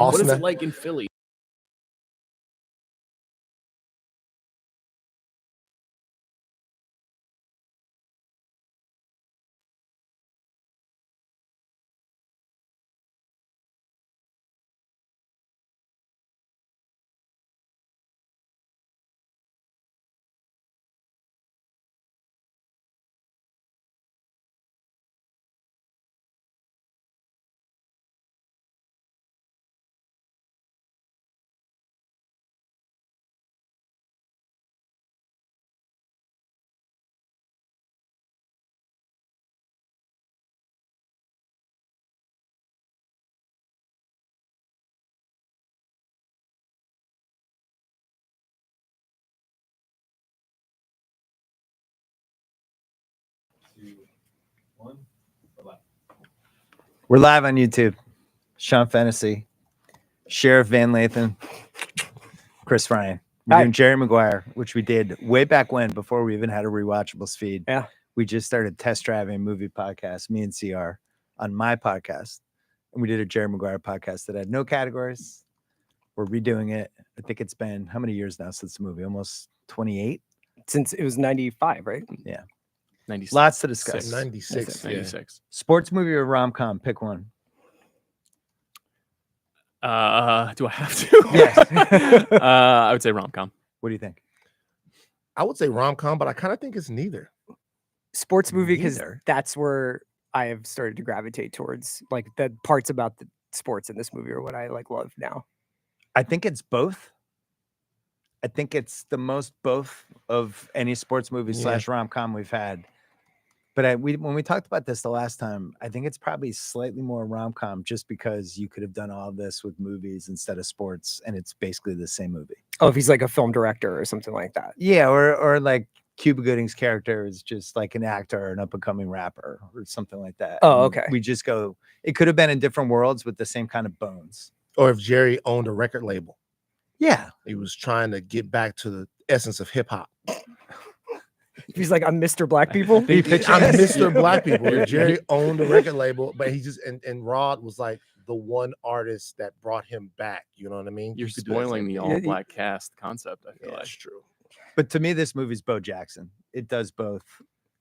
What is it like in Philly? We're live on YouTube. Sean Fennessy, Sheriff Van Lathan, Chris Ryan. We're doing Jerry Maguire, which we did way back when, before we even had a Rewatchables feed. Yeah. We just started test driving a movie podcast, me and CR, on my podcast. And we did a Jerry Maguire podcast that had no categories. We're redoing it. I think it's been how many years now since the movie? Almost 28? Since it was 95, right? Yeah. 96. Lots to discuss. 96. 96. Sports movie or rom-com? Pick one. Do I have to? Yes. I would say rom-com. What do you think? I would say rom-com, but I kind of think it's neither. Sports movie, because Neither. that's where I have started to gravitate towards. Like the parts about the sports in this movie are what I like love now. I think it's both. I think it's the most both of any sports movie / rom-com we've had. But when we talked about this the last time, I think it's probably slightly more rom-com, just because you could have done all of this with movies instead of sports, and it's basically the same movie. Oh, if he's like a film director or something like that. Yeah, or like Cuba Gooding's character is just like an actor or an up-and-coming rapper or something like that. Oh, And okay. we just go, it could have been in different worlds with the same kind of bones. Or if Jerry owned a record label. Yeah. He was trying to get back to the essence of hip-hop. He's like, I'm Mr. Black People. I'm Mr. Black People. Jerry owned a record label, but he just and Rod was like the one artist that brought him back. You know what I mean? You're You could do that spoiling same the thing. all-black cast concept, I feel Yeah, like. that's true. But to me, this movie's Bo Jackson. It does both.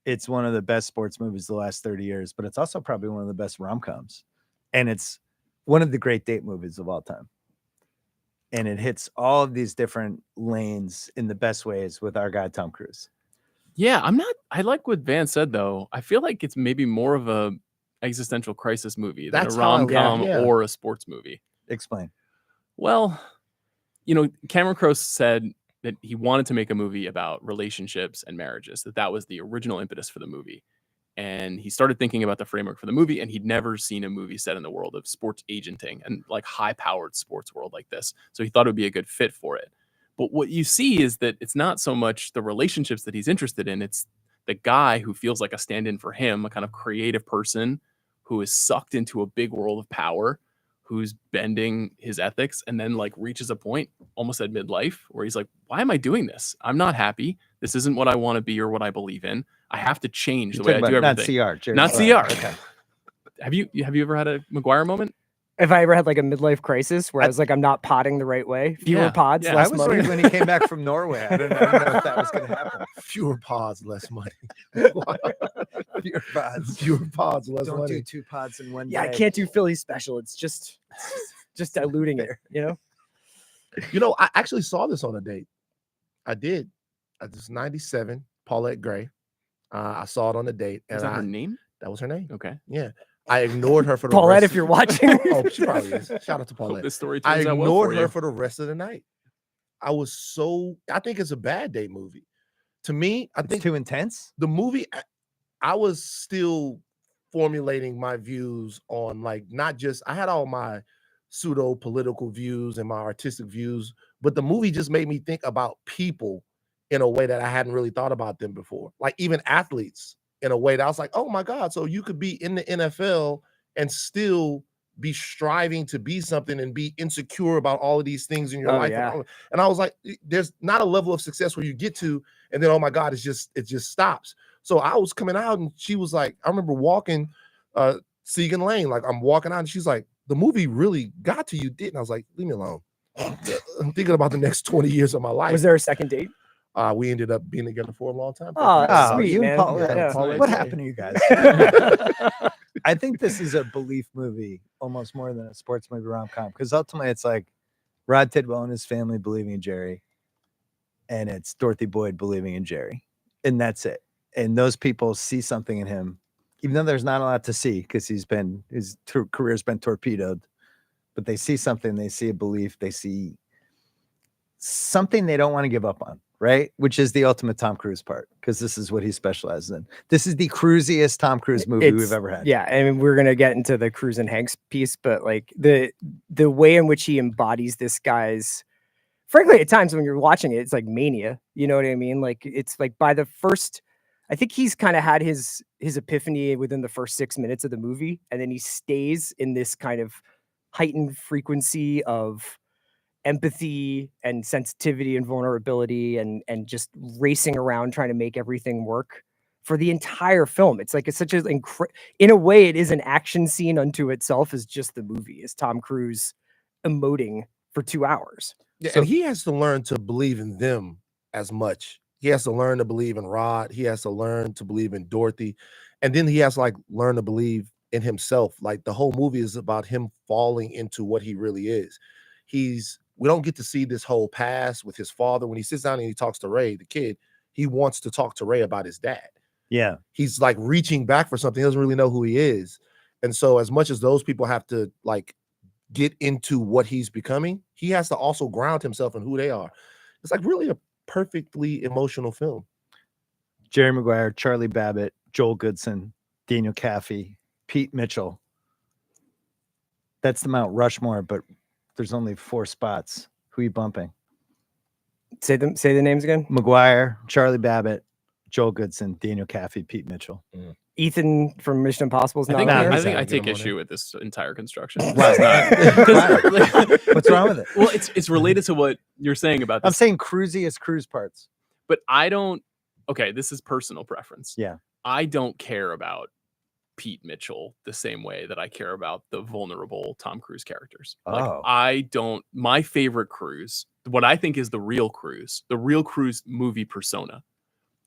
It's one of the best sports movies the last 30 years, but it's also probably one of the best rom-coms. And it's one of the great date movies of all time. And it hits all of these different lanes in the best ways with our guy, Tom Cruise. Yeah, I like what Van said, though. I feel like it's maybe more of a existential crisis movie than That's a how I- rom-com yeah. or a sports movie. Explain. Well, Cameron Crowe said that he wanted to make a movie about relationships and marriages, that was the original impetus for the movie. And he started thinking about the framework for the movie, and he'd never seen a movie set in the world of sports agenting and like high-powered sports world like this. So he thought it would be a good fit for it. But what you see is that it's not so much the relationships that he's interested in. It's the guy who feels like a stand-in for him, a kind of creative person who is sucked into a big world of power, who's bending his ethics, and then like reaches a point almost at midlife where he's like, why am I doing this? I'm not happy. This isn't what I want to be or what I believe in. I have to change the way I do everything. Not CR. Jerry Not Maguire. CR. Okay. Have you ever had a Maguire moment? If I ever had like a midlife crisis where I was like, I'm not potting the right way, fewer pods, yeah. I less was money. worried when he came back from Norway. I didn't know if that was going to happen. Fewer pods, less money. Fewer pods. Fewer pods, less Don't money. do 2 pods in one Yeah, I day. can't do Philly special. It's just diluting it, you know? I actually saw this on a date. I did. It was 97, Paulette Gray. I saw it on a date. Is that her name? That was her name. Okay. Yeah. I ignored her for the Paulette, rest if you're watching. Oh, she probably is. Shout out to Hope Paulette. this story I turns out well ignored for her you. for the rest of the night. I think it's a bad date movie. To me, I It's think too intense. the movie, I was still formulating my views on like, not just, I had all my pseudo political views and my artistic views, but the movie just made me think about people in a way that I hadn't really thought about them before. Like even athletes in a way that I was like, oh my God, so you could be in the NFL and still be striving to be something and be insecure about all of these things in your life. Yeah. And I was like, there's not a level of success where you get to, and then, oh my God, it just stops. So I was coming out and she was like, I remember walking Segan Lane, like I'm walking out and she's like, the movie really got to you, didn't? I was like, leave me alone. I'm thinking about the next 20 years of my life. Was there a second date? We ended up being together for a long time. Oh, Oh, sweet, you and man. Paul, Yeah. Paul what AJ. happened to you guys? I think this is a belief movie almost more than a sports movie rom-com, because ultimately it's like Rod Tidwell and his family believing in Jerry, and it's Dorothy Boyd believing in Jerry, and that's it. And those people see something in him, even though there's not a lot to see because his career's been torpedoed, but they see something, they see a belief, they see something they don't want to give up on, right? Which is the ultimate Tom Cruise part, because this is what he specializes in. This is the cruisiest Tom Cruise movie we've ever had. Yeah, I mean, we're gonna get into the Cruise and Hanks piece, but like the way in which he embodies this guy's, frankly, at times when you're watching it, it's like mania. You know what I mean? Like it's like by the first, I think he's kind of had his epiphany within the first 6 minutes of the movie, and then he stays in this kind of heightened frequency of empathy and sensitivity and vulnerability and just racing around trying to make everything work for the entire film. It's like it's such an in a way it is an action scene unto itself, as just the movie is Tom Cruise emoting for 2 hours. Yeah, and he has to learn to believe in them as much. He has to learn to believe in Rod. He has to learn to believe in Dorothy, and then he has to like learn to believe in himself. Like the whole movie is about him falling into what he really is. We don't get to see this whole past with his father. When he sits down and he talks to Ray, the kid, he wants to talk to Ray about his dad. Yeah. He's like reaching back for something. He doesn't really know who he is. And so as much as those people have to like get into what he's becoming, he has to also ground himself in who they are. It's like really a perfectly emotional film. Jerry Maguire, Charlie Babbitt, Joel Goodson, Daniel Kaffee, Pete Mitchell. That's the Mount Rushmore, but there's only 4 spots. Who are you bumping? Say the names again. Maguire, Charlie Babbitt, Joel Goodson, Daniel Kaffee, Pete Mitchell. Ethan from Mission Impossible is I not think, on there. I think I Get take him on issue it. with this entire construction. Why? What's wrong with it? Well, it's related to what you're saying about I'm this, saying cruisiest cruise parts. but I don't. Okay, this is personal preference. Yeah. I don't care about Pete Mitchell the same way that I care about the vulnerable Tom Cruise characters. Like Oh. I don't. My favorite Cruise, what I think is the real Cruise movie persona,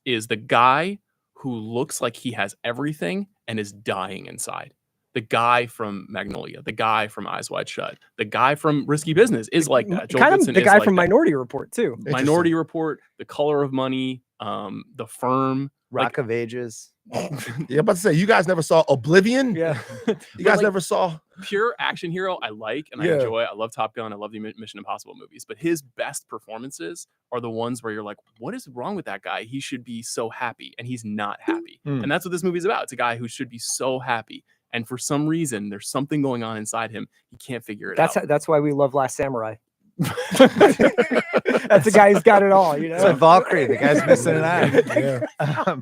is the guy who looks like he has everything and is dying inside. The guy from Magnolia, the guy from Eyes Wide Shut, the guy from Risky Business is like that. Joel Kind of Goodson the is guy like from that. Minority Report too. Minority Report, The Color of Money, The Firm. Rock of Ages. Yeah, I'm about to say, you guys never saw Oblivion? Yeah. You guys like, never saw? Pure action hero I like and I Yeah. enjoy. I love Top Gun. I love the Mission Impossible movies. But his best performances are the ones where you're like, what is wrong with that guy? He should be so happy. And he's not happy. Mm. And that's what this movie is about. It's a guy who should be so happy. And for some reason, there's something going on inside him. He can't figure it out. That's why we love Last Samurai. That's the guy who's got it all, you know. It's like Valkyrie. The guy's missing an eye. Yeah.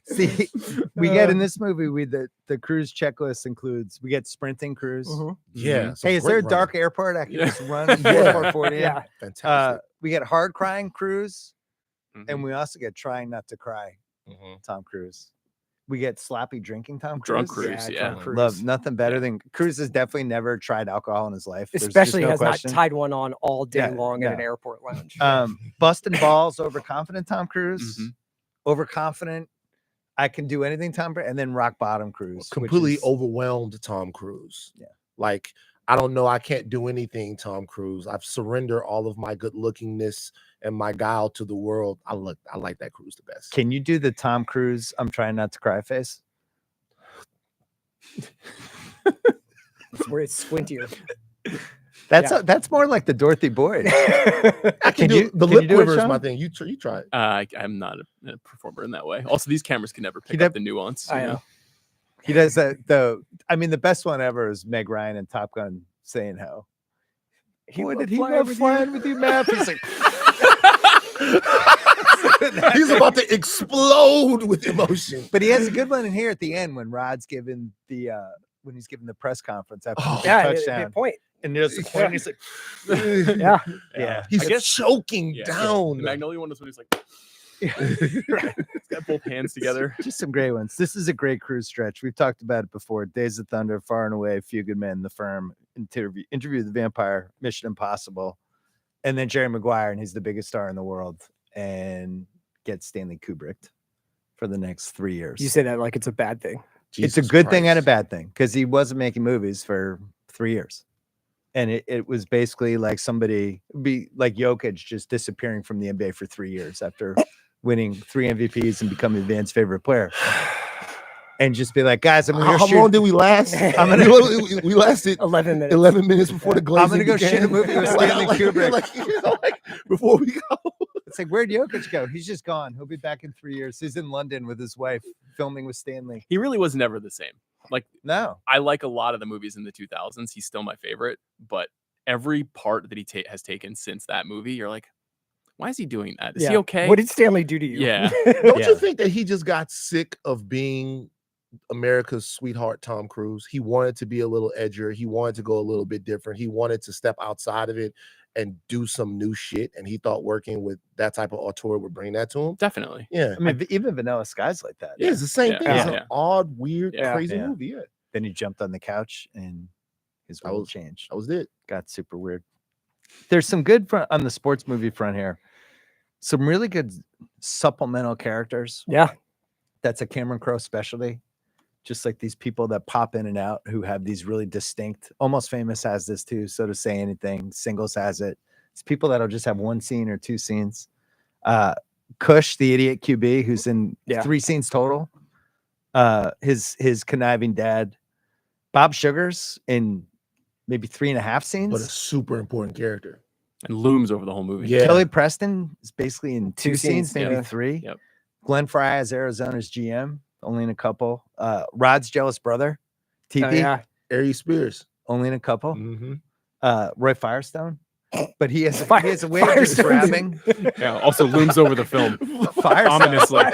See, we get in this movie, the cruise checklist includes, we get sprinting cruise. Mhm. Yeah. Hey, is there a great dark airport I can Yeah. just run Yeah. 440 in? Yeah. running. Fantastic. We get hard crying cruise, Mhm. and we also get trying not to cry Tom Cruise. We get sloppy drinking Tom Cruise. Drunk Cruise, yeah. Drunk Cruise. Love nothing better than Cruise has definitely never tried alcohol in his life. There's Especially no has question. not tied one on all day Yeah, long in an no. airport lounge. Busting balls, overconfident Tom Cruise. Mhm. Overconfident, I can do anything Tom Cruise, and then rock bottom Cruise. which Completely is- overwhelmed Tom Cruise. Yeah. Like, I don't know. I can't do anything, Tom Cruise. I've surrendered all of my good lookingness and my guile to the world. I like that Cruise the best. Can you do the Tom Cruise I'm trying not to cry face? It's where it's squintier. That's more like the Dorothy Boyd. I can Can do you- the can you lip do it, quiver is Sean? my thing. You try it. I'm not a performer in that way. Also, these cameras can never pick He'd up have- the nuance. I you know. know? He does that though. I mean, the best one ever is Meg Ryan and Top Gun saying how. Boy, did he love flying with you, Matt? He's like, He's about to explode with emotion. but he has a good one in here at the end when Rod's giving the when he's giving the press conference after the Yeah, touchdown, good point. and there's the point. He's like, Yeah. yeah. He's I guess- choking Yeah. down. The Magnolia one is when he's like, He's got both hands together. Just some great ones. This is a great cruise stretch. We've talked about it before. Days of Thunder, Far and Away, Few Good Men, The Firm, Interview the Vampire, Mission Impossible, and then Jerry Maguire, and he's the biggest star in the world, and gets Stanley Kubrick for the next 3 years. You say that like it's a bad thing. It's a good thing and a bad thing because he wasn't making movies for 3 years. And it was basically like somebody be like Jokic just disappearing from the NBA for 3 years after winning 3 MVPs and becoming the Van's favorite player. And just be like, guys, I'm gonna go How long did we last? We lasted 11 minutes. 11 minutes before the Glazing I'm gonna go shoot a movie with Stanley Kubrick. Like, before we go. It's like, where'd Jokic go? He's just gone. He'll be back in 3 years. He's in London with his wife filming with Stanley. He really was never the same. Like, No. I like a lot of the movies in the 2000s. He's still my favorite, but every part that he has taken since that movie, you're like, why is he doing that? Is he okay? What did Stanley do to you? Yeah. Don't you think that he just got sick of being America's sweetheart Tom Cruise? He wanted to be a little edgier. He wanted to go a little bit different. He wanted to step outside of it and do some new shit. And he thought working with that type of auteur would bring that to him. Definitely. Yeah. I mean, even Vanilla Sky's like that. Yeah, it's the same Yeah. thing. It's Yeah. an odd, weird, Yeah. crazy Yeah. movie. Yeah. Then he jumped on the couch and his world changed. That was it. Got super weird. There's some good on the sports movie front here. Some really good supplemental characters. Yeah. That's a Cameron Crowe specialty. Just like these people that pop in and out who have these really distinct, Almost Famous has this too. So to Say Anything, Singles has it. It's people that'll just have one scene or two scenes. Cush, the idiot QB, who's in 3 scenes total. His conniving dad. Bob Sugars in maybe 3.5 scenes. But a super important character. And looms over the whole movie. Yeah. Kelly Preston is basically in 2 2 scenes, scenes, maybe yeah. 3. Yep. Glenn Fry as Arizona's GM, only in a couple. Rod's jealous brother, TP, Oh, yeah. Ari Spears. only in a couple. Mm-hmm. Roy Firestone, but he has a way of just Firestone's grabbing. Yeah. Also looms over the film. Firestone, Ominously.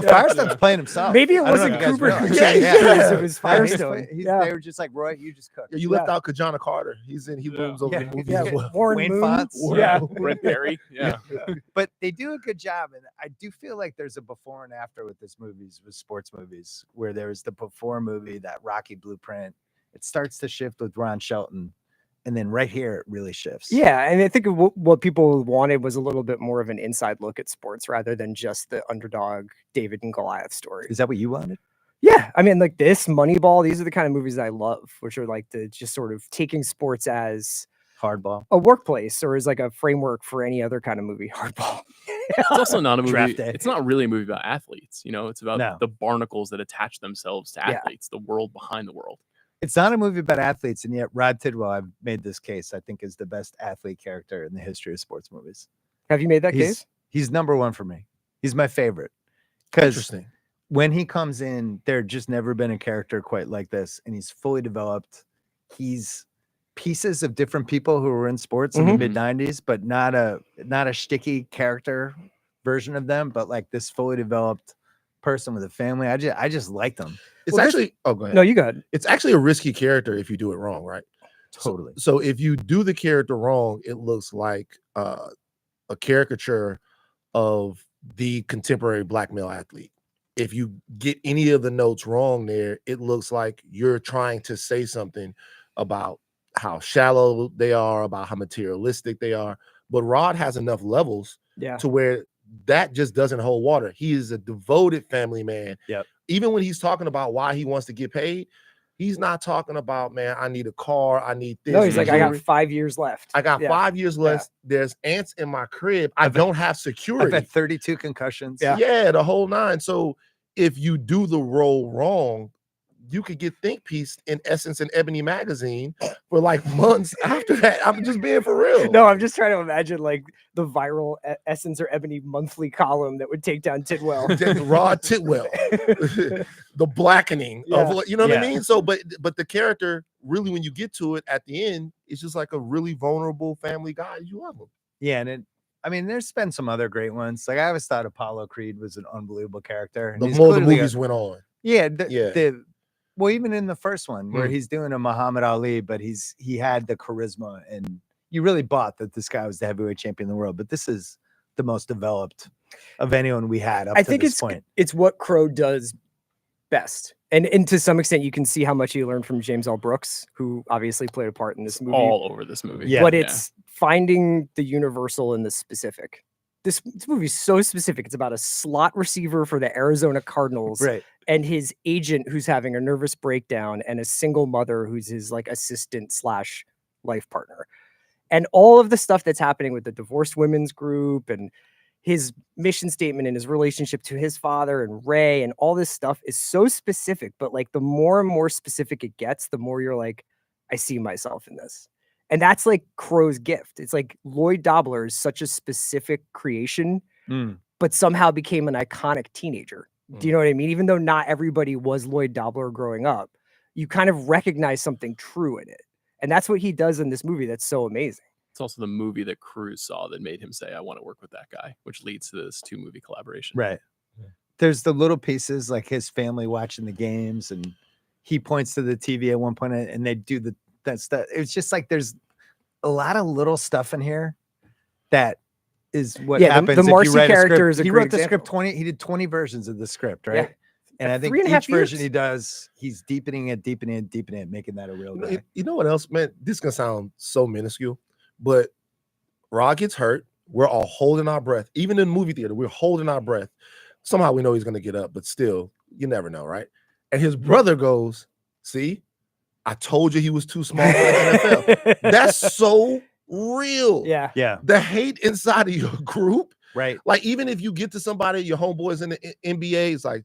Firestone's playing himself. Maybe it I don't know wasn't if you guys Kubrick who realize. changed Yeah. it. It was Firestone. Yeah. They were just like, Roy, you just cook. Yeah, you left out Kajana Carter. He looms over Yeah. the movie Yeah. as well. Warren Wayne Moon. Fonts. Yeah. Brent Perry. Yeah. But they do a good job, and I do feel like there's a before and after with this movies, with sports movies, where there was the before movie, that Rocky blueprint. It starts to shift with Ron Shelton, and then right here it really shifts. Yeah, and I think what people wanted was a little bit more of an inside look at sports rather than just the underdog David and Goliath story. Is that what you wanted? Yeah, I mean, like this, Moneyball, these are the kind of movies I love, which are like the just sort of taking sports as Hardball. a workplace or as like a framework for any other kind of movie. Hardball. It's also not a movie. Draft day. It's not really a movie about athletes. You know, it's about No. the barnacles that attach themselves to Yeah. athletes, the world behind the world. It's not a movie about athletes, and yet Rod Tidwell, I've made this case, I think is the best athlete character in the history of sports movies. Have you made that case? He's number one for me. He's my favorite. Because Interesting. when he comes in, there just never been a character quite like this, and he's fully developed. He's pieces of different people who were in sports in the Mhm. mid 90s, but not a shticky character version of them, but like this fully developed person with a family. I just like them. It's Well, actually go ahead. No, you got it. It's actually a risky character if you do it wrong, right? Totally. So if you do the character wrong, it looks like a caricature of the contemporary black male athlete. If you get any of the notes wrong there, it looks like you're trying to say something about how shallow they are, about how materialistic they are. But Rod has enough levels Yeah. to where that just doesn't hold water. He is a devoted family man. Yep. Even when he's talking about why he wants to get paid, he's not talking about, man, I need a car, I need this. No, he's like, I got jewelry. 5 years left. I got Yeah. 5 years left. There's ants in my crib. I don't have I've security. had 32 concussions. Yeah. The whole nine. So if you do the role wrong, you could get think pieced in Essence and Ebony magazine for like months after that. I'm just being for real. No, I'm just trying to imagine like the viral Essence or Ebony monthly column that would take down Tidwell. Rod Tidwell, the blackening of Yeah. what you know what I Yeah. mean. So, but the character really, when you get to it at the end, it's just like a really vulnerable family guy. You love him. Yeah, and there's been some other great ones. Like I always thought Apollo Creed was an unbelievable character. and The he's more the clearly movies went on, well, even in the first one where Mm. he's doing a Muhammad Ali, but he had the charisma, and you really bought that this guy was the heavyweight champion of the world. But this is the most developed of anyone we had up I to think this point. it's what Crowe does best. And to some extent, you can see how much he learned from James L. Brooks, who obviously played a part in this movie. All over this movie. Yeah. But it's finding the universal and the specific. This movie is so specific. It's about a slot receiver for the Arizona Cardinals Right. and his agent who's having a nervous breakdown and a single mother who's his like assistant / life partner. And all of the stuff that's happening with the divorced women's group and his mission statement and his relationship to his father and Ray and all this stuff is so specific. But like the more and more specific it gets, the more you're like, I see myself in this. And that's like Crowe's gift. It's like Lloyd Dobler is such a specific creation, but somehow became an iconic teenager. Do you know what I mean? Even though not everybody was Lloyd Dobler growing up, you kind of recognize something true in it. And that's what he does in this movie. That's so amazing. It's also the movie that Cruise saw that made him say, I want to work with that guy, which leads to this 2-movie collaboration. Right. There's the little pieces like his family watching the games and he points to the TV at one point and they do that stuff. It's just like there's a lot of little stuff in here that is what happens. The if Marcy you write character is a he great wrote the example. script he did 20 versions of the script, right? Yeah. And I think 3.5 each version years. he does, he's deepening it, making that a real guy. You know what else, man? This is gonna sound so minuscule, but Rod gets hurt. We're all holding our breath. Even in the movie theater, we're holding our breath. Somehow we know he's gonna get up, but still, you never know, right? And his brother goes, "See, I told you he was too small for the NFL." That's so real. Yeah. Yeah. The hate inside of your group. Right. Like, even if you get to somebody, your homeboys in the NBA, it's like,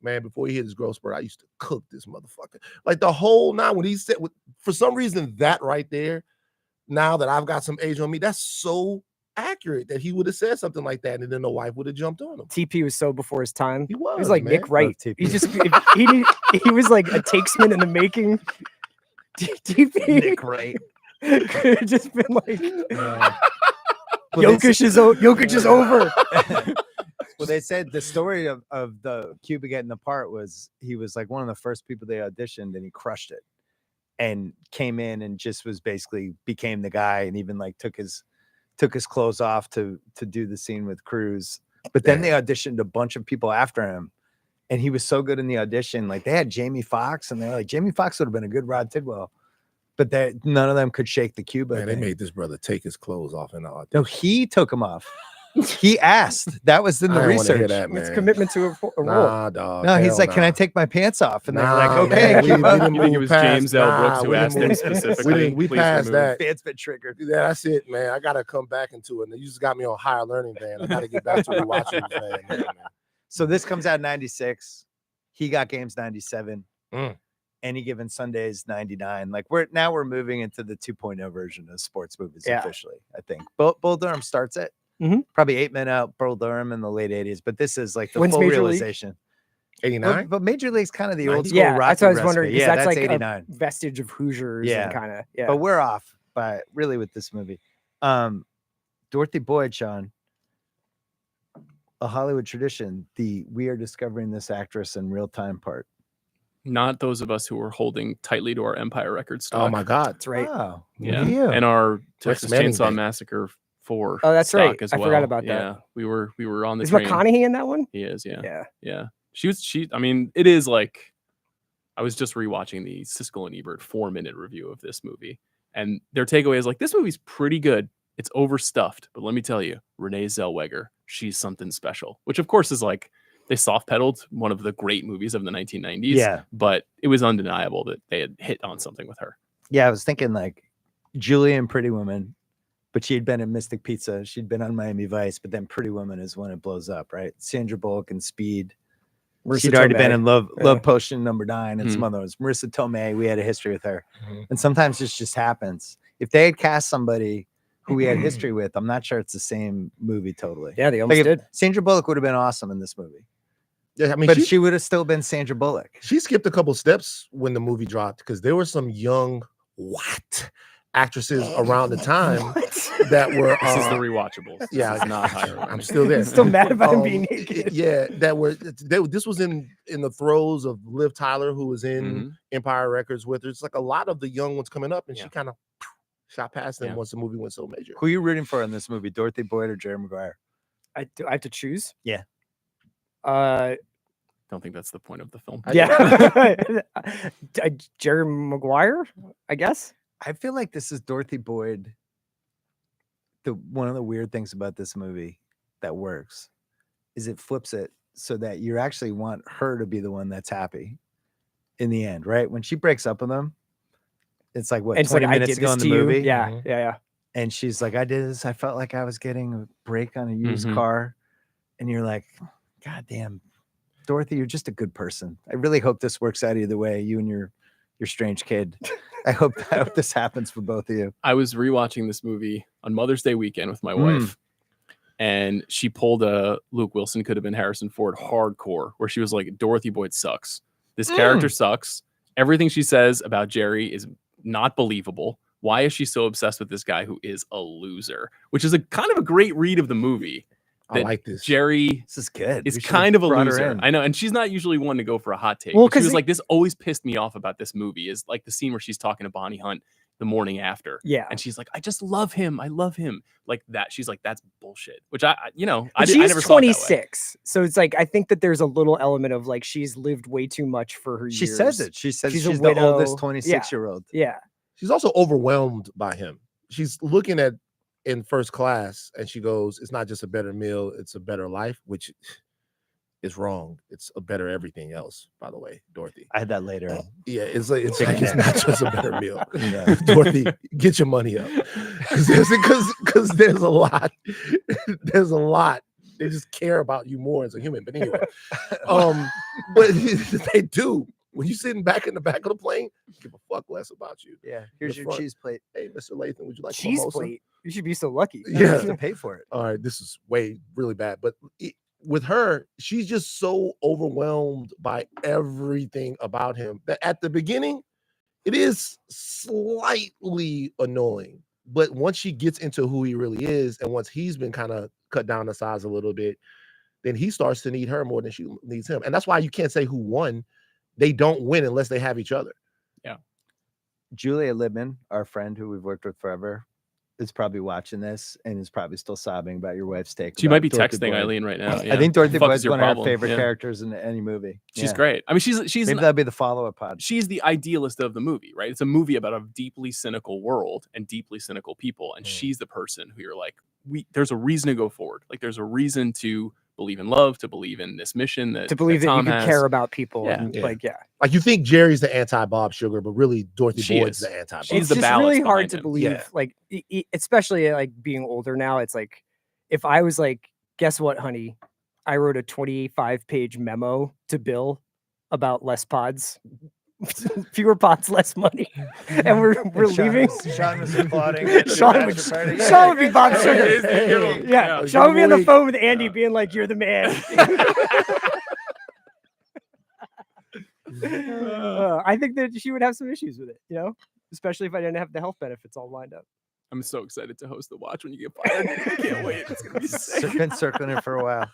man, before he hit his growth spurt, I used to cook this motherfucker. Like the whole nine, when he said, for some reason, that right there, now that I've got some age on me, that's so accurate that he would have said something like that and then the wife would have jumped on him. TP was so before his time. He was like man. Nick Wright. TP. He just he was like a takesman in the making. TP Nick Wright. could have just been like Well, Jokic is over. Well, they said the story of the Cuba getting the part was he was like one of the first people they auditioned and he crushed it and came in and just was basically became the guy and even like took his clothes off to do the scene with Cruz. But then they auditioned a bunch of people after him and he was so good in the audition. Like they had Jamie Foxx and they're like, Jamie Foxx would have been a good Rod Tidwell. But none of them could shake the Cuba. Man, they thing. made this brother take his clothes off in the audition. No, he took them off. He asked. That was in the I didn't wanna hear research. that, man. It's commitment to a role. Nah, dog. No, he's hell like, "Can I nah. take my pants off?" And they're Nah, like, "Okay." man, keep we up." didn't You think it move was past- James L. Brooks who we asked didn't him move- specifically? we please passed remove? that. It's been triggered. Yeah, that's it, man. I gotta come back into it. You just got me on higher learning van. I gotta get back to Rewatchables, man. Yeah, man. So this comes out 96. He got games 97. Mm. Any given Sundays 99. Like we're moving into the 2.0 version of sports movies Yeah. officially. I think Bull Durham starts it. Probably 8 Men Out, Bull Durham in the late 80s. But this is like the When's full Major League? realization. 89? But Major League's kind of the old 90? school. Yeah, that's what I was Rocky wondering. recipe. 'Cause Yeah, that's like 89. a vestige of Hoosiers Yeah. and kind of But we're off by really with this movie. Dorothy Boyd, Sean, a Hollywood tradition, the we are discovering this actress in real time part. Not those of us who were holding tightly to our Empire Record stock. Oh my God. That's right. Oh, Yeah. look at you. And our Texas Manning Chainsaw Day. Massacre 4. Oh, that's stock right. As I well. forgot about that. Yeah, we were on the Is train. McConaughey in that one? He is. Yeah. Yeah. She. I mean, it is like I was just rewatching the Siskel and Ebert 4-minute review of this movie, and their takeaway is like, this movie's pretty good. It's overstuffed, but let me tell you, Renee Zellweger, she's something special. Which of course is like they soft pedaled one of the great movies of the 1990s. Yeah. But it was undeniable that they had hit on something with her. Yeah, I was thinking like Julia in Pretty Woman, but she'd been in Mystic Pizza. She'd been on Miami Vice, but then Pretty Woman is when it blows up, right? Sandra Bullock and Speed. Marissa She'd already been Tomei. in Love Yeah. Potion #9 and some others. Marissa Tomei, we had a history with her. Mhm. And sometimes this just happens. If they had cast somebody who we had history with, I'm not sure it's the same movie totally. Yeah, they Like almost if did. Sandra Bullock would have been awesome in this movie. Yeah, I mean, But she, she would have still been Sandra Bullock. she skipped a couple steps when the movie dropped because there were some young actresses around the time that were This is the Rewatchables. This yeah, is not higher. I'm still there. Still mad about him being naked. Yeah, this was in the throes of Liv Tyler, who was in Empire Records with her. It's like a lot of the young ones coming up, and she kind of shot past them once the movie went so major. Who are you rooting for in this movie, Dorothy Boyd or Jerry Maguire? I have to choose. Yeah. Don't think that's the point of the film. Yeah. Jerry Maguire, I guess. I feel like this is Dorothy Boyd. One of the weird things about this movie that works is it flips it so that you actually want her to be the one that's happy in the end, right? When she breaks up with him, it's like what, And it's 20 like, I minutes did ago this in to the you. movie? Yeah, Mhm. yeah. And she's like, I did this. I felt like I was getting a break on a used Mhm. car. And you're like, God damn, Dorothy, you're just a good person. I really hope this works out either way, you and your strange kid. I hope this happens for both of you. I was rewatching this movie on Mother's Day weekend with my Mm. wife, and she pulled a Luke Wilson could have been Harrison Ford hardcore, where she was like, Dorothy Boyd sucks. This character sucks. Everything she says about Jerry is not believable. Why is she so obsessed with this guy who is a loser? Which is a kind of a great read of the movie. I that like this. Jerry This is good. is We should've kind of a brought her loser. in. I know, and she's not usually one to go for a hot take. Well, But she 'cause was it- like, this always pissed me off about this movie is like the scene where she's talking to Bonnie Hunt the morning after. Yeah. And she's like, I just love him. I love him. Like that. She's like, that's bullshit. Which I But I she's never saw it that way. 26. So it's like, I think that there's a little element of like, she's lived way too much for her She years. says it. She says She's she's, a the widow. oldest Yeah. 26-year-old. Yeah. She's also overwhelmed by him. She's looking at in First Class and she goes, it's not just a better meal, it's a better life, which is wrong. It's a better everything else, by the way, Dorothy. I had that later. Yeah, it's like it's not just a better meal. Yeah. Dorothy, get your money up. Because there's a lot. There's a lot. They just care about you more as a human. But anyway, but they do. When you're sitting back in the back of the plane, give a fuck less about you. Yeah. Here's The your front. cheese plate. Hey, Mr. Latham, would you like Cheese mimosa? plate. You should be so lucky. You Yeah. have to pay for it. All right, this is really bad. But with her, she's just so overwhelmed by everything about him that at the beginning, it is slightly annoying. But once she gets into who he really is, and once he's been kind of cut down to size a little bit, then he starts to need her more than she needs him. And that's why you can't say who won. They don't win unless they have each other. Julia Libman, our friend who we've worked with forever, is probably watching this and is probably still sobbing about your wife's take. She about might be Dorothy texting Boyd. Eileen right now. I think Dorothy Fuck is Boyd's your one of her problem? favorite Yeah. characters in any movie. She's Yeah. great. I mean, she's Maybe that'll be the follow-up pod. she's the idealist of the movie, right? It's a movie about a deeply cynical world and deeply cynical people, and she's the person who you're like, there's a reason to go forward. Like, there's a reason to believe in love, to believe in this mission, To believe that you Tom can has. care about people. Yeah. And Yeah. like, yeah. Like you think Jerry's the anti-Bob Sugar, but really Dorothy She Boyd's is. the anti-Bob. She's It's the just ballast really hard behind to him. believe, Yeah. like, especially like being older now. It's like, if I was like, guess what, honey? I wrote a 25-page memo to Bill about less pods, fewer pods, less money, and we're leaving. Sean was applauding. Sean would, Sean would be Bob Sugar. Yeah, Yeah. Sean would be on the Wait. phone with Andy, being like, "You're the man." I think that she would have some issues with it, especially if I didn't have the health benefits all lined up. I'm so excited to host the watch when you get fired. I can't wait. It's gonna be sick. Been circling it for a while.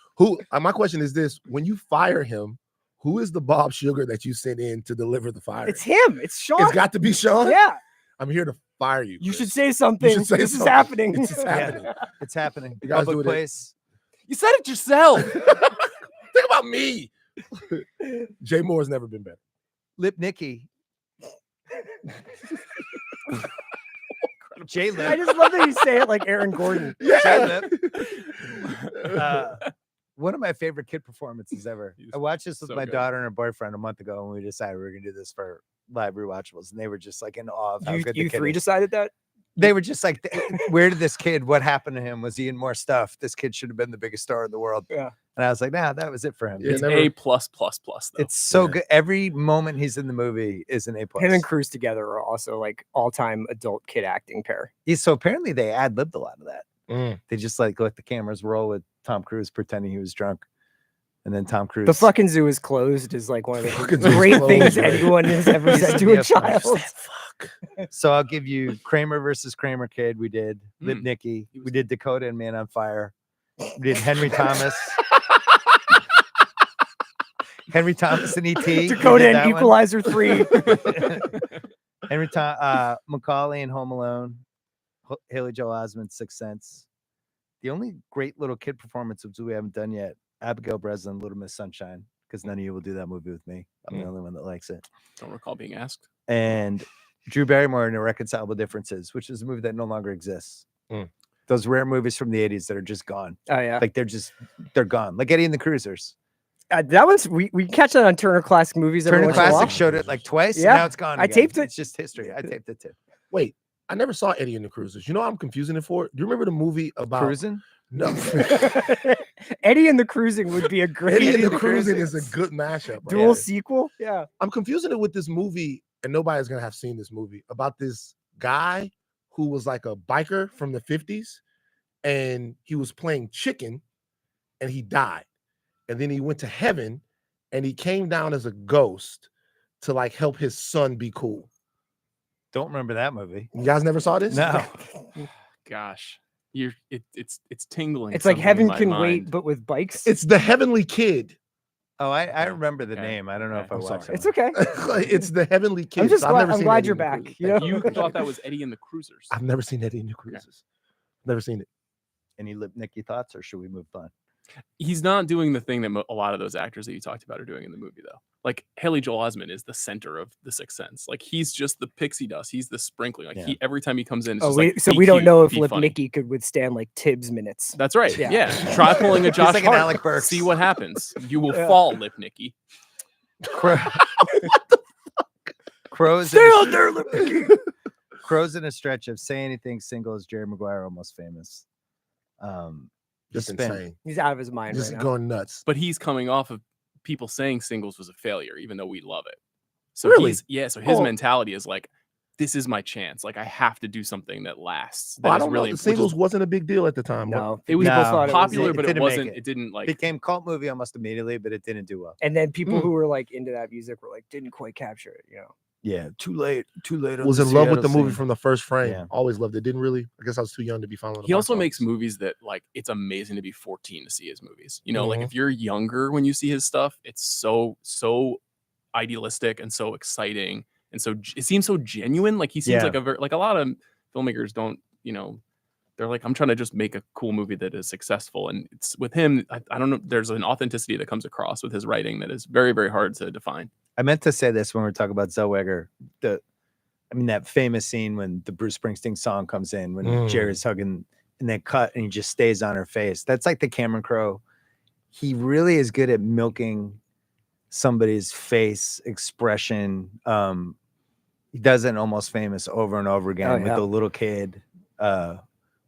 My question is this: when you fire him, who is the Bob Sugar that you sent in to deliver the fire? It's him. It's Sean. It's got to be Sean. Yeah. I'm here to fire you. You Chris. should say something. say This is something. happening. It's just happening. It's happening. You guys Public do it. place. You said it yourself. Think about me. Jay Moore's never been better. Lip Nicky. J I Lip. just love that you say it like Aaron Gordon. J Lip. One of my favorite kid performances ever. He's I watched this with so my good. daughter and her boyfriend a month ago, and we decided we were gonna do this for live rewatchables, and they were just like in awe of how good the You kid three is. decided that? They were just like, where did this kid? What happened to him? Was he in more stuff? This kid should have been the biggest star in the world. Yeah. And I was like, nah, that was it for him. Yeah, It's never- A plus plus plus. Though. It's so Yeah. good. Every moment he's in the movie is an A plus. Him and Cruz together are also like all-time adult kid acting pair. So apparently they ad-libbed a lot of that. Mm. They just like let the cameras roll with Tom Cruise pretending he was drunk. And then Tom Cruise. The fucking zoo is closed is like one of the Fucking zoo is great closed, things right? anyone has ever said to a Yeah, child. Fuck. So I'll give you Kramer versus Kramer Kid. We did Lip Mm. Nicky. He was- We did Dakota and Man on Fire. We did Henry Thomas. Henry Thomas and E.T. Dakota and Equalizer 3. Henry Macaulay and Home Alone. Haley Joel Osment, Sixth Sense. The only great little kid performance which we haven't done yet, Abigail Breslin, Little Miss Sunshine, because none of you will do that movie with me. I'm the only one that likes it. Don't recall being asked. And Drew Barrymore in Irreconcilable Differences, which is a movie that no longer exists. Those rare movies from the 80s that are just gone. Oh yeah, Like they're gone. Like Eddie and the Cruisers. that was we catch that on Turner Classic Movies. every Turner once in a while. Classic showed it like twice. Yeah, And now it's gone. I again. taped it. It's just history. I taped it too. Wait, I never saw Eddie and the Cruisers. You know what I'm confusing it for? Do you remember the movie about Cruising? No. Eddie and the Cruising would be a great Eddie and the Cruising is a good mashup. dual Right? sequel. Yeah, I'm confusing it with this movie, and nobody's gonna have seen this movie about this guy who was like a biker from the 50s, and he was playing chicken, and he died, and then he went to heaven, and he came down as a ghost to like help his son be cool. Don't remember that movie. You guys never saw this? No. Gosh, it's tingling. it's like something in Heaven my Can mind. Wait, but with bikes. It's the Heavenly Kid. Oh, I remember the Okay. name. I don't know Okay. if I I'm watched sorry. it. It's okay. It's the Heavenly Kid. I'm just I've glad, never I'm seen glad Eddie you're and the back. Cruisers. You know? You thought that was Eddie and the Cruisers. I've never seen Eddie and the Cruisers. Never seen it. Any Lip Nicky thoughts, or should we move on? He's not doing the thing that a lot of those actors that you talked about are doing in the movie, though. Like Haley Joel Osment is the center of The Sixth Sense. Like he's just the pixie dust. He's the sprinkling. Like Yeah. every time he comes in, it's Oh, just we, like, so be we don't cute, know if be Lip funny. Nicky could withstand like Tibbs minutes. That's right. Yeah. Yeah. Try pulling a Josh like an Hart. Alec Burks. See what happens. You will Yeah. fall, Lip Nicky. Crows. Stay on there, Lip Nicky. Crows in a stretch of Say Anything Single is Jerry Maguire Almost Famous. Just spent- insane. He's out of his mind Just right now. going nuts. But he's coming off of people saying Singles was a failure, even though we love it. So Really? so his Oh. mentality is like, this is my chance. Like I have to do something that lasts. That Well, I is don't really know. The which is- Singles wasn't a big deal at the time. No, It was people No. thought it was popular, it but it didn't make wasn't. it. It didn't like. Became cult movie almost immediately, but it didn't do well. And then people Mm. who were like into that music were like, didn't quite capture it. You know, Yeah, too late. on Was the in love with Seattle the movie scene. from the first frame. Yeah. Always loved it. Didn't really. I guess I was too young to be following. He also makes movies that like it's amazing to be 14 to see his movies. You know, like Mhm. if you're younger when you see his stuff, it's so idealistic and so exciting, and so it seems so genuine. Like he seems Yeah. like a lot of filmmakers don't. You know, they're like, I'm trying to just make a cool movie that is successful, and it's with him. I don't know. There's an authenticity that comes across with his writing that is very very hard to define. I meant to say this when we were talking about Zellweger. That famous scene when the Bruce Springsteen song comes in, when Mm. Jerry's hugging and they cut and he just stays on her face. That's like the Cameron Crowe. He really is good at milking somebody's face expression. He does it in Almost Famous over and over again with yeah. the little kid.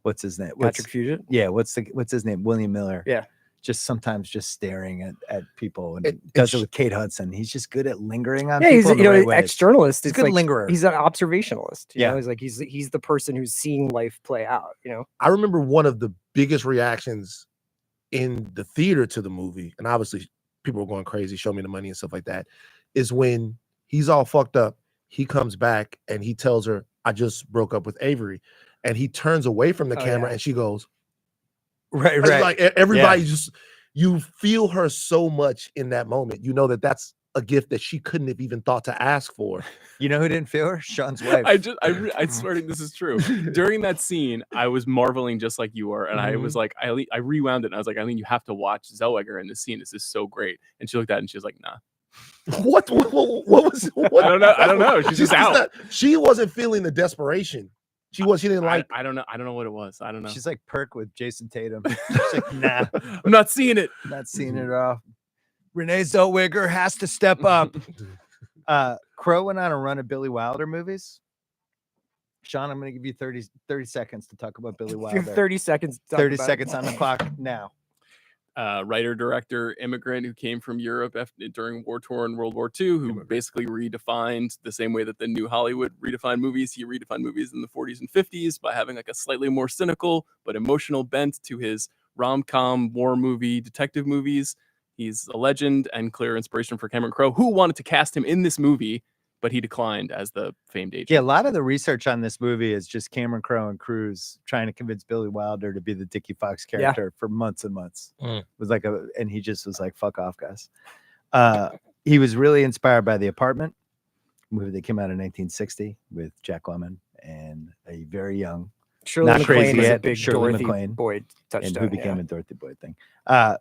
What's his name? Patrick Fugit. Yeah, what's his name? William Miller. Yeah. Just sometimes just staring at people, and It- does it it's- with Kate Hudson. He's just good at lingering on Yeah, people. he's in the right ways. externalist. He's a It's good like lingerer. he's an observationalist. You Yeah. know, he's like he's the person who's seeing life play out. You know, I remember one of the biggest reactions in the theater to the movie, and obviously people were going crazy, show me the money and stuff like that, is when he's all fucked up. He comes back and he tells her, I just broke up with Avery. And he turns away from the Oh, camera yeah. and she goes, Right, it's right. like everybody just, you feel her so much in that moment. You know that that's a gift that she couldn't have even thought to ask for. You know who didn't feel her? Sean's wife. I swear to this is true. During that scene, I was marveling just like you were, and I was like, I rewound it, and I was like, Eileen, you have to watch Zellweger in this scene. This is so great. And she looked at it and she was like, nah. What was what? I don't know. She's just out. She wasn't feeling the desperation. She didn't like. I don't know. I don't know what it was. I don't know. She's like Perk with Jason Tatum. She's like, nah, I'm not seeing it. not seeing it at all. Renee Zellweger has to step up. Crowe went on a run of Billy Wilder movies. Sean, I'm going to give you 30 seconds to talk about Billy you Wilder. have 30 seconds. To talk 30 about it. seconds on the clock now. Writer, director, immigrant who came from Europe during war tour in World War II, who basically redefined the same way that the new Hollywood redefined movies. He redefined movies in the 40s and 50s by having like a slightly more cynical but emotional bent to his rom-com war movie detective movies. He's a legend and clear inspiration for Cameron Crowe, who wanted to cast him in this movie, but he declined as the famed agent. Yeah, a lot of the research on this movie is just Cameron Crowe and Cruise trying to convince Billy Wilder to be the Dickie Fox character for months and months. It was like and he just was like, fuck off, guys. He was really inspired by The Apartment, a movie that came out in 1960 with Jack Lemmon and a very young Shirley Not MacLaine crazy was a yet, big Shirley Dorothy MacLaine, Boyd and touchdown. who became a Dorothy Boyd thing.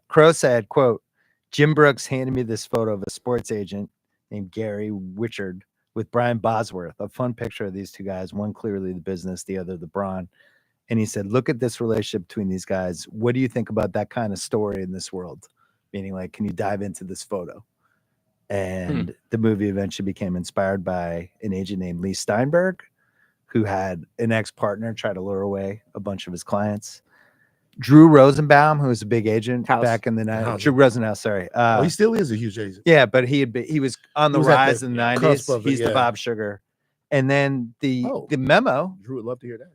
Crow said, quote, Jim Brooks handed me this photo of a sports agent named Gary Wichard with Brian Bosworth, a fun picture of these two guys, one clearly the business, the other the brawn. And he said, look at this relationship between these guys. What do you think about that kind of story in this world? Meaning, like, can you dive into this photo? And the movie eventually became inspired by an agent named Lee Steinberg, who had an ex-partner try to lure away a bunch of his clients. Drew Rosenbaum, who was a big agent back in the 90s. Drew Rosenbaum, sorry. He still is a huge agent. Yeah, but he was on the rise in the 90s. He's the Bob Sugar. And then the memo. Drew would love to hear that.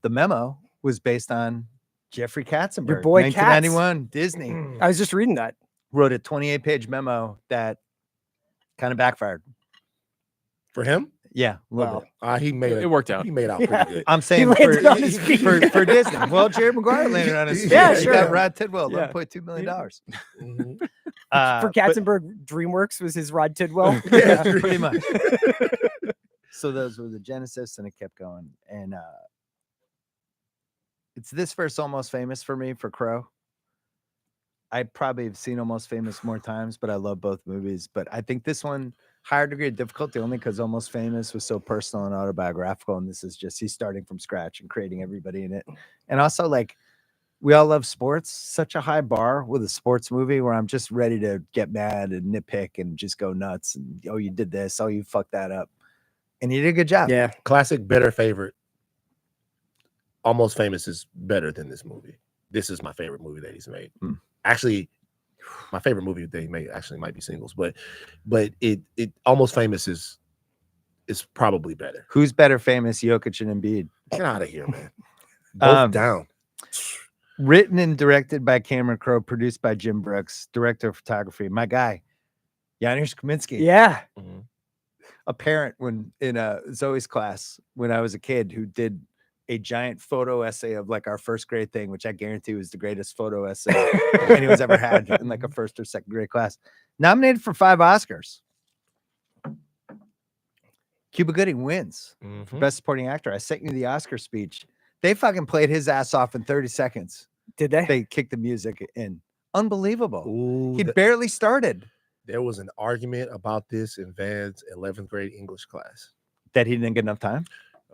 The memo was based on Jeffrey Katzenberg. Your boy 1991, Disney. I was just reading that. Wrote a 28-page memo that kind of backfired. For him? Yeah. He made it worked out. He made out pretty good. I'm saying for Disney. Well, Jerry Maguire landed on his feet. Yeah, sure. He got Rod Tidwell, $11.2 million. For Katzenberg, DreamWorks was his Rod Tidwell. Yeah, pretty much. So those were the genesis, and it kept going. And it's this first Almost Famous for me for Crow. I probably have seen Almost Famous more times, but I love both movies. But I think this one, higher degree of difficulty, only because Almost Famous was so personal and autobiographical. And this is just, he's starting from scratch and creating everybody in it. And also, like, we all love sports, such a high bar with a sports movie where I'm just ready to get mad and nitpick and just go nuts. And, oh, you did this. Oh, you fucked that up. And he did a good job. Yeah. Classic, better favorite. Almost Famous is better than this movie. This is my favorite movie that he's made. Actually, my favorite movie that he made actually might be Singles, but it Almost Famous is probably better. Who's better famous, Jokic and Embiid? Get out of here, man. Both down. Written and directed by Cameron Crowe, produced by Jim Brooks, director of photography, my guy, Janusz Kaminski. Yeah. A parent when in Zoe's class when I was a kid who did a giant photo essay of like our first grade thing, which I guarantee was the greatest photo essay anyone's ever had in like a first or second grade class. Nominated for 5 Oscars. Cuba Gooding wins for Best Supporting Actor. I sent you the Oscar speech. They fucking played his ass off in 30 seconds. Did they? They kicked the music in. Unbelievable. Ooh, He barely started. There was an argument about this in Van's 11th grade English class. That he didn't get enough time?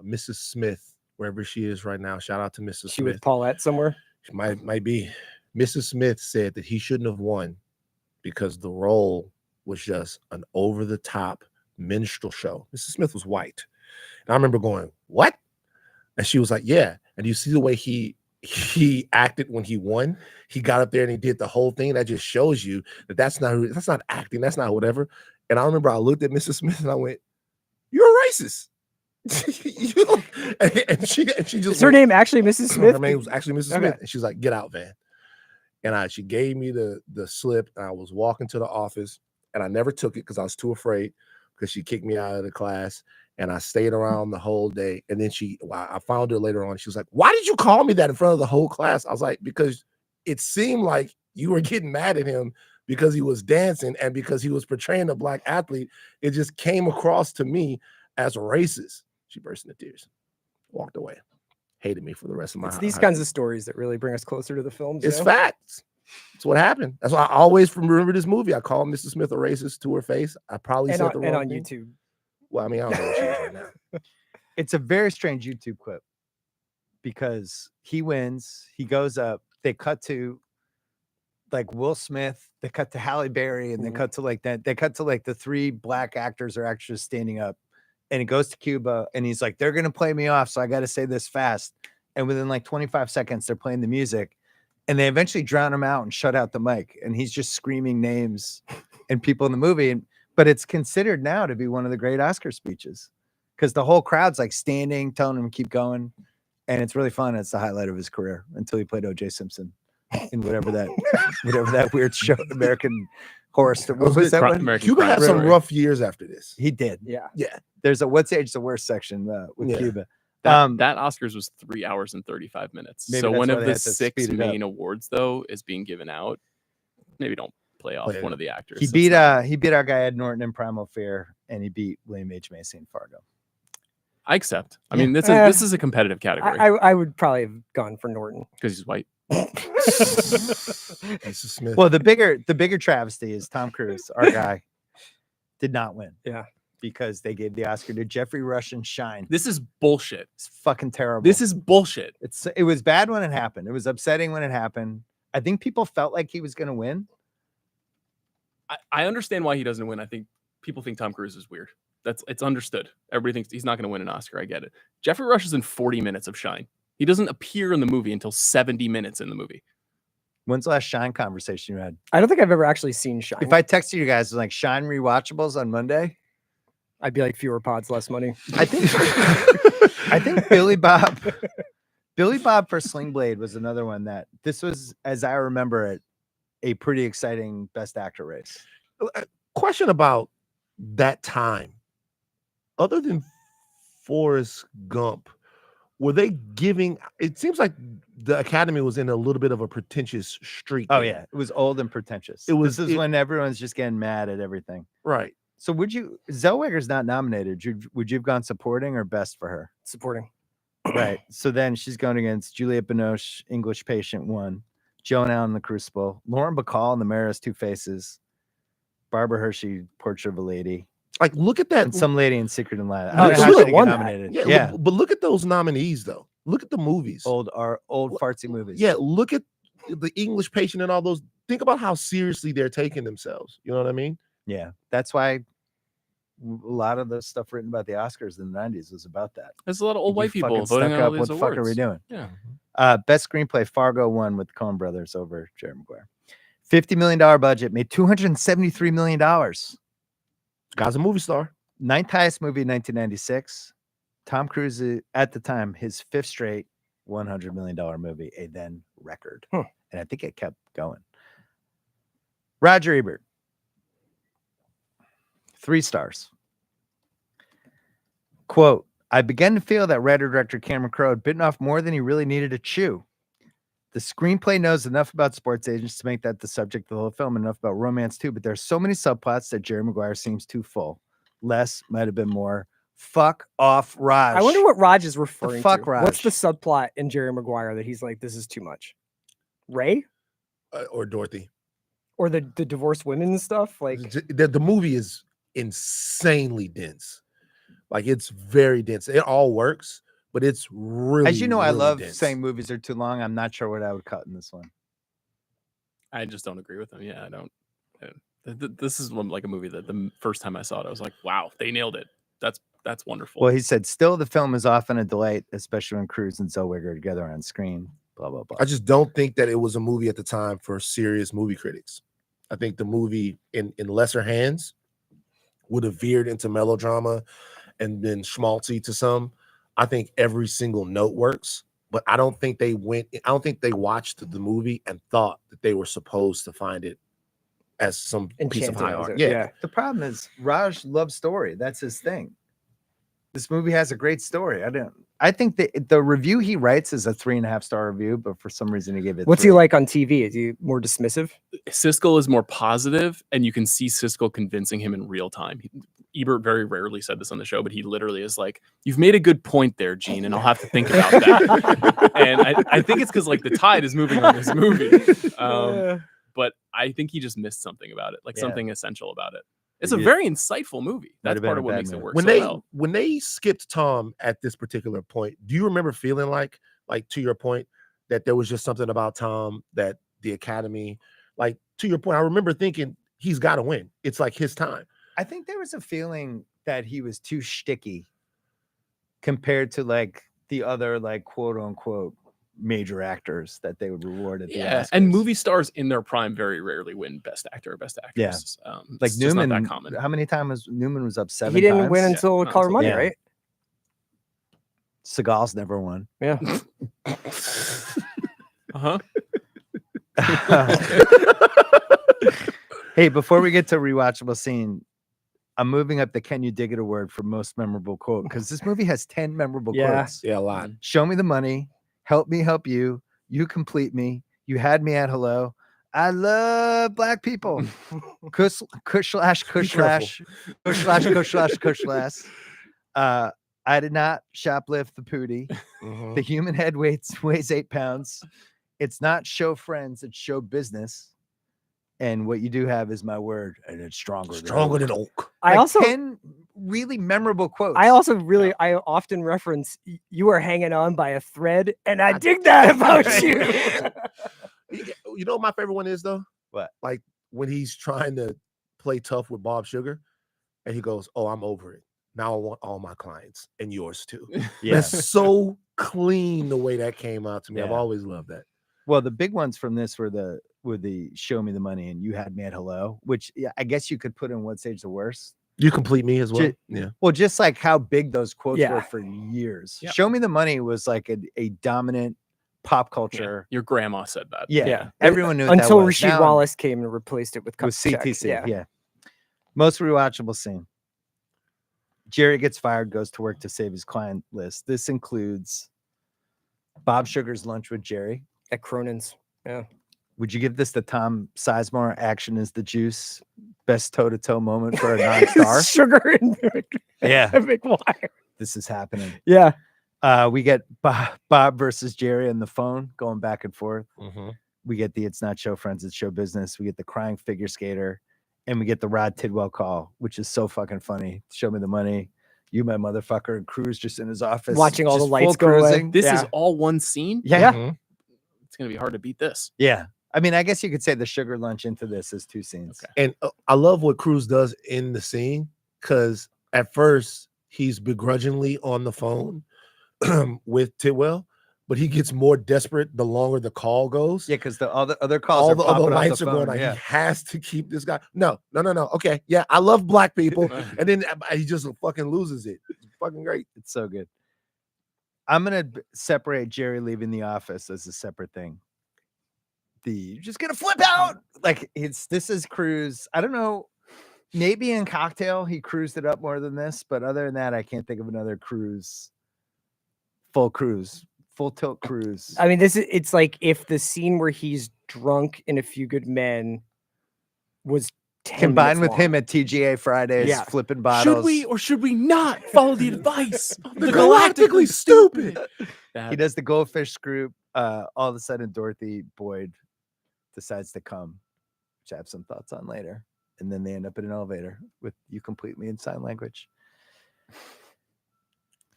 Mrs. Smith, wherever she is right now, shout out to Mrs. She Smith. with Paulette somewhere? She might be. Mrs. Smith said that he shouldn't have won because the role was just an over-the-top minstrel show. Mrs. Smith was white. And I remember going, what? And she was like, yeah. And you see the way he acted when he won. He got up there and he did the whole thing. That just shows you that that's not acting. That's not whatever. And I remember I looked at Mrs. Smith and I went, "You're a racist." and she just is her name actually Mrs. Smith? Her name was actually Mrs. Smith. And she's like, "Get out, Van." And she gave me the slip, and I was walking to the office, and I never took it because I was too afraid because she kicked me out of the class. And I stayed around the whole day. And then I found her later on. She was like, "Why did you call me that in front of the whole class?" I was like, "Because it seemed like you were getting mad at him because he was dancing and because he was portraying a black athlete. It just came across to me as racist." She burst into tears, walked away, hated me for the rest of my life. It's these kinds of stories that really bring us closer to the films. It's facts. It's what happened. That's why I always remember this movie. I call Mrs. Smith a racist to her face. I probably said the wrong on thing. YouTube. Well, I mean, I don't know what she is right now. It's a very strange YouTube clip because he wins, he goes up, they cut to like Will Smith, they cut to Halle Berry, and they cut to like that. They cut to like the 3 black actors or actors standing up, and it goes to Cuba, and he's like, "They're gonna play me off, so I got to say this fast." And within like 25 seconds, they're playing the music, and they eventually drown him out and shut out the mic, and he's just screaming names and people in the movie. But it's considered now to be one of the great Oscar speeches because the whole crowd's like standing, telling him to keep going. And it's really fun. It's the highlight of his career until he played O.J. Simpson in whatever that weird show, American Horror Story. What was that one? Cuba had some rough years after this. He did. Yeah. Yeah. There's a What's Age the Worst section with Cuba. That Oscars was 3 hours and 35 minutes. Maybe So that's one why of they the had to 6 speed it up. main awards, though, is being given out. Maybe don't play off one of the actors. He beat our guy Ed Norton in Primal Fear, and he beat William H. Macy in Fargo. I accept. I Yeah. mean, this is a competitive category I would probably have gone for Norton. because he's white. Mrs. Smith. Well, the bigger travesty is Tom Cruise, our guy, did not win. Yeah. Because they gave the Oscar to Jeffrey Rush and Shine. This is bullshit. It's fucking terrible. This is bullshit. It was bad when it happened. It was upsetting when it happened. I think people felt like he was going to win. I understand why he doesn't win. I think people think Tom Cruise is weird. It's understood. Everybody thinks he's not going to win an Oscar. I get it. Jeffrey Rush is in 40 minutes of Shine. He doesn't appear in the movie until 70 minutes in the movie. When's the last Shine conversation you had? I don't think I've ever actually seen Shine. If I texted you guys like Shine rewatchables on Monday, I'd be like fewer pods, less money. I think Billy Bob for Sling Blade was another one that this was, as I remember it, a pretty exciting Best Actor race. Question about that time. Other than Forrest Gump, were they giving? It seems like the Academy was in a little bit of a pretentious streak. Oh there. yeah, it was old and pretentious. This is when everyone's just getting mad at everything. Right. So Zellweger's not nominated. Would you have gone supporting or best for her? Supporting. Right. So then she's going against Juliette Binoche, English Patient 1, Joan Allen, The Crucible, Lauren Bacall in The Mayor Has Two Faces, Barbara Hershey, Portrait of a Lady. Like, look at that. And some lady in Secret and Light. Oh, I she don't know won how that. she didn't get Yeah, nominated. Yeah. But look at those nominees, though. Look at the movies. Old fartsy movies. Yeah, look at the English Patient and all those. Think about how seriously they're taking themselves. You know what I mean? Yeah. That's why a lot of the stuff written about the Oscars in the 90s was about that. There's a lot of old You white people fucking voting stuck on all up. these What the awards. fuck are we doing? Yeah. Best screenplay, Fargo won with the Coen brothers over Jerry Maguire. $50 million budget, made $273 million. Guy's a movie star. Ninth highest movie in 1996. Tom Cruise, at the time, his fifth straight $100 million movie, a then record. And I think it kept going. Roger Ebert, 3 stars. Quote, I began to feel that writer-director Cameron Crowe had bitten off more than he really needed to chew. The screenplay knows enough about sports agents to make that the subject of the whole film, enough about romance too, but there's so many subplots that Jerry Maguire seems too full. Less might have been more. Fuck off, Raj. I wonder what Raj is referring fuck, to. Raj? What's the subplot in Jerry Maguire that he's like, this is too much? Ray? Or Dorothy. Or the divorced women and stuff? Like, The movie is insanely dense. Like, it's very dense. It all works, but it's really, As you know, I really love dense. saying movies are too long. I'm not sure what I would cut in this one. I just don't agree with him. Yeah, I don't. This is like a movie that the first time I saw it, I was like, wow, they nailed it. That's wonderful. Well, he said, still, the film is often a delight, especially when Cruise and Zellweger are together on screen. Blah, blah, blah. I just don't think that it was a movie at the time for serious movie critics. I think the movie in lesser hands would have veered into melodrama and been schmaltzy to some. I think every single note works, but I don't think they watched the movie and thought that they were supposed to find it as some piece of high art. Yeah. The problem is Raj loves story. That's his thing. This movie has a great story. I think the review he writes is a 3.5-star review, but for some reason he gave it. what's 3. he like on TV? Is he more dismissive? Siskel is more positive, and you can see Siskel convincing him in real time. Ebert very rarely said this on the show, but he literally is like, "You've made a good point there, Gene, and I'll have to think about that." And I think it's because like the tide is moving on this movie, but I think he just missed something about it, like something essential about it. It's a very insightful movie. That's part of what makes it work so well. When they skipped Tom at this particular point, do you remember feeling like to your point, that there was just something about Tom that the Academy, like to your point, I remember thinking he's got to win. It's like his time. I think there was a feeling that he was too shticky compared to like the other like quote unquote major actors that they would reward at the Oscars. And movie stars in their prime very rarely win Best Actor or Best Actress. Like Newman, not that common. How many times Newman was up 7 He didn't times? win until Color Money, Yeah. right? Seagal's never won. Yeah. Uh-huh. Hey, before we get to rewatchable scene, I'm moving up the Can You Dig It award for most memorable quote because this movie has 10 memorable quotes. Yeah, a lot. Show me the money. Help me help you. You complete me. You had me at hello. I love black people. Kush slash. I did not shoplift the pootie. Mhm. The human head weighs 8 pounds. It's not show friends, it's show business. And what you do have is my word, and it's stronger. Stronger than oak. I Like also 10 really memorable quotes. I often reference you are hanging on by a thread, and I dig that about you. You know what my favorite one is though? What? Like when he's trying to play tough with Bob Sugar, and he goes, "Oh, I'm over it. Now I want all my clients and yours too." Yeah. That's so clean the way that came out to me. I've Yeah. always loved that. Well, the big ones from this were the show me the money and you had me at hello, which I guess you could put in what stage the worst. You complete me as well. Yeah. Well, just like how big those quotes Yeah. were for years. Yeah. Show me the money was like a dominant pop culture. Your grandma said that. Yeah. Everyone knew what until that was. Rasheed Now, Wallace came and replaced it with with Check. CTC. Yeah. Yeah. Most rewatchable scene. Jerry gets fired, goes to work to save his client list. This includes Bob Sugar's lunch with Jerry. At Cronin's. Yeah. Would you give this the Tom Sizemore action is the juice best toe-to-toe moment for a non-star? Sugar and Yeah. Maguire. This is happening. Yeah. We get Bob versus Jerry on the phone going back and forth. Mhm. We get the it's not show friends, it's show business. We get the crying figure skater, and we get the Rod Tidwell call, which is so fucking funny. Show me the money. You my motherfucker. And Cruz just in his office. Watching all just the lights full go away. cruising. This is Yeah. all one scene. Yeah. Mhm. It's gonna be hard to beat this. Yeah. I mean, I guess you could say the sugar lunch into this is 2 scenes. Okay. And I love what Cruz does in the scene because at first he's begrudgingly on the phone with Tidwell, but he gets more desperate the longer the call goes. Yeah, because all the other calls All are the popping other off lights the are going phone. on. Yeah. He has to keep this guy. No. Okay. Yeah, I love black people. And then he just fucking loses it. It's fucking great. It's so good. I'm gonna separate Jerry leaving the office as a separate thing. You're just gonna flip out. Like this is Cruz. I don't know. Maybe in Cocktail he cruised it up more than this, but other than that, I can't think of another cruise. Full tilt cruise. I mean, it's like if the scene where he's drunk in A Few Good Men was 10 Combined with minutes him long. at TGA Fridays, Yeah. flipping bottles. Should we or should we not follow the advice of The galactically stupid. He does the goldfish group. All of a sudden, Dorothy Boyd decides to come, which I have some thoughts on later. And then they end up in an elevator with You Complete Me in sign language.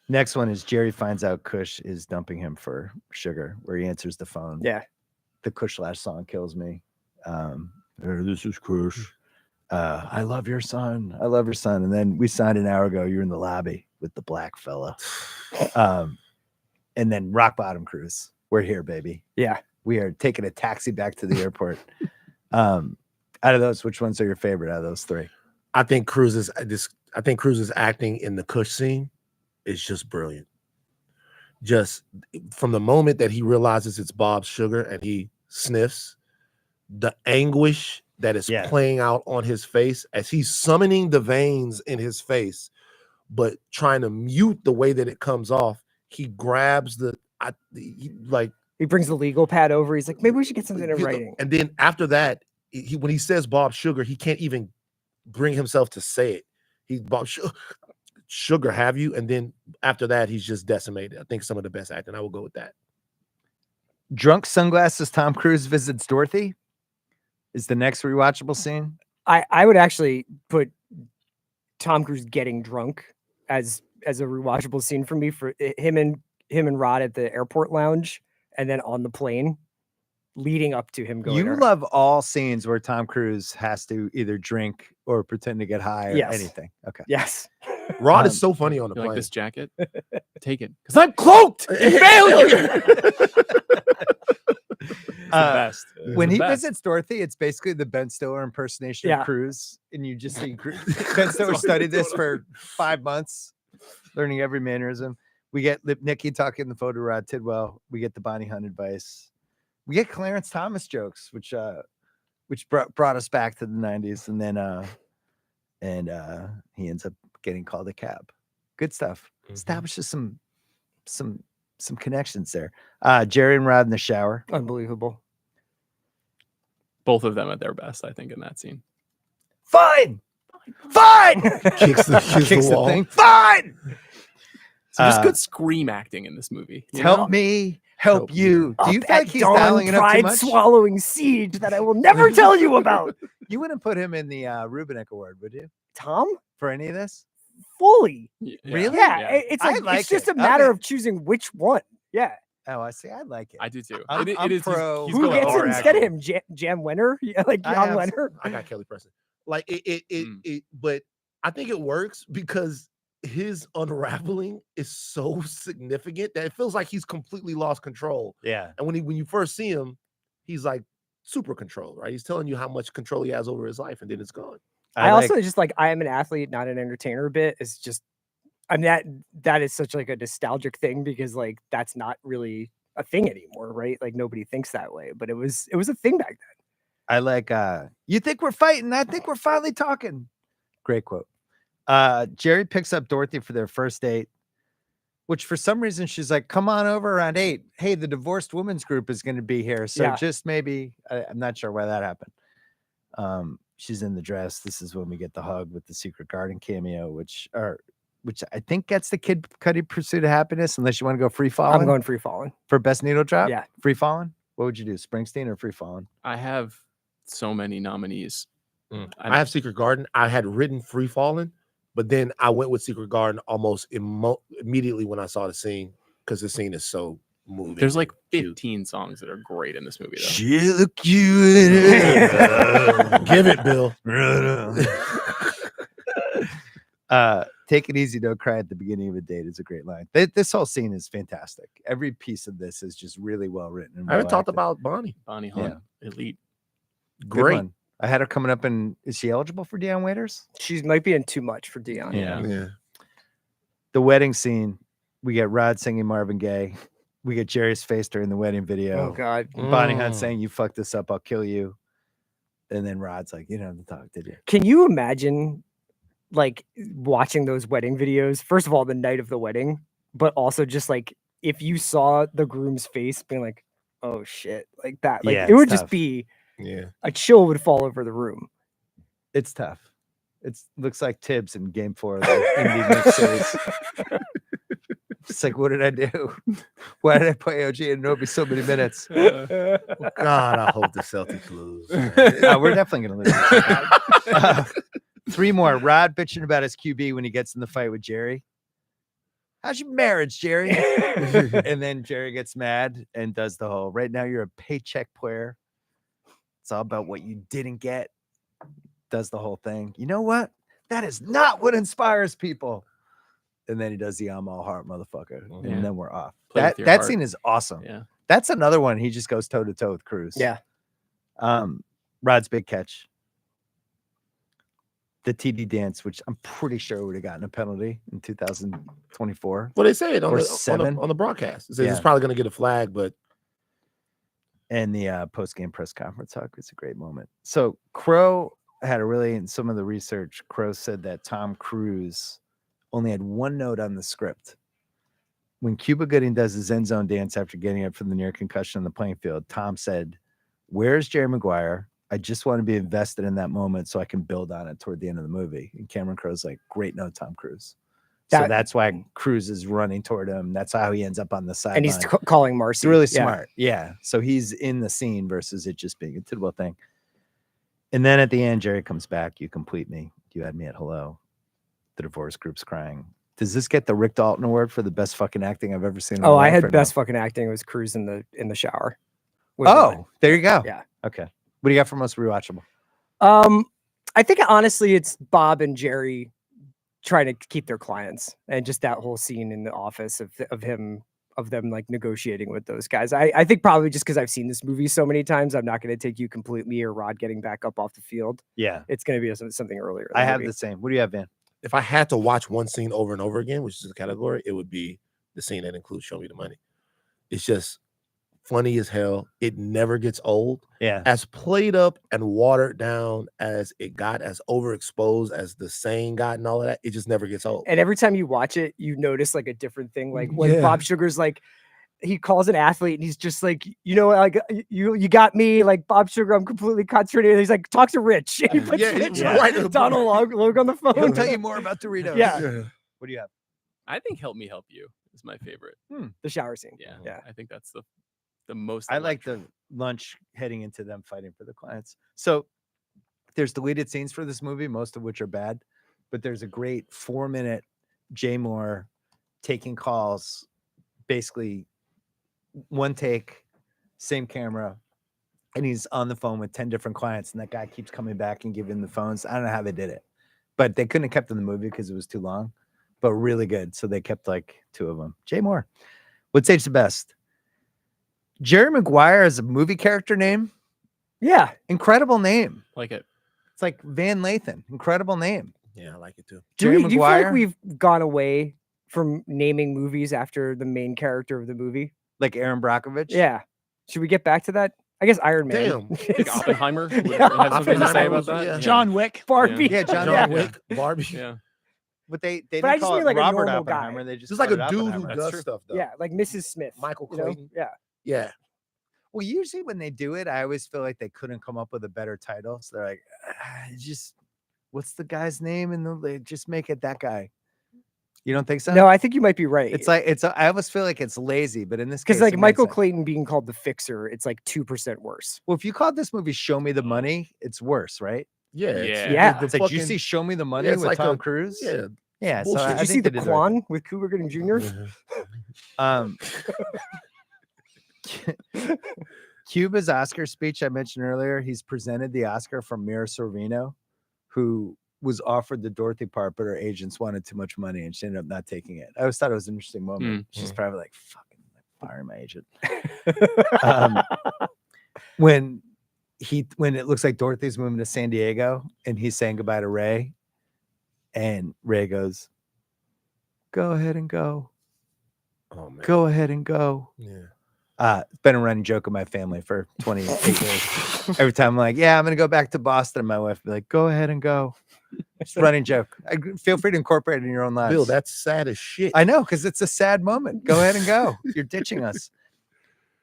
Next one is Jerry finds out Kush is dumping him for sugar, where he answers the phone. Yeah. The Kush Lash song kills me. This is Kush. I love your son. I love your son. And then we signed an hour ago. You're in the lobby with the black fella. And then rock bottom cruise. We're here, baby. Yeah. We are taking a taxi back to the airport. Out of those, which ones are your favorite out of those 3? I think Cruz's acting in the Kush scene is just brilliant. Just from the moment that he realizes it's Bob's sugar and he sniffs, the anguish that is playing out on his face as he's summoning the veins in his face, but trying to mute the way that it comes off. He grabs he brings the legal pad over. He's like, maybe we should get something in writing. And then after that, when he says Bob Sugar, he can't even bring himself to say it. He's Bob Sugar, have you? And then after that, he's just decimated. I think some of the best acting. I will go with that. Drunk sunglasses Tom Cruise visits Dorothy is the next rewatchable scene. I would actually put Tom Cruise getting drunk as a rewatchable scene for me, for him and Rod at the airport lounge and then on the plane leading up to him going. You love all scenes where Tom Cruise has to either drink or pretend to get high or anything. Okay. Yes. Rod is so funny on the You plane. like this jacket? Take it. Because I'm cloaked in failure. Best. When he best. visits Dorothy, it's basically the Ben Stiller impersonation Yeah. of Cruise. And you just see Ben Stiller studied this for 5 months, learning every mannerism. We get Lip Nicky talking the photo Rod Tidwell. We get the Bonnie Hunt advice. We get Clarence Thomas jokes, which brought us back to the 90s. And then he ends up getting called a cab. Good stuff. Establishes some connections there. Jerry and Rod in the shower. Unbelievable. Both of them at their best, I think, in that scene. Fine. Kicks the Kicks the wall. thing. Fine. So just good scream acting in this movie. Help me, help you. Do you feel like he's dialing it up too much? Swallowing seed that I will never tell you about. You wouldn't put him in the Rubinick Award, would you? Tom? For any of this? Fully. Really? Yeah. It's like, like it's just it. a matter Okay. of choosing which one. Yeah. Oh, I see. I like it. I do too. I'm It is. pro- He's Who going gets it hard. instead of him? Jam Wenner? Yeah, like I Jan have- Wenner? I got Kelly Preston. Like it, but I think it works because his unraveling is so significant that it feels like he's completely lost control. Yeah. And when you first see him, he's like super control, right? He's telling you how much control he has over his life, and then it's gone. I also just like I am an athlete, not an entertainer bit. Is just I mean that is such like a nostalgic thing because like that's not really a thing anymore, right? Like nobody thinks that way, but it was a thing back then. I like you think we're fighting, I think we're finally talking. Great quote. Jerry picks up Dorothy for their first date, which for some reason she's like, come on over around 8. Hey, the divorced women's group is going to be here. So just maybe I'm not sure why that happened. She's in the dress. This is when we get the hug with the Secret Garden cameo, which I think gets the Kid Cudi Pursuit of Happiness, unless you want to go Free Fallin'. I'm going Free Fallin'. For best needle drop? Yeah. Free Fallin'? What would you do? Springsteen or Free Fallin'? I have so many nominees. I have Secret Garden. I had written Free Fallin', but then I went with Secret Garden almost immediately when I saw the scene because the scene is so moving. There's like 15 songs that are great in this movie, though. She look you in it. Give it, Bill. Take it easy, don't cry at the beginning of a date is a great line. This whole scene is fantastic. Every piece of this is just really well written. And I haven't well talked acted. about Bonnie. Bonnie Hunt, elite. Good Great. one. I had her coming up in. Is she eligible for Dion Waiters? She might be in too much for Dion. Yeah. The wedding scene. We get Rod singing Marvin Gaye. We get Jerry's face during the wedding video. Oh God. Bonnie Hunt saying, "You fucked this up, I'll kill you." And then Rod's like, "You didn't have to talk, did you?" Can you imagine like watching those wedding videos? First of all, the night of the wedding, but also just like if you saw the groom's face being like, oh shit, like that. Like Yeah, it would it's just tough. be Yeah. a chill would fall over the room. It's tough. It looks like Tibbs in Game 4 of the Indie Mix series. It's like, what did I do? Why did I play OG and Nobi so many minutes? God, I hope the Celtics lose. We're definitely going to lose. 3 more. Rod bitching about his QB when he gets in the fight with Jerry. How's your marriage, Jerry? And then Jerry gets mad and does the whole, right now you're a paycheck player. It's all about what you didn't get. Does the whole thing. You know what? That is not what inspires people. And then he does the I'm all heart, motherfucker. Yeah. And then we're off. Play with your That heart. scene is awesome. Yeah. That's another one. He just goes toe to toe with Cruz. Yeah. Rod's big catch. The TD dance, which I'm pretty sure would have gotten a penalty in 2024. Well, they say it Or on 7. the broadcast. It says Yeah. it's probably going to get a flag, but And the post-game press conference hug was a great moment. So Crowe had in some of the research, Crowe said that Tom Cruise only had one note on the script. When Cuba Gooding does his end zone dance after getting up from the near concussion on the playing field, Tom said, "Where's Jerry Maguire? I just want to be invested in that moment so I can build on it toward the end of the movie." And Cameron Crowe's like, "Great note, Tom Cruise." So that's why Cruise is running toward him. That's how he ends up on the side. And he's calling Marcy. It's really smart. Yeah. So he's in the scene versus it just being a Tidwell thing. And then at the end, Jerry comes back. You complete me. You had me at hello. The divorce group's crying. Does this get the Rick Dalton Award for the best fucking acting I've ever seen? In my Oh, I life had or best no? fucking acting. It was Cruz in the shower. Oh, there you go. Yeah. Okay. What do you got for most rewatchable? I think honestly it's Bob and Jerry trying to keep their clients and just that whole scene in the office of them like negotiating with those guys. I think probably just because I've seen this movie so many times, I'm not going to take You Complete Me or Rod getting back up off the field. Yeah. It's going to be something earlier. I have the same. What do you have, Van? if I had to watch one scene over and over again, which is a category, it would be the scene that includes Show Me the Money. It's just funny as hell. It never gets old. Yeah. As played up and watered down as it got, as overexposed as the saying got and all of that, it just never gets old. And every time you watch it, you notice like a different thing. Like when Bob Sugar's like, he calls an athlete and he's just like, you know, like you got me, like Bob Sugar, I'm completely concentrated. He's like, talk to Rich. He puts Rich right. Donald Logue on the phone. He'll tell you more about Doritos. Yeah. What do you have? I think "Help Me Help You" is my favorite. The shower scene. Yeah, Yeah. I think that's the most. I like electric. the lunch heading into them fighting for the clients. So there's deleted scenes for this movie, most of which are bad, but there's a great 4-minute Jay Moore taking calls, basically one take, same camera, and he's on the phone with 10 different clients, and that guy keeps coming back and giving the phones. I don't know how they did it, but they couldn't have kept in the movie because it was too long, but really good. So they kept like 2 of them. Jay Moore. What's age the best? Jerry Maguire is a movie character name. Yeah. Incredible name. Like it. It's like Van Lathan. Incredible name. Yeah, I like it too. Do Jerry you feel Maguire? like we've gone away from naming movies after the main character of the movie? Like Aaron Brockovich? Yeah. Should we get back to that? I guess Iron Man. Damn. Think Oppenheimer would Yeah. have something to say Oppenheimer about was- that. yeah. John Wick. Barbie. Yeah, John John Wick. Wick, Barbie. Yeah. But they But I didn't just call mean it like a Robert normal guy. Oppenheimer. They Just like a called it dude who Oppenheimer. does true. stuff though. Yeah, like Mrs. Smith. Michael you know? Clayton. Yeah. Yeah. Well, usually when they do it, I always feel like they couldn't come up with a better title. So they're like, what's the guy's name? And they just make it that guy. You don't think so? No, I think you might be right. It's like I always feel like it's lazy, but in this case, because like it makes Michael sense. Clayton being called the Fixer, it's like 2% worse. Well, if you called this movie "Show Me the Money," it's worse, right? Yeah. Yeah. Yeah. It's like, you see "Show Me the Money" it's with like Tom a- Cruise. Yeah. Yeah. So bullshit. I Did you see think the they did the right Quan with Cuba Gooding Jr.? Um, Cuba's Oscar speech I mentioned earlier, he's presented the Oscar from Mira Sorvino, who was offered the Dorothy part, but her agents wanted too much money and she ended up not taking it. I always thought it was an interesting moment. She's probably like, fucking fire my agent. When it looks like Dorothy's moving to San Diego and he's saying goodbye to Ray, and Ray goes, "Go ahead and go. Oh man. Go ahead and go." Yeah. It's been a running joke of my family for 28 years. Every time I'm like, "Yeah, I'm gonna go back to Boston," and my wife be like, "Go ahead and go." It's a running joke. Feel free to incorporate it in your own lives. Bill, that's sad as shit. I know, because it's a sad moment. Go ahead and go. You're ditching us.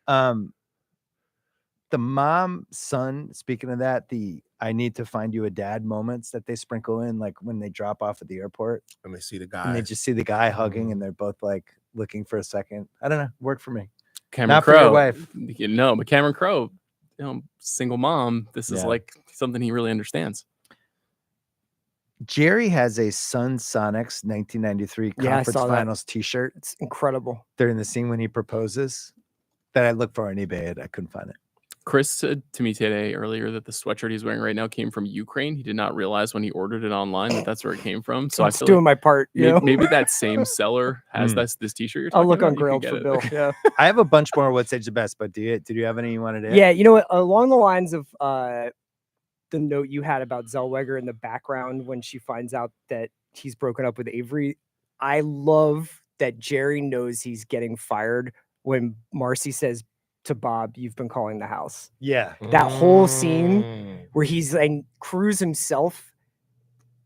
The mom, son, speaking of that, the "I need to find you a dad" moments that they sprinkle in, like when they drop off at the airport and they see the and they guy. just see the guy hugging and they're both like looking for a second. I don't know. Worked for me. Cameron Not for your Crowe. wife. No, but Cameron Crowe, single mom. This is Yeah. like something he really understands. Jerry has a Sun Sonics 1993 Yeah, I conference saw that. finals t-shirt It's incredible. during the scene when he proposes that I looked for on eBay. I couldn't find it. Chris said to me today earlier that the sweatshirt he's wearing right now came from Ukraine. He did not realize when he ordered it online that that's where it came from. So I'm I just feel doing like my part. You know? maybe that same seller has this t-shirt. You're I'll talking look about. on You can Grailed get for it. Bill. Yeah. I have a bunch more What's Age the Best, but did you have any you wanted to add? Yeah, you know what? Along the lines of the note you had about Zellweger in the background when she finds out that he's broken up with Avery, I love that Jerry knows he's getting fired when Marcy says to Bob, "You've been calling the house." Yeah. That whole scene where he's like Cruz himself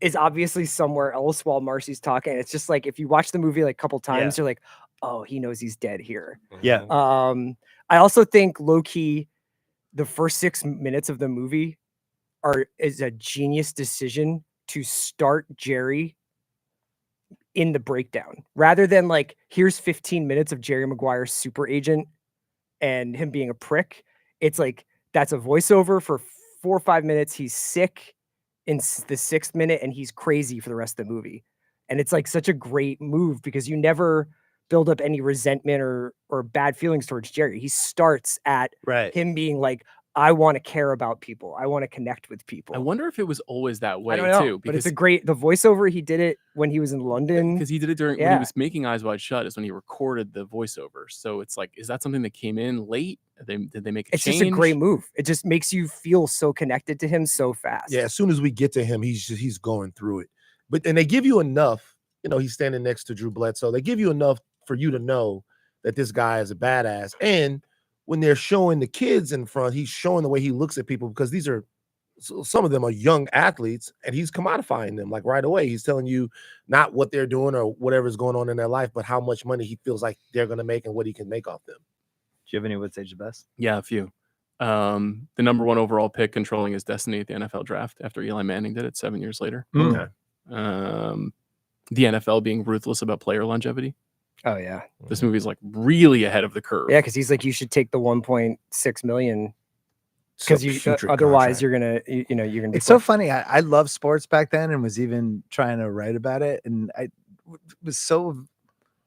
is obviously somewhere else while Marcy's talking. It's just like if you watch the movie like a couple times, you're like, oh, he knows he's dead here. Yeah. I also think low key, the first 6 minutes of the movie is a genius decision to start Jerry in the breakdown rather than like here's 15 minutes of Jerry Maguire super agent and him being a prick. It's like that's a voiceover for 4 or 5 minutes. He's sick in the 6th minute and he's crazy for the rest of the movie. And it's like such a great move because you never build up any resentment or bad feelings towards Jerry. He starts at him being like, I want to care about people. I want to connect with people. I wonder if it was always that way I don't know, too. but it's the voiceover. He did it when he was in London. Because he did it during when he was making Eyes Wide Shut is when he recorded the voiceover. So it's like, is that something that came in late? Did they make a It's change? just a great move. It just makes you feel so connected to him so fast. Yeah, as soon as we get to him, he's going through it. And they give you enough, he's standing next to Drew Bledsoe. They give you enough for you to know that this guy is a badass. And when they're showing the kids in front, he's showing the way he looks at people because some of them are young athletes and he's commodifying them like right away. He's telling you not what they're doing or whatever's going on in their life, but how much money he feels like they're going to make and what he can make off them. Do you have any What's Age the Best? Yeah, a few. The number 1 overall pick controlling his destiny at the NFL draft after Eli Manning did it 7 years later. Okay. the NFL being ruthless about player longevity. Oh yeah, This movie is like really ahead of the curve. yeah, because he's like, you should take the 1.6 million because Some you putrid otherwise contract. you're gonna you're gonna be It's so fucked. funny. I love sports back then and was even trying to write about it. And I was so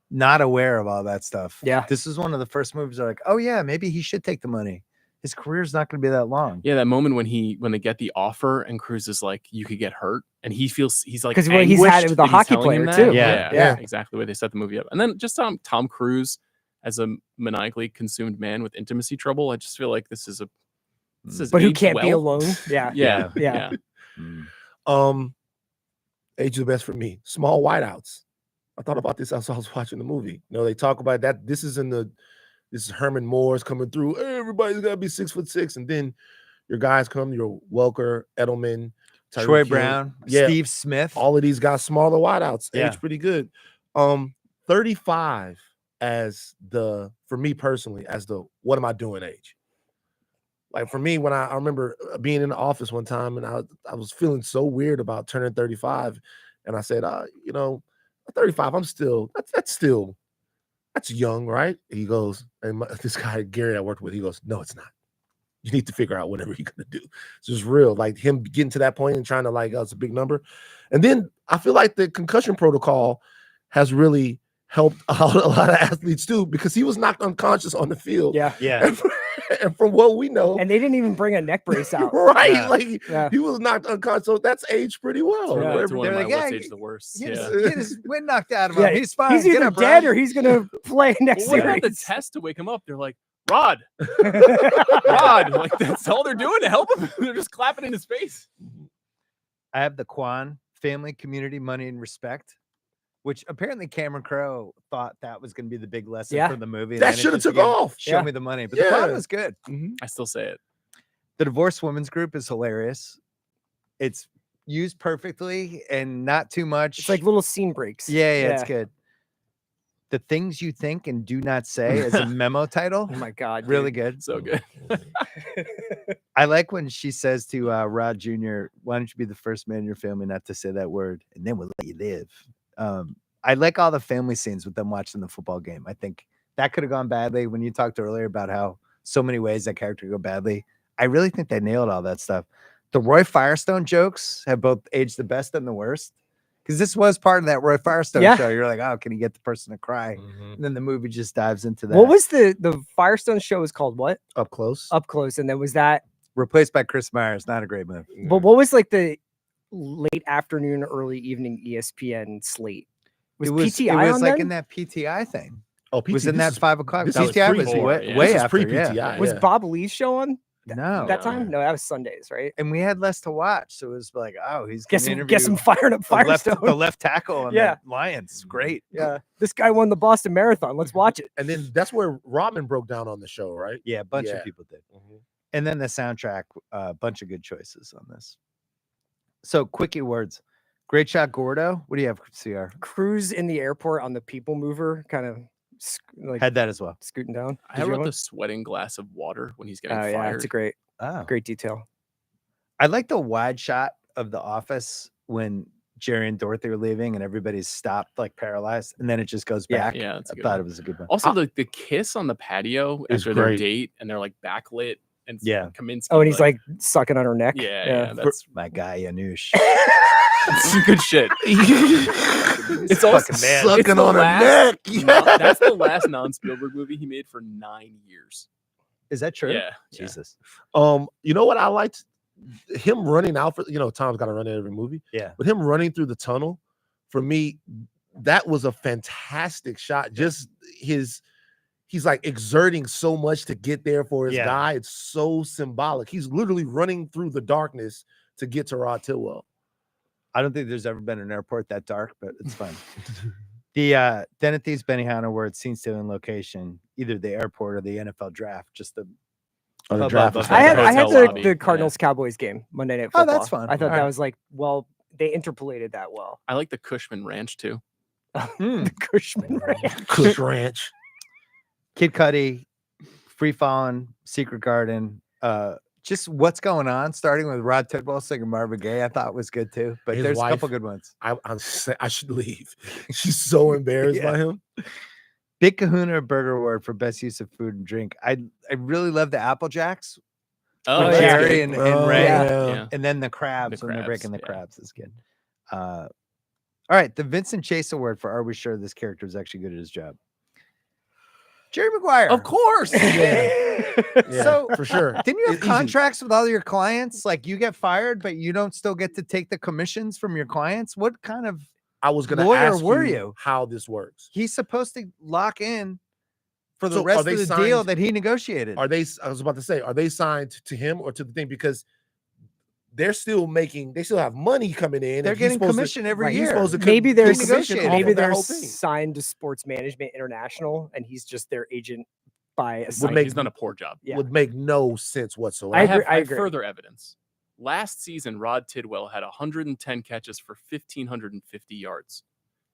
not aware of all that stuff. Yeah. This was one of the first movies that are like, oh yeah, maybe he should take the money. His career's not going to be that long. Yeah, that moment when they get the offer and Cruz is like, you could get hurt, and he's like, because he's had it with a anguished that he's hockey telling him player that. too. Yeah. Yeah. Exactly the way they set the movie up. And then just Tom Cruise as a maniacally consumed man with intimacy trouble. I just feel like this is But who aged can't be well. alone? Yeah. Yeah, Yeah. Age is the best for me. Small whiteouts. I thought about this as I was watching the movie. You know, they talk about that. This is Herman Moore's coming through. Hey, everybody's got to be 6'6", and then your guys come. Your Welker, Edelman, Tyreek Troy Hill. Brown, Yeah. Steve Smith. All of these got smaller wideouts. Yeah. Age pretty good. 35 for me personally, as the what am I doing age. Like for me, when I remember being in the office one time and I was feeling so weird about turning 35, and I said, 35, that's young, right? He goes, and this guy Gary I worked with, he goes, no, it's not. You need to figure out whatever you're gonna do. So it's real, like him getting to that point and trying to it's a big number. And then I feel like the concussion protocol has really helped out a lot of athletes too, because he was knocked unconscious on the field. Yeah. Yeah. And from what we know, And they didn't even bring a neck brace out. right? Yeah. Like Yeah. he was knocked unconscious. So that's aged pretty well. To Yeah. relate to one of They're my like, what's yeah, age the worst. He Yeah. just wind knocked out of him. Yeah, He's fine. He's Get either up, dead Rod. or he's gonna play next Well, what about the series. test to wake him up? They're like, Rod, like that's all they're doing to help him. They're just clapping in his face. I have the Quan family, community, money, and respect, which apparently Cameron Crowe thought that was going to be the big lesson Yeah. for the movie. and That then it should have just took became, off. Show Yeah. me the money. But Yeah. the Quan was good. I still say it. The divorced women's group is hilarious. It's used perfectly and not too much. It's like little scene breaks. yeah, it's good. The things you think and do not say as a memo title. Oh my god. Really dude. good. So good. I like when she says to Rod Jr., why don't you be the first man in your family not to say that word, and then we'll let you live. I like all the family scenes with them watching the football game. I think that could have gone badly. When you talked earlier about how so many ways that character could go badly, I really think they nailed all that stuff. The Roy Firestone jokes have both aged the best and the worst, because this was part of that Roy Firestone Yeah. show. You're like, oh, can you get the person to cry? And then the movie just dives into that. What was the Firestone show was called what? Up close. Up Close. And then was that Replaced by Chris Myers? Not a great movie. but what was like the late afternoon, early evening ESPN slate? Was PTI It was on like then? in that PTI thing. Oh, PT, Was in this that is- 5 o'clock. this is PTI was pre- way, yeah. way this is after. pre-PTI. Yeah. Was yeah. Bob Lee's show on No. that time? No, that was Sundays, right? And we had less to watch, so it was like, oh, he's Guess gonna him interview firing up the left, Firestone. the left tackle and Yeah. the Lions. Great. Yeah. This guy won the Boston Marathon. Let's watch it. And then that's where Robin broke down on the show, right? Yeah, a bunch Yeah. of people did. And then the soundtrack, a bunch of good choices on this. So, quickie words. Great shot, Gordo. What do you have, CR? Cruise in the airport on the people mover, kind of like Had that as well. scooting down. I Did you wrote have the sweating glass of water when he's getting one? Oh yeah, it's a fired. Oh. great detail. I like the wide shot of the office when Jerry and Dorothy are leaving and everybody's stopped, like paralyzed, and then it just goes Yeah. back. Yeah, that's a I good thought one. it was a good one. Also, the kiss on the patio Is after their great. date, and they're like backlit, and Yeah. Kaminsky. Oh, and he's like sucking on her neck. yeah, that's My guy, Yanush. some good shit. It's also fucking man. Sucking it's the on her last neck. That's the last non-Spielberg movie he made for 9 years. Is that true? Yeah, Jesus. You know what I liked? Him running out for, Tom's got to run in every movie, Yeah. but him running through the tunnel, for me, that was a fantastic shot. Just he's like exerting so much to get there for his Yeah. guy. It's so symbolic. He's literally running through the darkness to get to Rod Tidwell. I don't think there's ever been an airport that dark, but it's fun. The Den at Thieves Benihana, where it's scene stealing location, either the airport or the NFL draft, just the Oh, the Hub draft Hub was Hub. I had Hotel lobby, the yeah. Cardinals Cowboys game Monday Night Oh, Football. that's fun. I thought that Alright. was like, well, they interpolated that well. I like the Cushman Ranch too. The Cushman Ranch. Kush Ranch. Kid Cudi, Free Falling, Secret Garden, just what's going on, starting with Rod Tidwell singing Marvin Gaye, I thought was good too. But His there's a wife, couple good ones. I should leave. She's so embarrassed by him. Big Kahuna Burger Award for best use of food and drink. I really love the Apple Jacks Oh, with that's Jerry good. and Oh, Ray, Yeah. and then the crabs The when they're crabs, breaking the yeah. crabs is good. All right, the Vincent Chase Award for Are We Sure This Character is Actually Good at His Job? Jerry Maguire. Of course. Yeah, So for sure. didn't you have It's easy. contracts with all your clients? Like you get fired, but you don't still get to take the commissions from your clients? What kind of I was going to lawyer ask were you you? how this works. he's supposed to lock in for the So are rest they of the deal signed- that he negotiated? I was about to say, are they signed to him or to the thing? Because they still have money coming in. They're and he's getting supposed to- commission every right, he's year. supposed to Maybe get they're commission off maybe of that they're whole thing. signed to Sports Management International, and he's just their agent by Would assignment. He's done a poor job. Yeah. Would make no sense whatsoever. I I agree- have, I I have agree. further evidence. Last season, Rod Tidwell had 110 catches for 1,550 yards.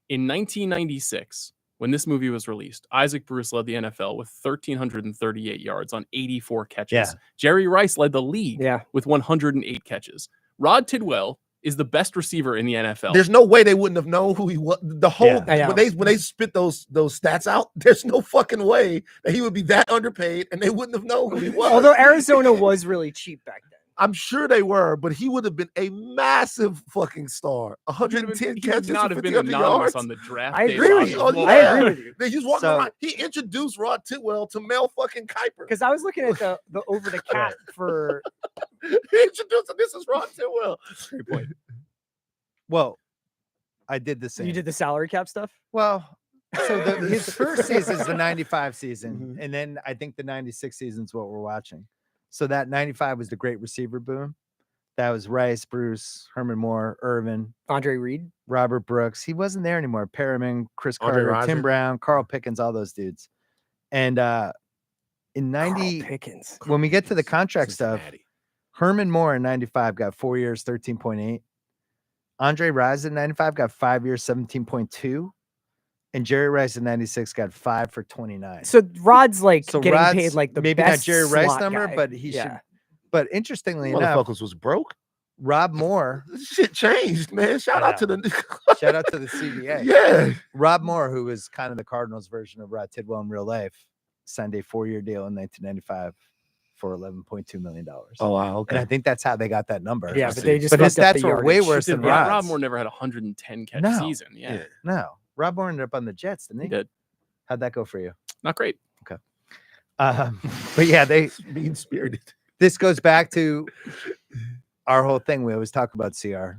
In 1996, when this movie was released, Isaac Bruce led the NFL with 1,338 yards on 84 catches. Yeah. Jerry Rice led the league Yeah. with 108 catches. Rod Tidwell is the best receiver in the NFL. There's no way they wouldn't have known who he was. The whole Yeah. I know. when they spit those stats out, there's no fucking way that he would be that underpaid and they wouldn't have known who he was. Although Arizona was really cheap back then. I'm sure they were, but he would have been a massive fucking star. 110 He would catches, not have been 1,500 anonymous yards. on the draft. I day agree Rod with you. was walking I around. agree with you. Then he's walking So- around. He introduced Rod Tidwell to Mel fucking Kiper. Because I was looking at the over the cap for He introduced him. This is Rod Tidwell. Great point. Well, I did the same. you did the salary cap stuff. Well, so his first season is the 95 season, Mm-hmm. and then I think the 96 season is what we're watching. So that 95 was the great receiver boom. That was Rice, Bruce, Herman Moore, Irvin, Andre Reed. Robert Brooks. He wasn't there anymore. Perriman, Chris Andre Carter, Tim Riser. Brown, Carl Pickens, all those dudes. And in 90, Carl Pickens. when we get to the contract stuff, Cincinnati. Herman Moore in 95 got 4 years, 13.8. Andre Rice in 95 got 5 years, 17.2. And Jerry Rice in 96 got 5 for 29. So Rod's like So getting Rod's paid like the maybe best not Jerry Rice slot number, guy. but he should. Yeah. But interestingly enough, Motherfuckers was broke. Rob Moore, This shit changed, man. Shout out to the shout out to the CBA. yeah. Rob Moore, who was kind of the Cardinals version of Rod Tidwell in real life, signed a 4-year deal in 1995 for $11.2 million. Oh wow. And I think that's how they got that number. Yeah, but they just But his fucked up stats the were way yardage. worse Did than Rob Rod's. Moore never had a 110 catch No. season. Yeah, No, Rob Moore ended up on the Jets, didn't he he? did. How'd that go for you? Not great. But yeah, Mean spirited. this goes back to our whole thing. We always talk about CR.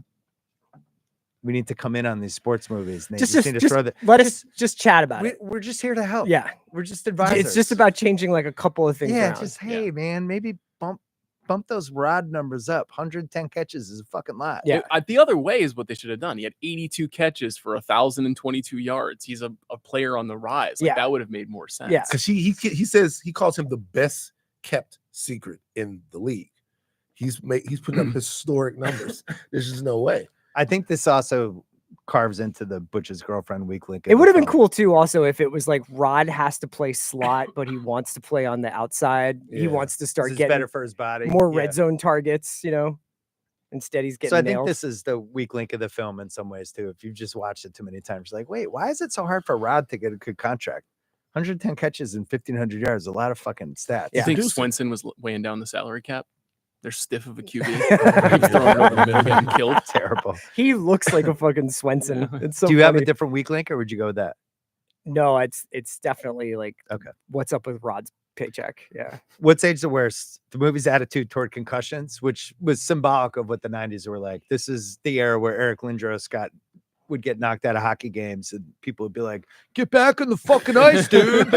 We need to come in on these sports movies. And they just need to throw the. let us just chat about it. We're just here to help. Yeah, We're just advisors. it's just about changing like a couple of things. yeah. around. Just hey, man, maybe bump those Rod numbers up. 110 catches is a fucking lot. Yeah. The other way is what they should have done. He had 82 catches for 1,022 yards. He's a player on the rise. Like, Yeah. that would have made more sense. Yeah. Because he says he calls him the best kept secret in the league. He's putting up historic numbers. There's just no way. I think this also carves into the Butch's Girlfriend weak link. It would have been cool too, also, if it was like Rod has to play slot, but he wants to play on the outside. He Yeah. wants to start It's getting better for his body. more Yeah. red zone targets, you know. Instead, he's getting So I think nailed. this is the weak link of the film in some ways too. If you've just watched it too many times, you're like, wait, why is it so hard for Rod to get a good contract? 110 catches and 1,500 yards, a lot of fucking stats. You think Producer. Swenson was weighing down the salary cap? They're stiff of a QB. Keep throwing it over the middle, getting killed. Terrible. He looks like a fucking Swenson. Yeah. It's so Do you have a funny. different weak link, or would you go with that? No, it's definitely like Okay. what's up with Rod's paycheck? Yeah. What's age the worst? The movie's attitude toward concussions, which was symbolic of what the 90s were like. This is the era where Eric Lindros would get knocked out of hockey games, and people would be like, "Get back on the fucking ice, dude!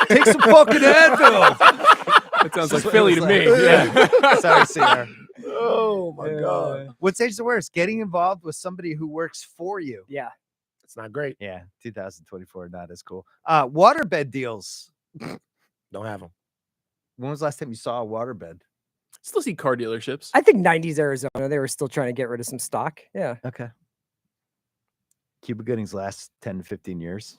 Take some fucking Advil." That sounds like That's what it Philly to was me. like. Yeah. Sorry, Sierra. Oh my god. What's age the worst? Getting involved with somebody who works for you. Yeah. It's not great. Yeah, 2024, not as cool. Waterbed deals. Don't have them. When was the last time you saw a waterbed? Still see car dealerships. I think 90s Arizona, they were still trying to get rid of some stock. Yeah. Okay. Cuba Gooding's last 10 to 15 years.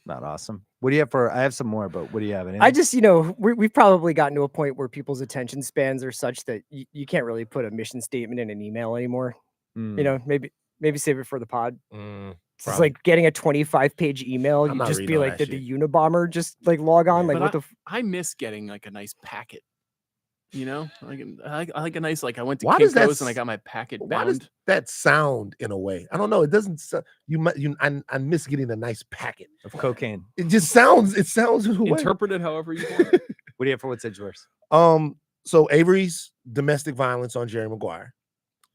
Not awesome. What do you have for? I have some more, but what do you have? I Anything? just, we've probably gotten to a point where people's attention spans are such that you can't really put a mission statement in an email anymore. Maybe save it for the pod. It's Probably. like getting a 25-page email. I'm You not just reading be all like, that did the shit. Unabomber just like log on? Yeah. Like, But what the? I miss getting like a nice packet. I like a nice, like I went to Why does that Kinko's and I got my packet Why does bound. that sound in a way? I don't know. It doesn't. I miss getting a nice packet. Of cocaine. It just sounds. It sounds. in a way. Interpret it however you want. What do you have for what's edge worse? So Avery's domestic violence on Jerry Maguire.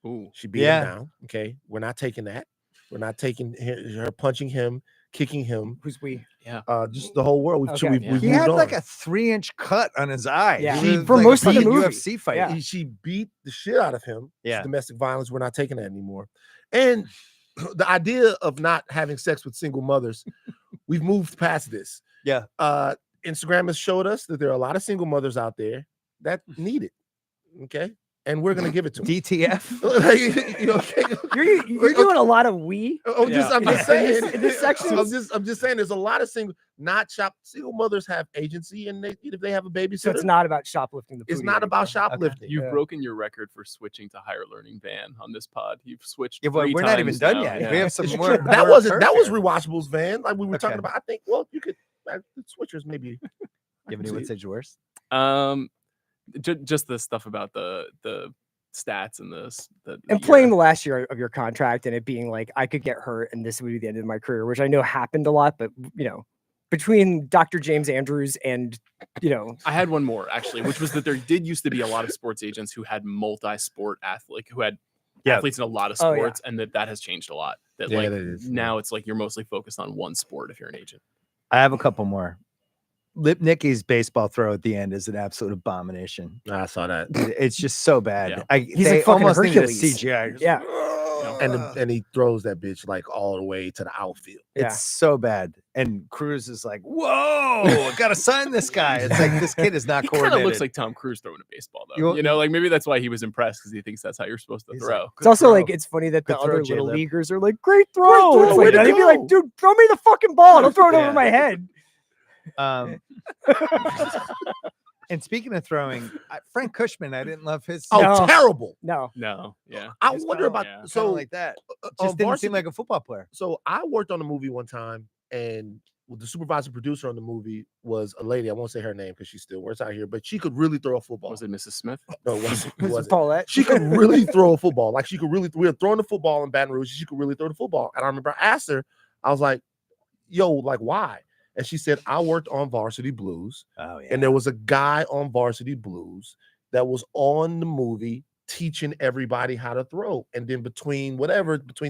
Ooh. She beat him down. Okay, we're not taking that. We're not taking her punching him, kicking him. Who's we? Yeah. Just the whole world. Okay. We've He moved had on. like a 3-inch cut on his eye. Yeah. He was For like most of the a movie. UFC fight. Yeah. She beat the shit out of him. Yeah. It's domestic violence. We're not taking that anymore. And the idea of not having sex with single mothers, we've moved past this. Yeah. Instagram has showed us that there are a lot of single mothers out there that need it. Okay. And we're gonna give it to them. DTF. You're doing a lot of we. I'm just saying. In this section. I'm just saying. There's a lot of single mothers have agency, and if they have a babysitter, So it's not about shoplifting the food. it's not about anymore. shoplifting. You've Yeah. broken your record for switching to higher learning van on this pod. You've switched. Yeah, well, 3 we're not even times done now. yet. Yeah. We have some It's more. true. That more was turf here. Rewatchables, van. Like we were talking Okay. about. I think. Well, you could switchers maybe. Give any what's edge worse? Just the stuff about the stats and the And playing the last year of your contract and it being like, I could get hurt and this would be the end of my career, which I know happened a lot, but between Dr. James Andrews and, I had one more actually, which was that there did used to be a lot of sports agents who had multi-sport who had athletes in a lot of Oh, yeah. sports, and that has changed a lot. That Yeah, like that is, now it's like you're mostly focused on one sport if you're an agent. I have a couple more. Lip Nicky's baseball throw at the end is an absolute abomination. I saw that. It's just so bad. Yeah. He's they like fucking almost needed a Hercules. CGI. Just, Yeah. And he throws that bitch like all the way to the outfield. Yeah. It's so bad. And Cruz is like, whoa, I gotta sign this guy. It's like this kid is not He kind coordinated. of looks like Tom Cruise throwing a baseball though. You- Like maybe that's why he was impressed, because he thinks that's how you're supposed to He's throw. like, It's also throw. like, it's funny that the Good throw, other little J-Lip. leaguers are like, great throw. throw, It's way like, to they'd be go. like, dude, throw me the fucking ball. Don't throw it Yeah. over my head. And speaking of throwing, Frank Cushman, I didn't love his. Oh, No. terrible. No. No, yeah. I He's wonder kinda- about yeah. so so like that. on Just didn't Varsity- seem like a football player. So I worked on a movie one time, and the supervisor producer on the movie was a lady. I won't say her name because she still works out here, but she could really throw a football. Was it Mrs. Smith? No, it wasn't. It Mrs. wasn't. Paulette. She could really throw a football. Like she could really. We were throwing the football in Baton Rouge. She could really throw the football. And I remember I asked her. I was like, "Yo, like why?" And she said, "I worked on Varsity Blues, Oh yeah. and there was a guy on Varsity Blues that was on the movie teaching everybody how to throw. And then between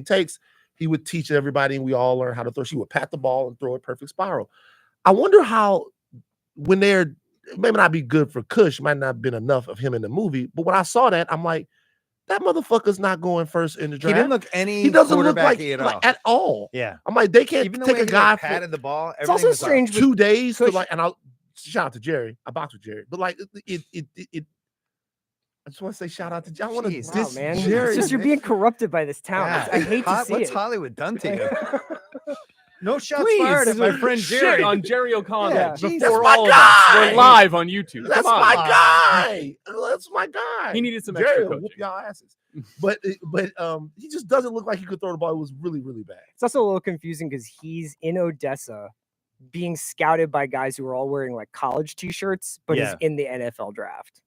takes, he would teach everybody, and we all learned how to throw. She would pat the ball and throw it perfect spiral. I wonder how, when it may not be good for Kush, might not have been enough of him in the movie. But when I saw that, I'm like, that motherfucker's not going first in the He draft. didn't look any. He doesn't look like quarterbacky at all. all. Yeah. I'm like, they can't Even the take way a he guy like, for patted the ball. It's also everything was off. strange. 2 days to Kush- like, and I'll shout out to Jerry. I box with Jerry, but like it I just want to say shout out to. I want to Jeez. Wow, diss man. Jerry. It's just you're being corrupted by this town. Yeah. I hate to see What's it. Hollywood done to you? No shots Please, fired at my friend shit Jerry. on Jerry O'Connell Yeah. before Jeez, that's all my of us. guy. We're live on YouTube. That's Come on. my guy. That's my guy. He needed some Jerry extra will whoop coaching. y'all asses. But he just doesn't look like he could throw the ball. It was really, really bad. It's also a little confusing because he's in Odessa being scouted by guys who are all wearing like college t-shirts, but Yeah. is in the NFL draft.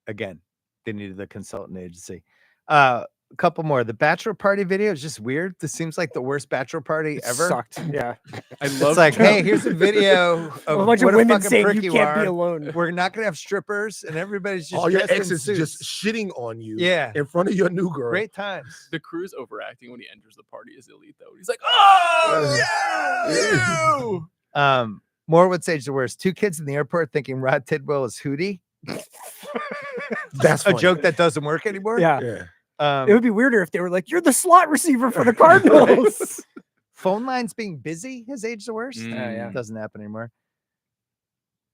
Again, they needed the consultant agency. A couple more. The bachelor party video is just weird. This seems like the worst bachelor party It ever. sucked. Yeah. I love It's like, hey, here's a video of A bunch what of women fucking saying prick you can't are. be alone. We're not gonna have strippers, and everybody's just All your dressed in exes suits. just shitting on you Yeah, in front of your new girl. great times. the Cruz overacting when he enters the party is elite though. He's like, oh, you. More would say the worst. 2 kids in the airport thinking Rod Tidwell is Hootie. That's A funny. joke that doesn't work anymore. Yeah. Yeah. It would be weirder if they were like, you're the slot receiver for the Cardinals. Phone lines being busy has aged the worst. Yeah. It doesn't happen anymore.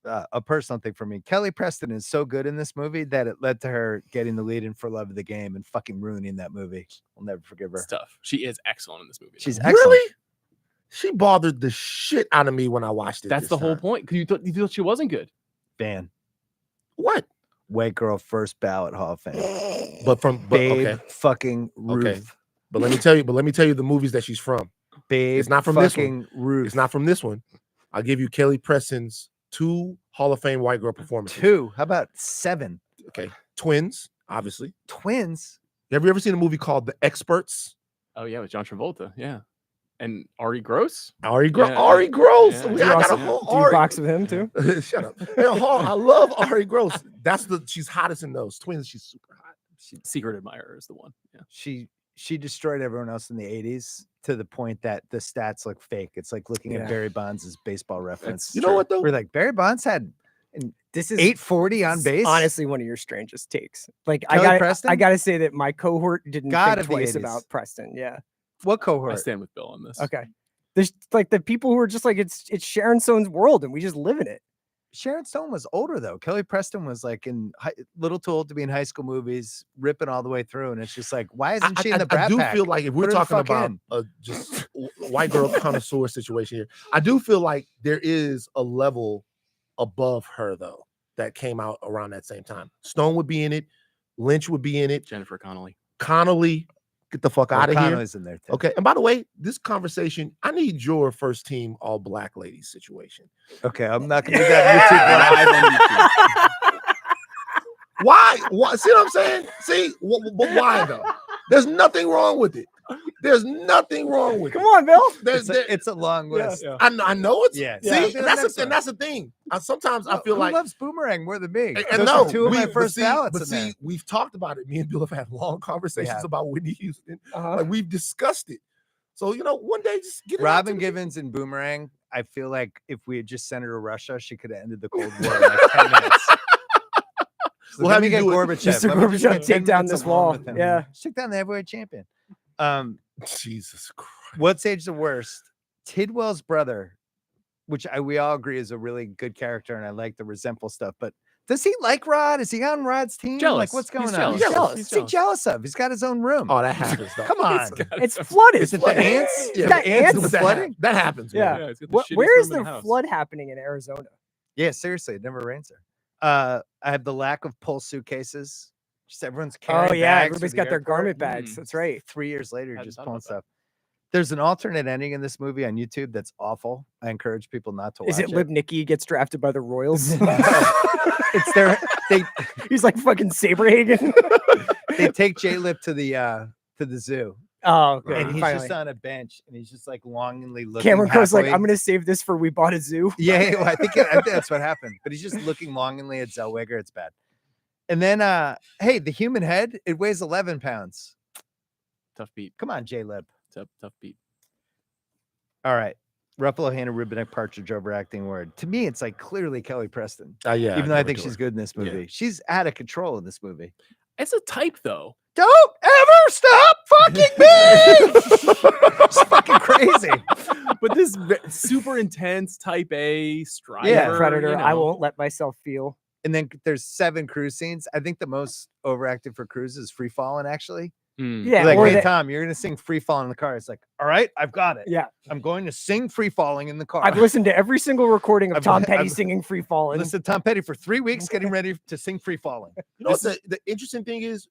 A personal thing for me. Kelly Preston is so good in this movie that it led to her getting the lead in For Love of the Game and fucking ruining that movie. I'll never forgive her. It's tough. She is excellent in this movie. She's excellent. Really? She bothered the shit out of me when I watched it. That's the whole point. Because you thought she wasn't good. Van. What? White girl first ballot Hall of Fame. But Babe okay. fucking Ruth. Okay. But let me tell you the movies that she's from. Babe It's not from this one. fucking Ruth. It's not from this one. I'll give you Kelly Preston's 2 Hall of Fame white girl performances. 2. How about 7? Okay. Twins, obviously. Twins. Have you ever seen a movie called The Experts? Oh yeah, with John Travolta. Yeah, and Ari Gross. Ari Gross. Yeah. Ari Gross. Yeah. I Do you got also a whole do you Ari. box with him too? Shut up. I love Ari Gross. She's hottest in those. Twins, she's super hot. Secret Admirer is the one. Yeah. She destroyed everyone else in the 80s to the point that the stats look fake. It's like looking Yeah. at Barry Bonds' baseball reference. That's You know what though? We're like, Barry Bonds had This is 840 on base. honestly one of your strangest takes. Like Kelly I Preston? gotta say that my cohort didn't Gotta think be twice 80s. about Preston. Yeah. What I cohort? stand with Bill on this. Okay. There's like the people who are just like it's Sharon Stone's world and we just live in it. Sharon Stone was older though. Kelly Preston was like little too old to be in high school movies, ripping all the way through. And it's just like, why isn't she in the Brat I do Pack? feel like if we're Put her the talking fuck about in. a just white girl connoisseur situation here, I do feel like there is a level above her though that came out around that same time. Stone would be in it, Lynch would be in it, Jennifer Connelly. Connolly, get the fuck out of here. Connolly's in there too. Okay, and by the way, this conversation, I need your first team all black ladies situation. Okay, I'm not gonna do that on YouTube. Why? See what I'm saying? See, but why though? There's nothing wrong with it. There's nothing wrong with Come it. on, Bill. It's a long list. Yeah. I know it's Yeah. See, Yeah. and that's the thing. Sometimes I feel Who like loves Boomerang more than me? and Those no, are 2 of my but first ballots But in there. see, we've talked about it. Me and Bill have had long conversations have. about Whitney Houston. Uh-huh. Like we've discussed it. So one day just get it out Robin to me. Givens and Boomerang. I feel like if we had just sent her to Russia, she could have ended the Cold War in like 10 minutes. We'll let have me you get do it. Gorbachev. Mr. Let me just Gorbachev, get 10 take down minutes this alone wall. with him. Yeah. Just take down the heavyweight champion. Jesus Christ. What's age the worst? Tidwell's brother, which we all agree is a really good character, and I like the resentful stuff. But does he like Rod? Is he on Rod's team? Jealous. Like, what's going He's on? jealous. He's He's What's he jealous of? He's got his own room. Oh, that happens though. Come on. It's flooded. Is it the ants? Yeah, Got the ants that flooding? happens. That happens. Yeah. Man. It's got the shittiest Where is room in there the house. flood happening in Arizona? Yeah, seriously, it never rains there. I have the lack of pull suitcases. Just everyone's carrying Oh yeah, bags everybody's for the got their airport. garment bags. Mm. That's right. 3 years later, Hadn't just thought pulling about that. stuff. There's an alternate ending in this movie on YouTube that's awful. I encourage people not to watch Is it Libnicki gets drafted by the Royals? It's their He's like fucking Saberhagen. they take J-Lip to the zoo, Oh, good. and he's Finally. just on a bench, and he's just like longingly looking. Cameron Crowe's like, halfway- I'm gonna save this for We Bought a Zoo. Yeah, well, I think that's what happened. But he's just looking longingly at Zellweger. It's bad. And then, hey, the human head, it weighs 11 pounds. Tough beat. Come on, J-Lip. Tough beat. All right. Ruffalo, Hannah, Rubinek, Partridge, overacting word. To me, it's like clearly Kelly Preston. Yeah. Even though I never think do she's it. good in this Yeah. movie. She's out of control in this movie. It's a type though. Don't ever stop fucking me! It's fucking crazy. But this super intense type A striver. Yeah, Predator. you I know. won't let myself feel. And then there's 7 cruise scenes. I think the most overactive for cruise is Free Fallin', actually. Mm. Yeah. Like, or hey, the- Tom, you're going to sing Free Fallin' in the car. It's like, all right, I've got it. yeah. I'm going to sing Free Falling in the car. I've listened to every single recording of I've- Tom Petty I've- singing Free Fallin'. listened to Tom Petty for 3 weeks getting ready to sing Free Falling. You know what the interesting thing is?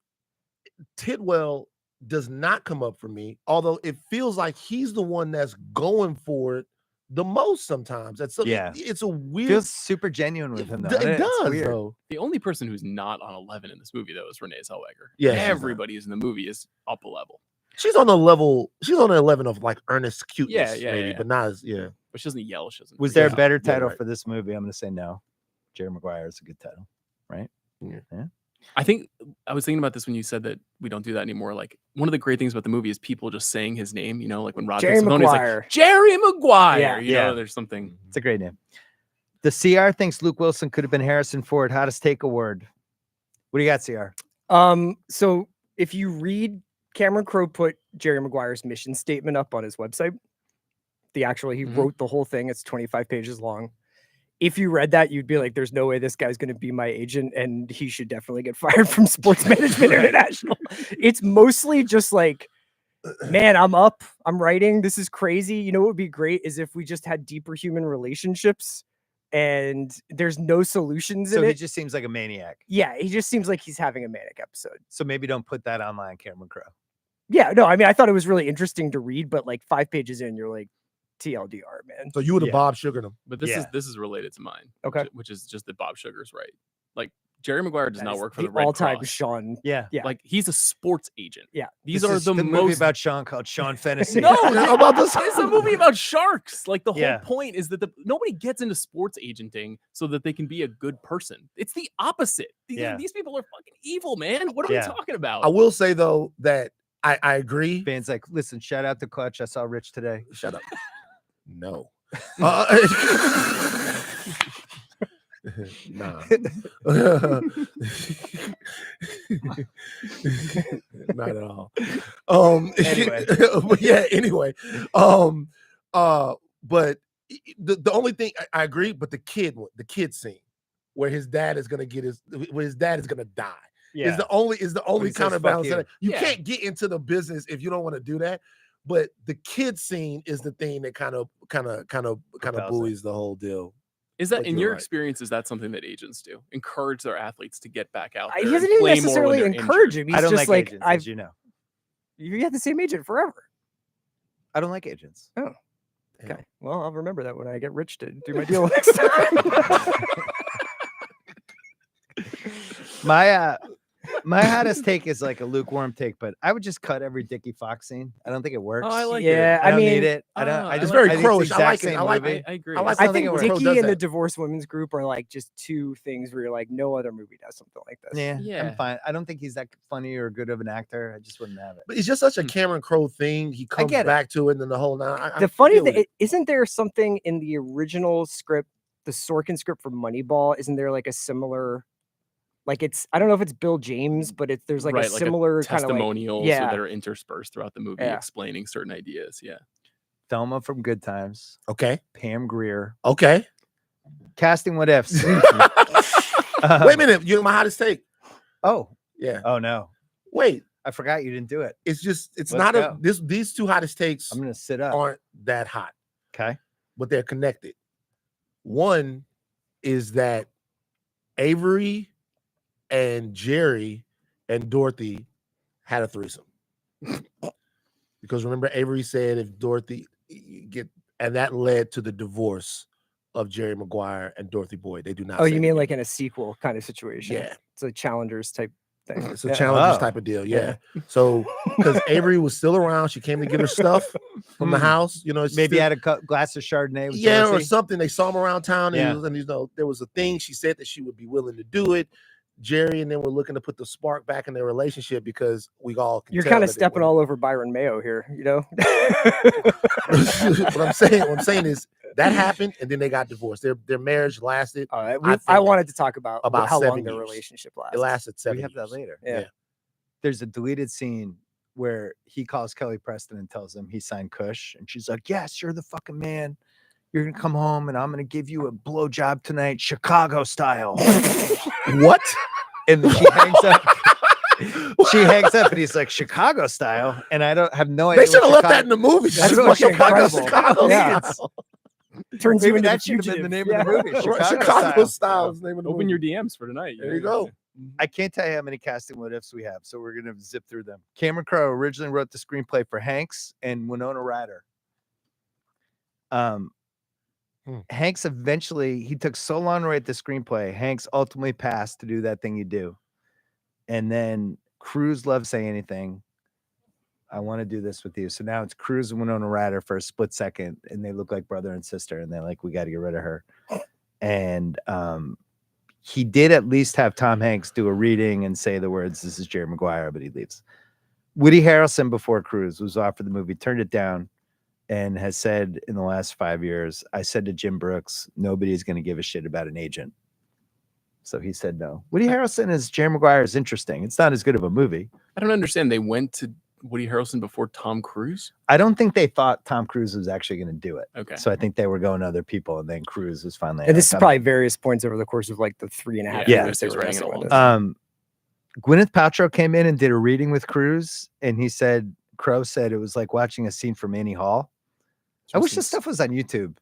Tidwell does not come up for me, although it feels like he's the one that's going for it the most sometimes. Yeah. It's a weird. Feels super genuine with him, though. It It's does, weird. though. The only person who's not on 11 in this movie though is Renee Zellweger. Yeah, she's not. Everybody who's in the movie is up a level, She's on the level. She's on the 11 of like earnest cuteness, Yeah, maybe, yeah. but not as but she doesn't yell. She doesn't. Was there a freak out. better Yeah, title right. for this movie? I'm going to say no. Jerry Maguire is a good title, right? I think I was thinking about this when you said that we don't do that anymore. Like one of the great things about the movie is people just saying his name. You know, like when Rod Jerry picks the phone, he's like Maguire. Jerry Maguire. Yeah. You Yeah. know, there's something. It's a great name. The CR thinks Luke Wilson could have been Harrison Ford. Hottest take award. What do you got, CR? So if you read Cameron Crowe put Jerry Maguire's mission statement up on his website. He Mhm. wrote the whole thing. It's 25 pages long. If you read that, you'd be like, there's no way this guy's going to be my agent and he should definitely get fired from Sports Management International. It's mostly just like Man, I'm up. I'm writing. This is crazy. You know what would be great is if we just had deeper human relationships and there's no solutions So in he it. just seems like a maniac. Yeah, he just seems like he's having a manic episode. So maybe don't put that online, Cameron Crowe. Yeah, no, I mean, I thought it was really interesting to read, but like 5 pages in, you're like, TLDR, man. So you would have Yeah. Bob Sugared him. But this Yeah. is related to mine. Okay. Which is just that Bob Sugar's right. Like Jerry Maguire does That not is work for the Red all-time Cross. Sean. Yeah. Yeah. Like he's a sports agent. Yeah. These This are is the movie most about Sean called Sean Fantasy. No, I'm about to say- it's a movie about sharks. Like the Yeah. whole point is that nobody gets into sports agenting so that they can be a good person. It's the opposite. These people are fucking evil, man. What are Yeah. we talking about? I will say though that I agree. Fans like, listen, shout out to Clutch. I saw Rich today. Shut up. No. Nah. Not at all. Anyway. But yeah, anyway. But the only thing I agree, but the kid scene where his dad is gonna where his dad is gonna die. Is the only he says, counterbalance. "Fuck you." You can't get into the business if you don't want to do that. But the kid scene is the thing that kind of Propels it. buoys the whole deal. Is that Like, in you're your right. experience? Is that something that agents do? Encourage their athletes to get back out there. He and doesn't even play more when necessarily they're encourage injured? him. I He's don't just like like, agents, as you know. you had the same agent forever. I don't like agents. Okay. Well, I'll remember that when I get rich to do my deal next time. My hottest take is like a lukewarm take, but I would just cut every Dickie Fox scene. I don't think it works. Oh, I like Yeah, it. I don't mean, need it. I don't. ah, I it's just, very I think it's the Crowe-ish. I exact like it. same I like movie. I agree. I like I something think where Crowe Dickie does and the that. divorced women's group are like just two things where you're like, no other movie does something like this. Yeah, Yeah. I'm fine. I don't think he's that funny or good of an actor. I just wouldn't have it. But it's just such a Cameron Crowe thing. He comes get it. back to it, and then the whole nine. The funny thing, isn't there something in the original script, the Sorkin script for Moneyball? Isn't there like a similar, like I don't know if it's Bill James, but there's like Right, a similar kind of like, testimonials yeah. that are interspersed throughout the movie Yeah. explaining certain ideas. Yeah. Thelma from Good Times, Okay. Pam Grier, Okay. casting what ifs. Wait a minute. You're my hottest take. Oh, Yeah. oh no, Wait. I forgot you didn't do it. It's just. It's Let's not go. these two hottest takes I'm gonna sit up. aren't that hot, Okay. but they're connected. One is that Avery and Jerry and Dorothy had a threesome. Because remember, Avery said if Dorothy and that led to the divorce of Jerry Maguire and Dorothy Boyd. They do not. oh, say you mean together. like in a sequel kind of situation? Yeah. It's a Challengers type thing. It's a Yeah. Challengers Oh. type of deal. Yeah. So because Avery was still around, she came to get her stuff from the Hmm. house. You know, it's Maybe still- had a glass of Chardonnay. With yeah, or Dorothy. something. They saw him around town, and, Yeah. there was a thing. She said that she would be willing to do it. Jerry and them were looking to put the spark back in their relationship because we all. Can You're tell kind of that they stepping weren't. all over Byron Mayo here, you know? what I'm saying is that happened, and then they got divorced. Their marriage lasted. All right, I I think wanted to talk about about how 7 long their years. relationship It lasted. lasted 7 We have that years. later. Yeah. There's a deleted scene where he calls Kelly Preston and tells him he signed Kush, and she's like, "Yes, you're the fucking man. You're gonna come home, and I'm gonna give you a blowjob tonight, Chicago style." What? And then she hangs up. She hangs up, and he's like, "Chicago style," and I don't have no idea. They should have what left that in the movie. That's Just fucking Chicago incredible. Yeah. style. Turns you Maybe into that the should have been the fugitive. name of the movie. Right, Chicago, Chicago style. style is the name of the Open movie. your DMs for tonight. There you go. I can't tell you how many casting what ifs we have, so we're gonna zip through them. Cameron Crowe originally wrote the screenplay for Hanks and Winona Ryder. Hanks eventually, he took so long to write the screenplay. Hanks ultimately passed to do That Thing You Do, and then Cruise loves Say Anything. I want to do this with you. So now it's Cruise and Winona Ryder for a split second, and they look like brother and sister, and they're like, we got to get rid of her. And he did at least have Tom Hanks do a reading and say the words, "This is Jerry Maguire," but he leaves. Woody Harrelson before Cruise was offered the movie, turned it down, and has said in the last 5 years, I said to Jim Brooks, nobody's going to give a shit about an agent. So he said no. Woody Harrelson as Jerry Maguire is interesting. It's not as good of a movie. I don't understand. They went to Woody Harrelson before Tom Cruise. I don't think they thought Tom Cruise was actually going to do it. Okay. So I think they were going to other people, and then Cruise was finally. And this is like, probably various points over the course of like the 3.5 Yeah, years they he's were writing it messing all with down. this. Gwyneth Paltrow came in and did a reading with Cruise, and he said Crowe said it was like watching a scene from Annie Hall. I wish this stuff was on YouTube.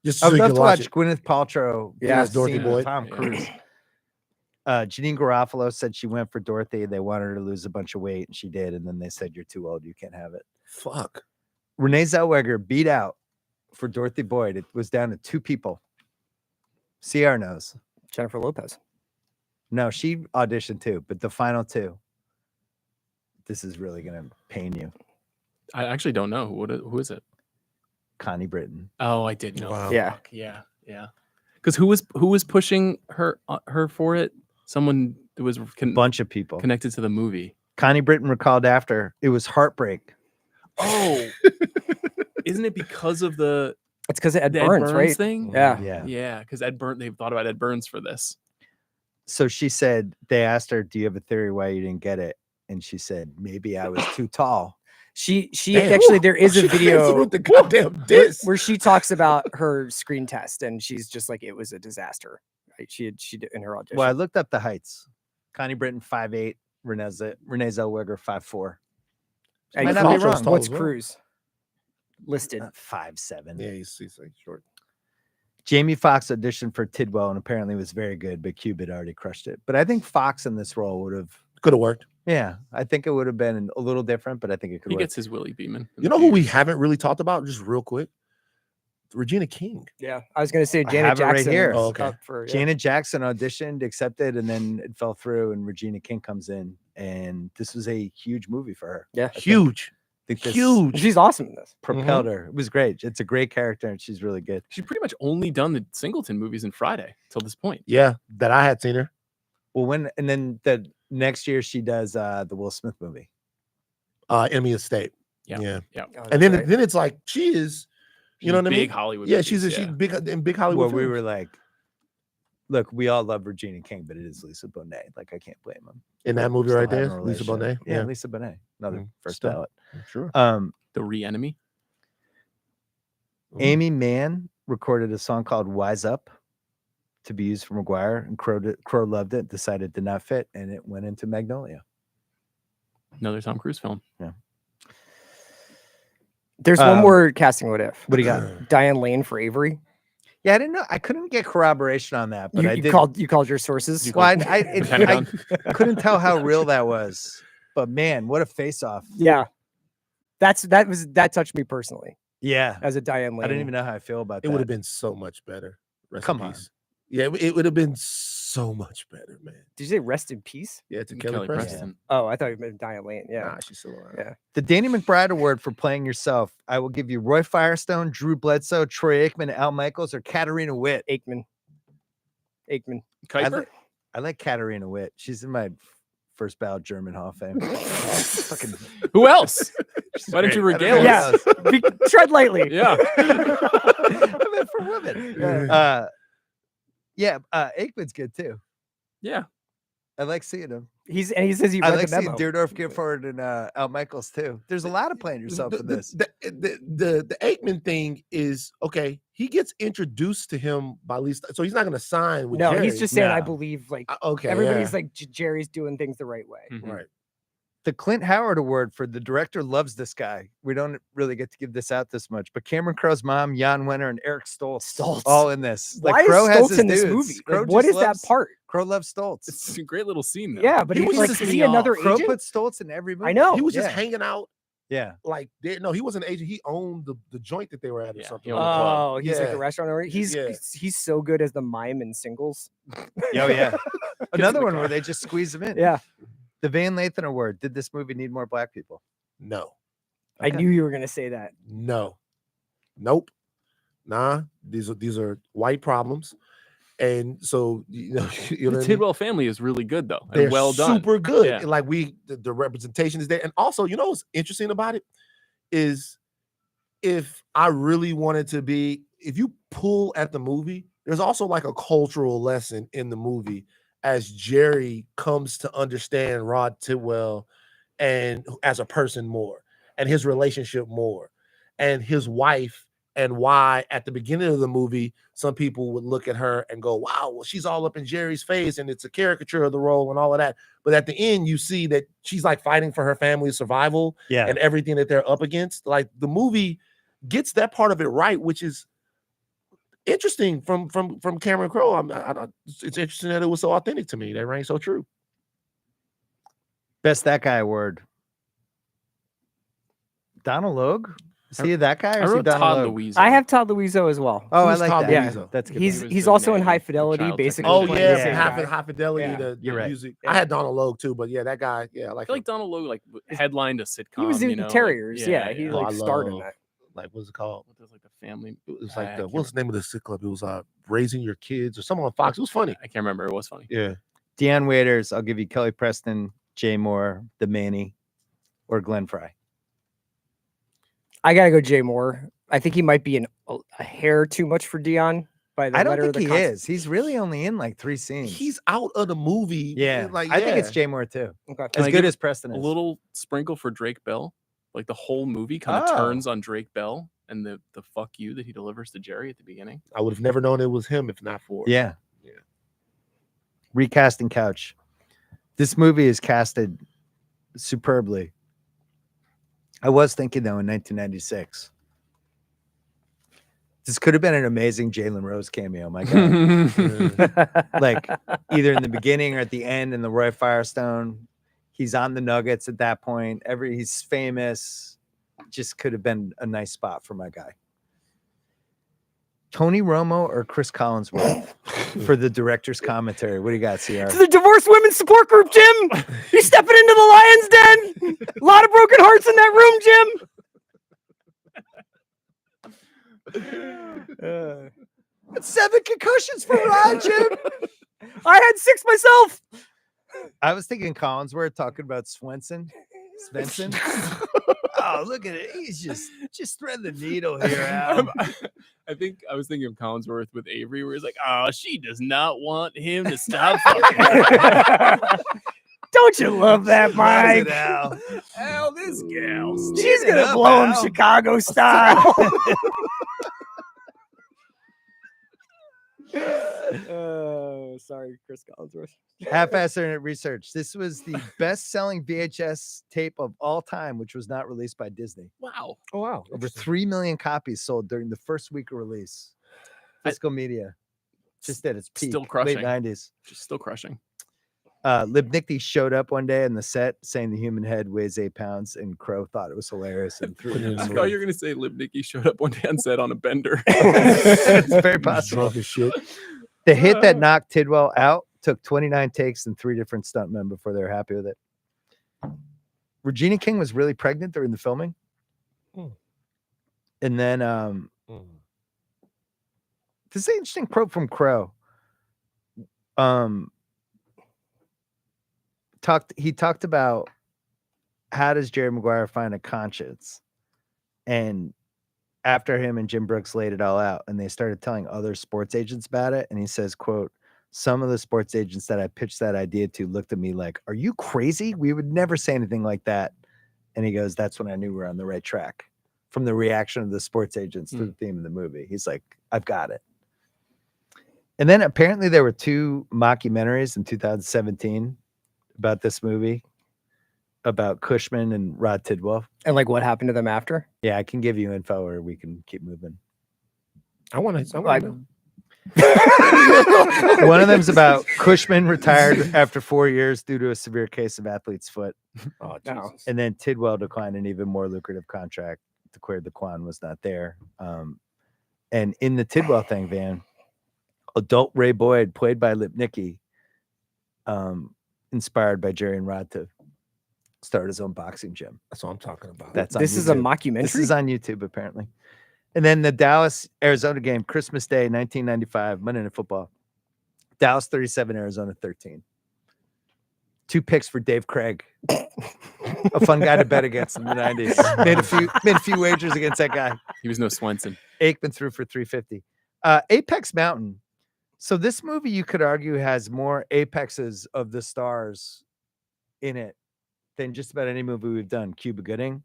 Just I so would you love can to watch watch it. Gwyneth Paltrow. Yeah, do a Dorothy scene with Boyd. Tom Yeah. Cruise. Janine Garofalo said she went for Dorothy. They wanted her to lose a bunch of weight, and she did. And then they said, "You're too old. You can't have it." Fuck. Renee Zellweger beat out for Dorothy Boyd. It was down to 2 people. CR knows. Jennifer Lopez. No, she auditioned too, but the final 2. This is really gonna pain you. I actually don't know who is it. Connie Britton. Oh, I did know. Wow. Yeah. Fuck, yeah. Because who was pushing her for it? Someone that was Bunch of people. connected to the movie. Connie Britton recalled after it was heartbreak. Oh, isn't it because of the It's because of Ed Ed Burns, right? thing? Yeah. Yeah. Because they thought about Ed Burns for this. So she said they asked her, "Do you have a theory why you didn't get it?" And she said, "Maybe I was too tall." She Damn. actually, there is a She came video through the goddamn disc. where she talks about her screen test, and she's just like, it was a disaster. Right? She did in her audition. Well, I looked up the heights. Connie Britton 5'8", Renee Zellweger 5'4". And might Cruise- not be wrong. What's as well. Cruise listed? 5'7". Yeah, he's like short. Jamie Foxx auditioned for Tidwell and apparently was very good, but Cube had already crushed it. But I think Fox in this role would have. Could have worked. Yeah, I think it would have been a little different, but I think it could He work. gets his Willie Beeman. You know who we haven't really talked about? Just real quick. Regina King. Yeah, I was gonna say I Janet have it right Jackson. here. is Oh, okay. up for, yeah. Janet Jackson auditioned, accepted, and then it fell through, and Regina King comes in, and this was a huge movie for her. Yeah, Huge. I think this Huge. she's awesome in this. propelled her. It was great. It's a great character, and she's really good. She's pretty much only done the Singleton movies in Friday till this point. Yeah, that I had seen her. Well, and then the next year she does the Will Smith movie. Enemy of State. Yeah. Yeah. Oh, And then that's right. then it's like she is, you know what I mean? Big Hollywood. Yeah, movies, she's big in big Hollywood. Where we films. were like, look, we all love Regina King, but it is Lisa Bonet. Like, I can't blame him. in that movie Still right having there, a Lisa Bonet. relationship. Yeah, Lisa Bonet. Another first still. ballot. Sure. The Re-Enemy. Amy Mann recorded a song called "Wise Up" to be used for Maguire, and Crowe loved it, decided to not fit, and it went into Magnolia. Another Tom Cruise film. There's one more casting what if. What do you got? Diane Lane for Avery. Yeah, I didn't know. I couldn't get corroboration on that, but You, I you did. called your sources. You Well, I Pentagon. couldn't tell how real that was, but man, what a face-off! Yeah, that touched me personally Yeah, as a Diane Lane. I didn't even know how I feel about It that. would have been so much better. Rest in Come on. peace. Yeah, it would have been so much better, man. Did you say rest in peace? Yeah, to Kelly Kelly Preston. Preston. Oh, I thought you meant Diane Lane. Yeah. Nah, she's still around. Yeah. The Danny McBride Award for playing yourself. I will give you Roy Firestone, Drew Bledsoe, Troy Aikman, Al Michaels, or Katarina Witt. Aikman. Kuiper? I like Katarina Witt. She's in my first ballot German Hall of Fame. Fucking Who else? she's Why don't you great. I don't regale know us? who else. Tread lightly. Yeah. I meant for women. Aikman's good too. Yeah. I like seeing him. He says he I read like the seeing memo. Deardorff Gifford and Al Michaels too. There's a lot of playing yourself in this. The Aikman thing is okay. He gets introduced to him by Lisa, so he's not going to sign with No, Jerry. he's just saying, I No. believe like Okay. everybody's yeah. like Jerry's doing things the right way. Mhm. right. The Clint Howard Award for the director loves this guy. We don't really get to give this out this much, but Cameron Crowe's mom, Jan Wenner, and Eric Stoltz, all in this. Why Crowe is has Stoltz his in this dudes. movie? Crowe Like, what just is that loves- part? Crowe loves Stoltz. It's a great little scene, though. Yeah, but He he was like just is me he another Crowe agent? puts Stoltz in every movie. I know. He was just Yeah. hanging out. Yeah. Like, no, he wasn't an agent. He owned the joint that they were at or Yeah, something. he owned the club. Oh, he's like Yeah. the restaurant owner. He's Yeah. he's so good as the mime in Singles. Oh yeah. Another the one car. where they just squeeze him in. Yeah, The Van Lathan Award. Did this movie need more black people? No, I Okay. knew you were gonna say that. no, nope. Nah, these are white problems, and so you know, you know The what I mean? Tidwell family is really good, though. They're And well done. super good. Yeah. Like the representation is there, and also, you know what's interesting about it is if I really wanted to be, if you pull at the movie, there's also like a cultural lesson in the movie as Jerry comes to understand Rod Tidwell and as a person more, and his relationship more, and his wife and why at the beginning of the movie, some people would look at her and go, wow, well, she's all up in Jerry's face and it's a caricature of the role and all of that. But at the end, you see that she's like fighting for her family's survival and everything that they're up against. Like the movie gets that part of it right, which is interesting from Cameron Crowe. It's interesting that it was so authentic to me. That rang so true. Best that guy award. Donald Logue? Is he that guy? Or I is he wrote Donald Todd Logue? Luizzo. I have Todd Luizzo as well. Oh, I Who's like Todd that. Yeah. Luizzo? That's good. He's was he's the also in name, High the Fidelity, child basically. Oh playing yeah, the same guy. High Fidelity. Yeah. The You're right. music. Yeah. I had Donald Logue too, but yeah, that guy. Yeah, I I like feel him. like Donald Logue like headlined a sitcom. He was in you know, like- Terriers. Yeah, he Oh, I like starred in love- that. Like what's it called? What was like the family? It was I like the can't what's the name of the sitcom? It was Raising Your Kids or something on Fox. It was funny. I can't remember. It was funny. Yeah. Deion Waiters, I'll give you Kelly Preston, Jay Moore, The Manny, or Glenn Fry. I gotta go Jay Moore. I think he might be a hair too much for Dion. By the I don't letter of think the he is. He's really only in like 3 scenes. He's out of the movie. yeah. Like I think it's Jay Moore too. Okay. Can As I good give as Preston A is. little sprinkle for Drake Bell. Like the whole movie kind of Oh. turns on Drake Bell and the fuck you that he delivers to Jerry at the beginning. I would have never known it was him if not for. Yeah. Yeah. Recasting couch. This movie is casted superbly. I was thinking though in 1996. This could have been an amazing Jalen Rose cameo, my God. Like either in the beginning or at the end in the Roy Firestone. He's on the Nuggets at that point. He's famous. Just could have been a nice spot for my guy. Tony Romo or Chris Collinsworth for the director's commentary. What do you got, CR? To the divorced women's support group, Jim. He's stepping into the lion's den. A lot of broken hearts in that room, Jim. 7 concussions for Rod, Jim. I had 6 myself. I was thinking Collinsworth talking about Svensson. Oh, look at it. He's just threading the needle here, Al. I think I was thinking of Collinsworth with Avery, where he's like, "Oh, she does not want him to stop fucking." Don't you love that, Mike? Al. Al, this gal. She's Stand gonna up, blow him Al. Chicago style. Sorry, Chris Collinsworth. Half-ass internet research. This was the best-selling VHS tape of all time, which was not released by Disney. Wow. Oh wow. Over 3 million copies sold during the first week of release. Fiscal Media, just at its peak, Still crushing. late 90s. Just still crushing. Libnicki showed up one day in the set saying the human head weighs 8 pounds, and Crow thought it was hilarious and threw it in I the thought movie. you were gonna say Libnicki showed up one day on set on a bender. It's very possible. Drunk as shit. The hit that knocked Tidwell out took 29 takes and 3 different stuntmen before they were happy with it. Regina King was really pregnant during the filming. And then this is an interesting quote from Crow. He talked about how does Jerry Maguire find a conscience? And after him and Jim Brooks laid it all out and they started telling other sports agents about it. And he says, quote, some of the sports agents that I pitched that idea to looked at me like, are you crazy? We would never say anything like that. And he goes, that's when I knew we were on the right track. From the reaction of the sports agents to the theme of the movie. He's like, I've got it. And then apparently there were 2 mockumentaries in 2017 about this movie, about Cushman and Rod Tidwell. And like what happened to them after? Yeah, I can give you info or we can keep moving. I want to. One of them's about Cushman retired after 4 years due to a severe case of athlete's foot. Oh, No. Jesus. And then Tidwell declined an even more lucrative contract, declared the Quan was not there. And in the Tidwell thing, Van, adult Ray Boyd, played by Lipnicki, inspired by Jerry and Rod to start his own boxing gym. That's what I'm talking about. That's on This is a YouTube. mockumentary. This is on YouTube, apparently. And then the Dallas-Arizona game, Christmas Day, 1995, Monday Night Football. Dallas 37, Arizona 13. 2 picks for Dave Craig. A fun guy to bet against in the 90s. Made a few wagers against that guy. He was no Swenson. Aikman threw for 350. Apex Mountain. So this movie, you could argue, has more apexes of the stars in it than just about any movie we've done. Cuba Gooding,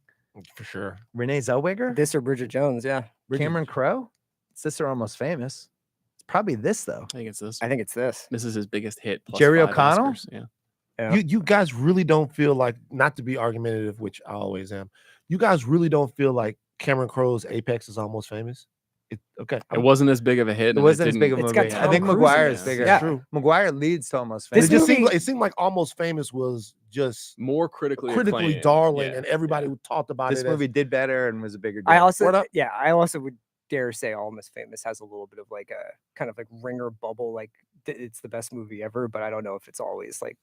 For sure. Renee Zellweger, This or Bridget Jones, yeah. Cameron Crowe. It's this or Almost Famous. It's probably this though. I think it's this. I think it's this. This is his biggest hit. Plus Jerry 5 O'Connell? Oscars. Yeah. Yeah. You guys really don't feel like, not to be argumentative, which I always am. You guys really don't feel like Cameron Crowe's Apex is Almost Famous? It wasn't as big of a hit. It and wasn't as big of a It's movie. got I Tom think Cruise in Maguire it. is bigger. Yeah. True. Maguire leads to Almost This Famous. movie- It seemed like Almost Famous was just more critically acclaimed. darling, Yeah. and everybody talked about This it. movie did better and was a bigger deal. I also, What up? yeah, I also would dare say Almost Famous has a little bit of like a kind of like ringer bubble, like it's the best movie ever, but I don't know if it's always like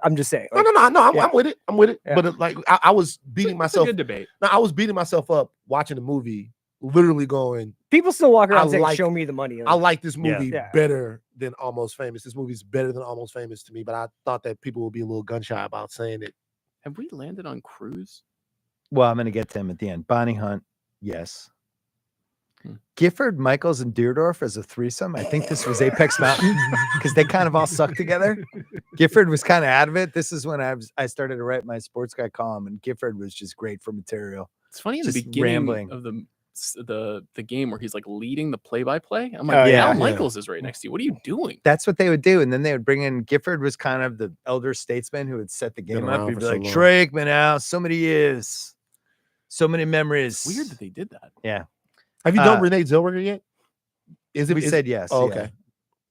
I'm just saying. Like, No. I'm yeah. with it. I'm with it. Yeah. But like I was beating It's a myself. good debate. No, I was beating myself up watching the movie, literally going, people still walk around I saying, like- "Show me the money." I like this movie Yeah. better than Almost Famous. This movie's better than Almost Famous to me, but I thought that people would be a little gun shy about saying it. Have we landed on Cruise? Well, I'm going to get to him at the end. Bonnie Hunt, yes. Hmm. Gifford, Michaels, and Deerdorf as a threesome. I think this was Apex Mountain because they kind of all suck together. Gifford was kind of out of it. This is when I started to write my sports guy column, and Gifford was just great for material. It's funny in the Just beginning rambling. of the game where he's like leading the play-by-play. I'm like, Oh, yeah, yeah. Michaels is right next to you. What are you doing? That's what they would do, and then they would bring in Gifford was kind of the elder statesman who would set the Been game up. around He'd for be so like, long. Troy Aikman out, so many years, so many memories. Weird that they did that. Yeah, Have you done Renee Zellweger yet? we said yes. Oh, yeah. okay.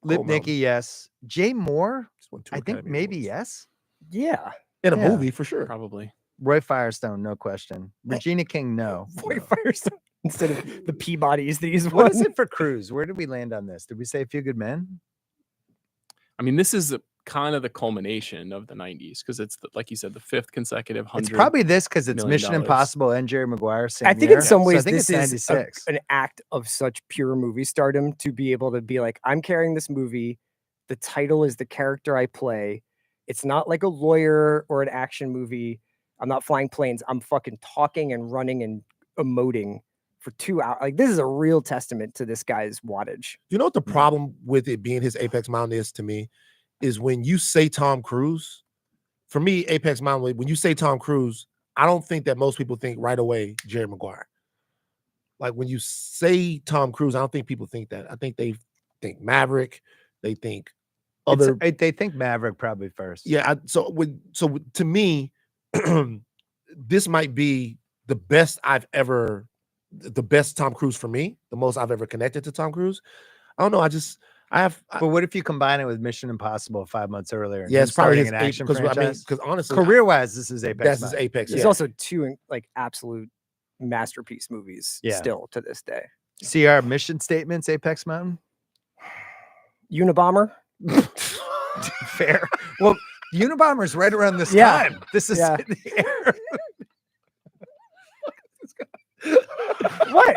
Lip Cool Nicky, yes. Jay Moore, Just won 2 I think Academy maybe Awards. yes. Yeah. In a Yeah. movie for sure. Probably. Roy Firestone, no question. Regina King, no. Boy, Firestone instead of the Peabodys. These What is ones. it for Cruise? Where did we land on this? Did we say A Few Good Men? I mean, this is kind of the culmination of the 90s because it's, like you said, the 5th consecutive $100. It's probably this because it's million Mission dollars. Impossible and Jerry Maguire. Same I think year. in some So ways I think this it's is 96. an act of such pure movie stardom to be able to be like, I'm carrying this movie. The title is the character I play. It's not like a lawyer or an action movie. I'm not flying planes. I'm fucking talking and running and emoting for 2 hours. Like, this is a real testament to this guy's wattage. You know what the problem with it being his Apex Mountain is to me? Is when you say Tom Cruise, for me, Apex Mountain, when you say Tom Cruise, I don't think that most people think right away Jerry Maguire. Like when you say Tom Cruise, I don't think people think that. I think they think Maverick, they think other. They think Maverick probably first. Yeah. So to me, this might be the best Tom Cruise for me, the most I've ever connected to Tom Cruise. I don't know. But what if you combine it with Mission Impossible 5 months earlier? Yeah, it's probably starting his an action because franchise. because honestly, Career-wise, this is Apex. that's his Mountain. Apex. There's Yeah. also 2 like absolute masterpiece movies Yeah. still to this day. See our mission statements, Apex Mountain? Unabomber. Fair. Well, Unabomber's right around this Yeah. time. This is Yeah. in the air. What?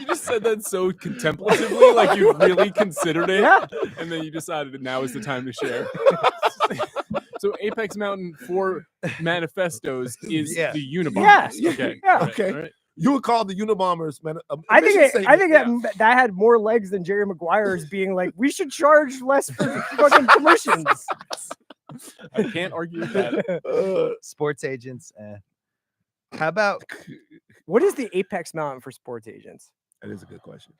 You just said that so contemplatively, like you really considered it, Yeah. and then you decided that now is the time to share. So Apex Mountain for manifestos is Yeah. the Unabomber. Yes. Okay. Yeah. all right, Okay. all right. You would call the Unabombers, man. I think mission that had more legs than Jerry Maguire's being like, we should charge less for fucking commissions. I can't argue with that. Sports agents. How about What is the Apex Mountain for sports agents? That is a good question.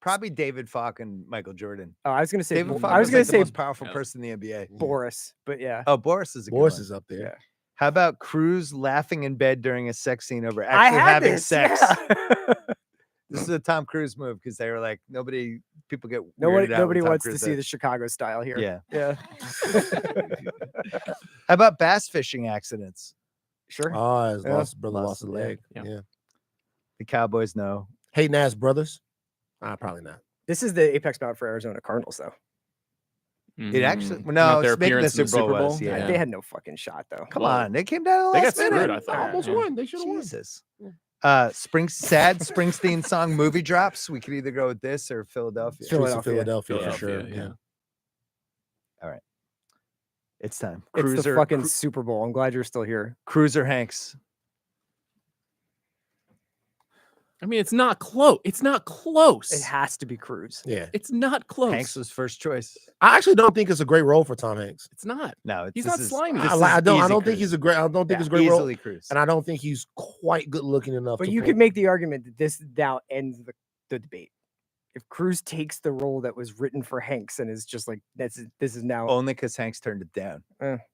probably David Falk and Michael Jordan? Oh, I was gonna say David Falk I was was gonna like the say most powerful Yeah. person in the NBA. Boris, but yeah. Oh, Boris is a good Boris one. is up there. Yeah. How about Cruz laughing in bed during a sex scene over I actually had having this, sex? yeah. This is a Tom Cruise move because they were like, people get Nobody weirded out when Tom wants to Cruise see does- the Chicago style here. Yeah. Yeah. How about bass fishing accidents? Sure. Oh, his Yeah. brother lost a Yeah. leg. Yeah. Yeah. The Cowboys know. Hey, Nas brothers. Probably not. This is the Apex Mountain for Arizona Cardinals, though. It actually Mm. no, Not their it's making the appearance in the Super Bowl. Super was, Bowl? yeah. They had no fucking shot, though. Come Whoa. on, they came down. They got last minute. screwed, I thought. Almost Yeah. won. They should have won. Jesus. Sad Springsteen song movie drops. We could either go with this or Philadelphia. Philadelphia. Philadelphia, Philadelphia for Philadelphia, sure. yeah. It's time. It's the fucking Super Bowl. I'm glad you're still here. Cruiser Hanks. I mean, it's not close. It's not close. It has to be Cruise. Yeah. It's not close. Hanks was first choice. I actually don't think it's a great role for Tom Hanks. It's not. No, He's not slimy. I don't think he's a great. I don't think it's a great role, easily Cruise. and I don't think he's quite good looking enough. But to you pull- could make the argument that this now ends the debate. If Cruise takes the role that was written for Hanks and is just like this is now Only because Hanks turned it down.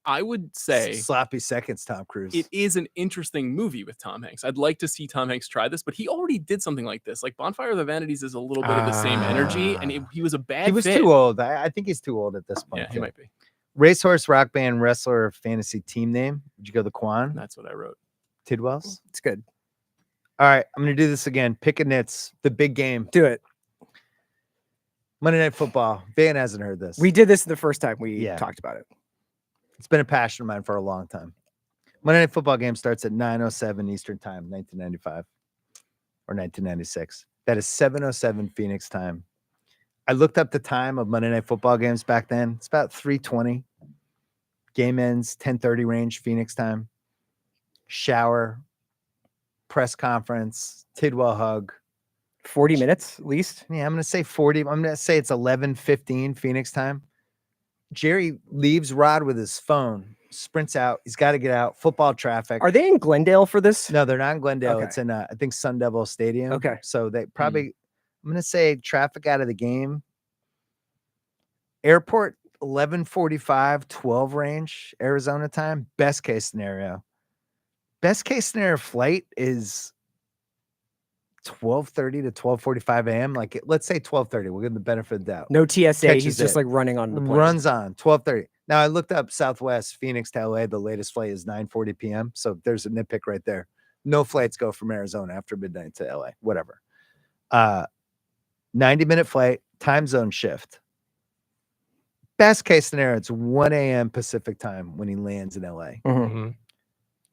I would say Sloppy seconds, Tom Cruise. it is an interesting movie with Tom Hanks. I'd like to see Tom Hanks try this, but he already did something like this. Like Bonfire of the Vanities is a little bit of the same energy, and he was a bad He was fit. too old. I think he's too old at this point. Yeah, he might be. Racehorse, rock band, wrestler, fantasy team name. Would you go the Quan? That's what I wrote. Tidwell's? it's good. All right, I'm going to do this again. Pick a nits, the big game. Do it. Monday Night Football. Van hasn't heard this. We did this the first time we Yeah. talked about it. It's been a passion of mine for a long time. Monday Night Football game starts at 9:07 Eastern Time, 1995 or 1996. That is 7:07 Phoenix time. I looked up the time of Monday Night Football games back then. It's about 3:20. Game ends 10:30 range Phoenix time. Shower, press conference, Tidwell hug. 40 minutes at least. Yeah, I'm going to say 40. I'm going to say it's 11:15 Phoenix time. Jerry leaves Rod with his phone, sprints out. He's got to get out. Football traffic. Are they in Glendale for this? No, they're not in Glendale. Okay. It's in, I think, Sun Devil Stadium. Okay. So they probably, I'm going to say traffic out of the game. Airport, 11:45, 12 range, Arizona time. Best case scenario. Best case scenario flight is 12:30 to 12:45 a.m. Like, let's say 12:30. We'll give them the benefit of the doubt. No TSA. Catches He's just it. like running on the plane. Runs on 12:30. Now I looked up Southwest Phoenix to LA. The latest flight is 9:40 p.m. So there's a nitpick right there. No flights go from Arizona after midnight to LA. Whatever. 90-minute flight, time zone shift. Best case scenario, it's 1 a.m. Pacific time when he lands in LA. Mhm.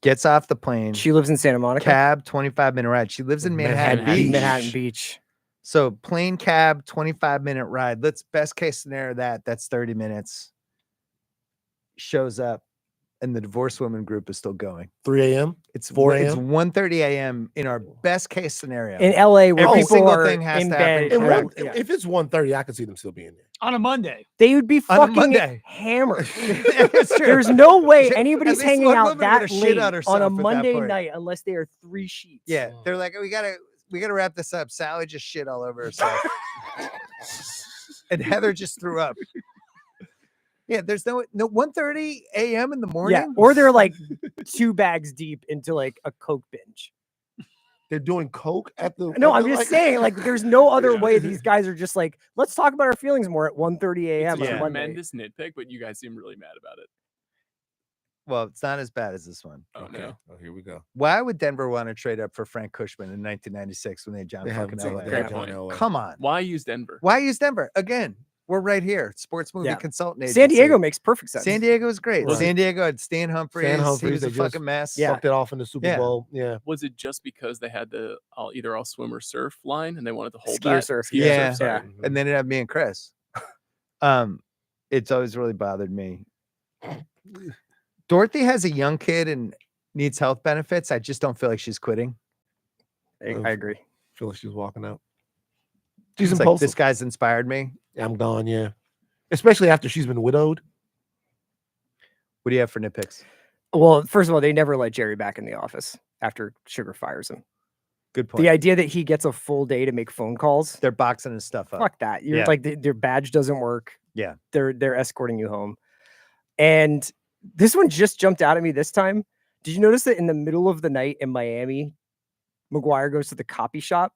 Gets off the plane. She lives in Santa Monica. Cab, 25-minute ride. She lives in Manhattan Beach. Manhattan Beach. So plane, cab, 25-minute ride. Let's best case scenario that's 30 minutes. Shows up and the divorced women group is still going. 3 a.m. It's 4 It's a.m.? 1:30 a.m. in our best case scenario. In LA, where Every people single are thing has in to bed. happen. And yeah. if it's 1:30, I could see them still being there. On a Monday. They would be On a fucking Monday. hammered. It's true. There's no way At anybody's least hanging one out woman that would've shit late on on herself a at that Monday point. night unless they are 3 sheets. Yeah, they're like, we gotta wrap this up. Sally just shit all over herself, and Heather just threw up. Yeah, there's no 1:30 a.m. in the morning. Yeah, or they're like 2 bags deep into like a Coke binge. They're doing coke at the. No, at I'm the, just saying, like, there's no other way these guys are just like, let's talk about our feelings more at 1:30 a.m. It's on a a Monday. tremendous nitpick, but you guys seem really mad about it. Well, it's not as bad as this one. Oh Okay. no. Oh, here we go. Why would Denver want to trade up for Frank Cushman in 1996 when they had John They have fucking John- Elway? they Great have John point. Elway. Come on. Why use Denver? Why use Denver? Again, we're right here. Sports movie Yeah. consultant agency. San Diego makes perfect sense. San Diego is great. Right. San Diego had Stan Humphries. Stan He Humphries, was they a just fucking mess. Yeah. Fucked it off in the Super Yeah. Bowl. Yeah. Was it just because they had the either all swim or surf line and they wanted to hold Ski or that? surf. Ski or Yeah. surf, sorry. Yeah. And then it had me and Chris. It's always really bothered me. Dorothy has a young kid and needs health benefits. I just don't feel like she's quitting. I agree. Feel like she's walking out. She's It's like, impulsive. this guy's inspired me. I'm gone. Yeah. Especially after she's been widowed. What do you have for nitpicks? Well, first of all, they never let Jerry back in the office after Sugar fires him. Good point. The idea that he gets a full day to make phone calls. They're boxing his stuff up. Fuck that. You're Yeah. like their badge doesn't work. Yeah. They're escorting you home. And this one just jumped out at me this time. Did you notice that in the middle of the night in Miami, Maguire goes to the copy shop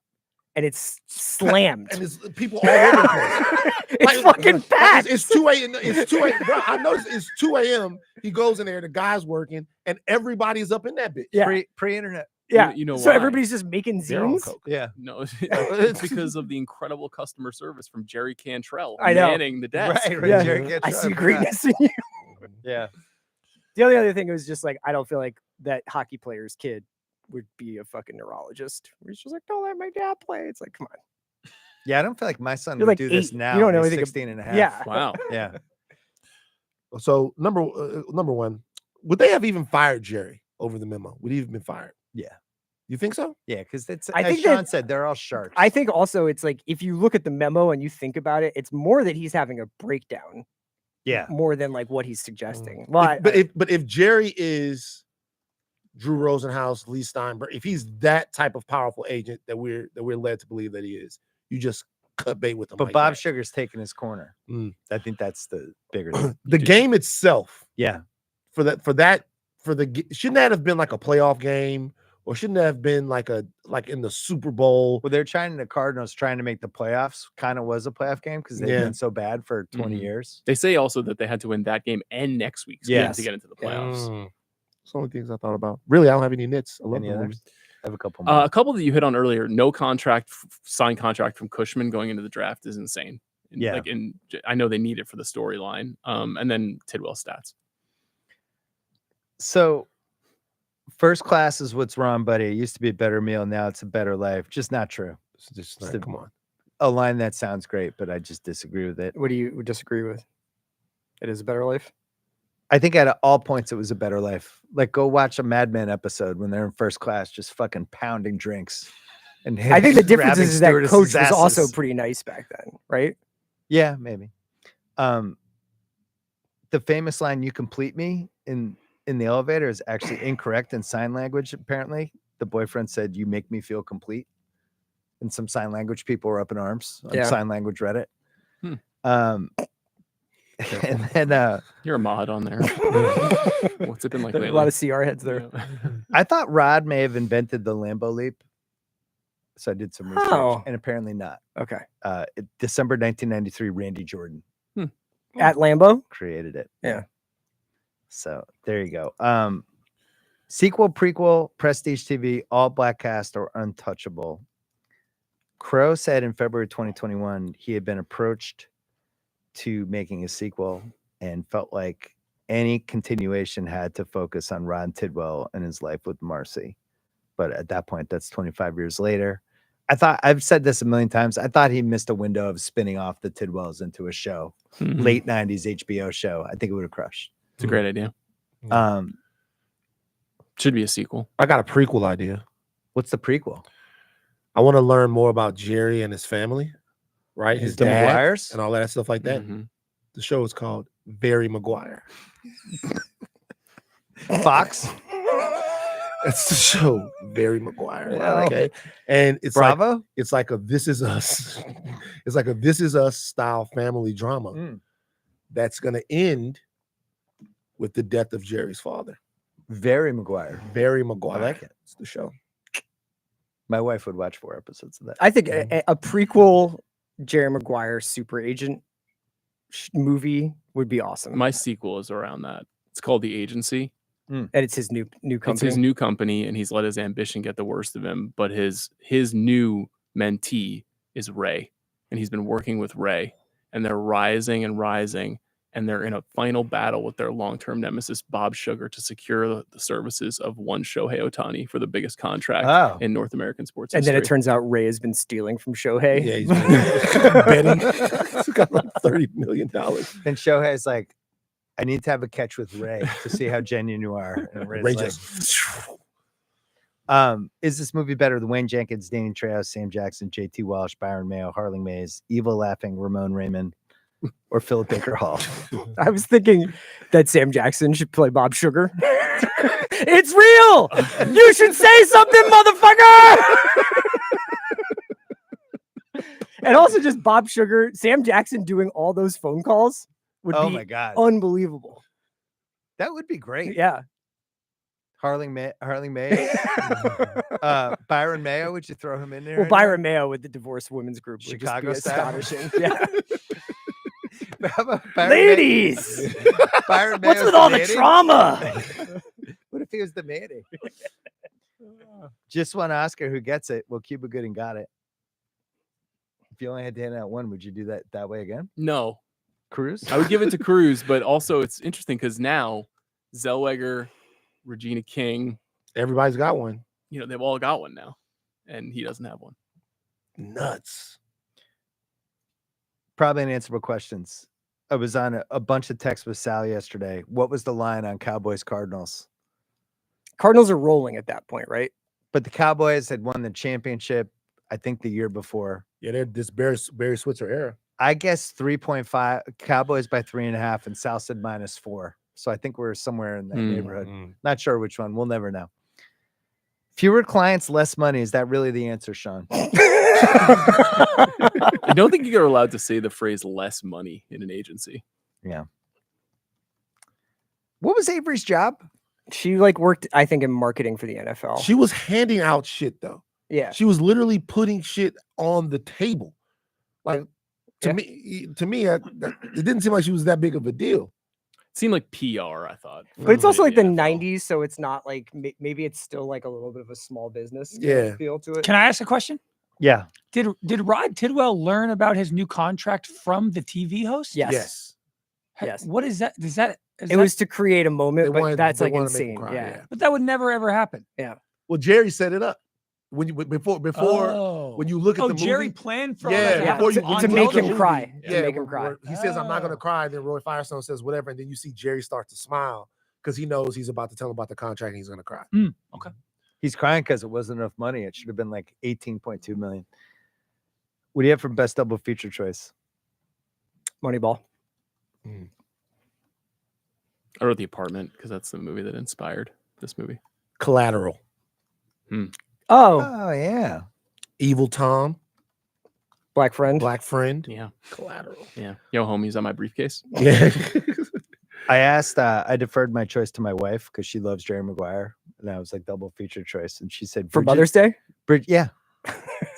and it's slammed? And there's people all over the place. It's fucking packed. It's 2 a.m. It's 2 a.m. Bro, I noticed it's 2 a.m. He goes in there, the guy's working, and everybody's up in that bitch. Yeah. Pre-internet. Yeah. You know so why? everybody's just making They're on zines. coke. Yeah. No, it's because of the incredible customer service from Jerry Cantrell I know. manning the desk. Right. Yeah. Jerry Cantrell, I see forgot. greatness in you. Yeah. The only other thing was just like, I don't feel like that hockey player's kid would be a fucking neurologist. Where he's just like, don't let my dad play. It's like, come on. Yeah. I don't feel like my son You're would like do this 8. now. You don't know He's anything 16 and a half. Yeah. Wow. Yeah. So number one, would they have even fired Jerry over the memo? Would he have been fired? Yeah. You think so? Yeah, because it's I as think Sean that- said, they're all sharks. I think also it's like if you look at the memo and you think about it, it's more that he's having a breakdown. Yeah. More than like what he's suggesting. Well, But if Jerry is Drew Rosenhaus, Lee Steinberg, if he's that type of powerful agent that we're led to believe that he is, you just cut bait with him. But like Bob that. Sugar's taking his corner. I think that's the bigger thing. The game itself, Yeah. shouldn't that have been like a playoff game, or shouldn't that have been like in the Super Bowl? Well, the Cardinals trying to make the playoffs kind of was a playoff game because they've been so bad for 20 years. They say also that they had to win that game and next week's game to get into the playoffs. It's the only things I thought about. Really, I don't have any nits. I love Any the movie. others? I have a couple more. A couple that you hit on earlier. No signed contract from Cushman going into the draft is insane. Yeah. I know they need it for the storyline. And then Tidwell stats. So, first class is what's wrong, buddy. It used to be a better meal. Now it's a better life. Just not true. Come on. A line that sounds great, but I just disagree with it. what do you disagree with? It is a better life. I think at all points it was a better life. Like, go watch a Mad Men episode when they're in first class, just fucking pounding drinks. And I think the difference grabbing is that stewardesses' Coach was also asses. pretty nice back then, right? Yeah, maybe. The famous line "You complete me" in the elevator is actually incorrect in sign language. Apparently, the boyfriend said, "You make me feel complete," and some sign language people were up in arms on sign language Reddit. And then You're a mod on there. What's it been like lately? A lot of CR heads there. Yeah. I thought Rod may have invented the Lambo leap, so I did some research, Oh. and apparently not. Okay. December 1993, Randy Jordan At Lambeau? created it. Yeah. So there you go. Sequel, prequel, Prestige TV, all black cast, or untouchable. Crowe said in February 2021 he had been approached to making a sequel and felt like any continuation had to focus on Ron Tidwell and his life with Marcy. But at that point, that's 25 years later. I've said this a million times. I thought he missed a window of spinning off the Tidwells into a show, late 90s HBO show. I think it would have crushed. It's a great idea. Should be a sequel. I got a prequel idea. What's the prequel? I want to learn more about Jerry and his family, right? His The dad Maguires? and all that stuff like that. Mhm. The show is called Very Maguire. Fox? That's the show, Very Maguire. Yeah, I like okay, and it's Bravo? like it's like a This Is Us. It's like a This Is Us style family drama that's gonna end with the death of Jerry's father. Very Maguire. Very Maguire. I like it. It's the show. My wife would watch 4 episodes of that. I think a prequel Jerry Maguire super agent movie would be awesome. My sequel is around that. It's called The Agency. And it's his new company. It's his new company, and he's let his ambition get the worst of him. But his new mentee is Ray, and he's been working with Ray, and they're rising and rising, and they're in a final battle with their long-term nemesis Bob Sugar to secure the services of one Shohei Ohtani for the biggest contract in North American sports And history. then it turns out Ray has been stealing from Shohei. Yeah, he's betting. He's got like $30 million. And Shohei's like, I need to have a catch with Ray to see how genuine you are. And Ray's Ray like, just is this movie better than Wayne Jenkins, Danny Trejo, Sam Jackson, JT Walsh, Byron Mayo, Harling Mays, evil laughing Ramon Raymond, or Philip Baker Hall? I was thinking that Sam Jackson should play Bob Sugar. It's real. You should say something, motherfucker. And also just Bob Sugar, Sam Jackson doing all those phone calls would Oh be my God. unbelievable. That would be great. Yeah. Harling May, Byron Mayo, would you throw him in there? Well, Byron Mayo with the divorced women's group would Chicago just be style? astonishing. Yeah. How about Byron Ladies, Byron what's Mayo's with all the manny? trauma? What if he was the manny? Just one Oscar. Who gets it? Well, Cuba Gooding got it. If you only had to hand out one, would you do that way again? No, Cruz? I would give it to Cruz, but also it's interesting because now Zellweger, Regina King, everybody's got one. you know, they've all got one now, and he doesn't have one. Nuts. Probably unanswerable questions. I was on a bunch of texts with Sal yesterday. What was the line on Cowboys Cardinals? Cardinals are rolling at that point, right? But the Cowboys had won the championship, I think, the year before. Yeah, they're this Barry Switzer era. I guess 3.5 Cowboys by 3.5 and South said -4. So I think we're somewhere in that neighborhood. Not sure which one. We'll never know. Fewer clients, less money. Is that really the answer, Sean? I don't think you're allowed to say the phrase less money in an agency. Yeah. What was Avery's job? She like worked, I think, in marketing for the NFL. She was handing out shit though. Yeah. She was literally putting shit on the table. Like to me, it didn't seem like she was that big of a deal. It seemed like PR, I thought. But it's also like the NFL. 90s, so it's not like maybe it's still like a little bit of a small business Yeah. feel to it. Can I ask a question? Yeah. Did Rod Tidwell learn about his new contract from the TV host? Yes. Yes. What is that? It was to create a moment, They but wanted- that's they like wanted to make him insane. cry, Yeah. But that would never ever happen. Well, Jerry set it up before Oh. when you look at the Jerry movie. planned for all Yeah, that to before happen you- on to make him television. cry. To Yeah, make him cry. where he says, "I'm not going to Oh. cry," and then Roy Firestone says whatever, and then you see Jerry start to smile because he knows he's about to tell him about the contract and he's going to cry. Okay. He's crying because it wasn't enough money. It should have been like 18.2 million. What do you have for best double feature choice? Moneyball. I wrote The Apartment because that's the movie that inspired this movie. Collateral, Oh, Oh, yeah. Evil Tom, Black Friend. Black Friend, Yeah. Collateral. Yeah. Yo, homies on my briefcase. Yeah. I deferred my choice to my wife because she loves Jerry Maguire. And I was like double feature choice. And she said, For Mother's Day? Yeah.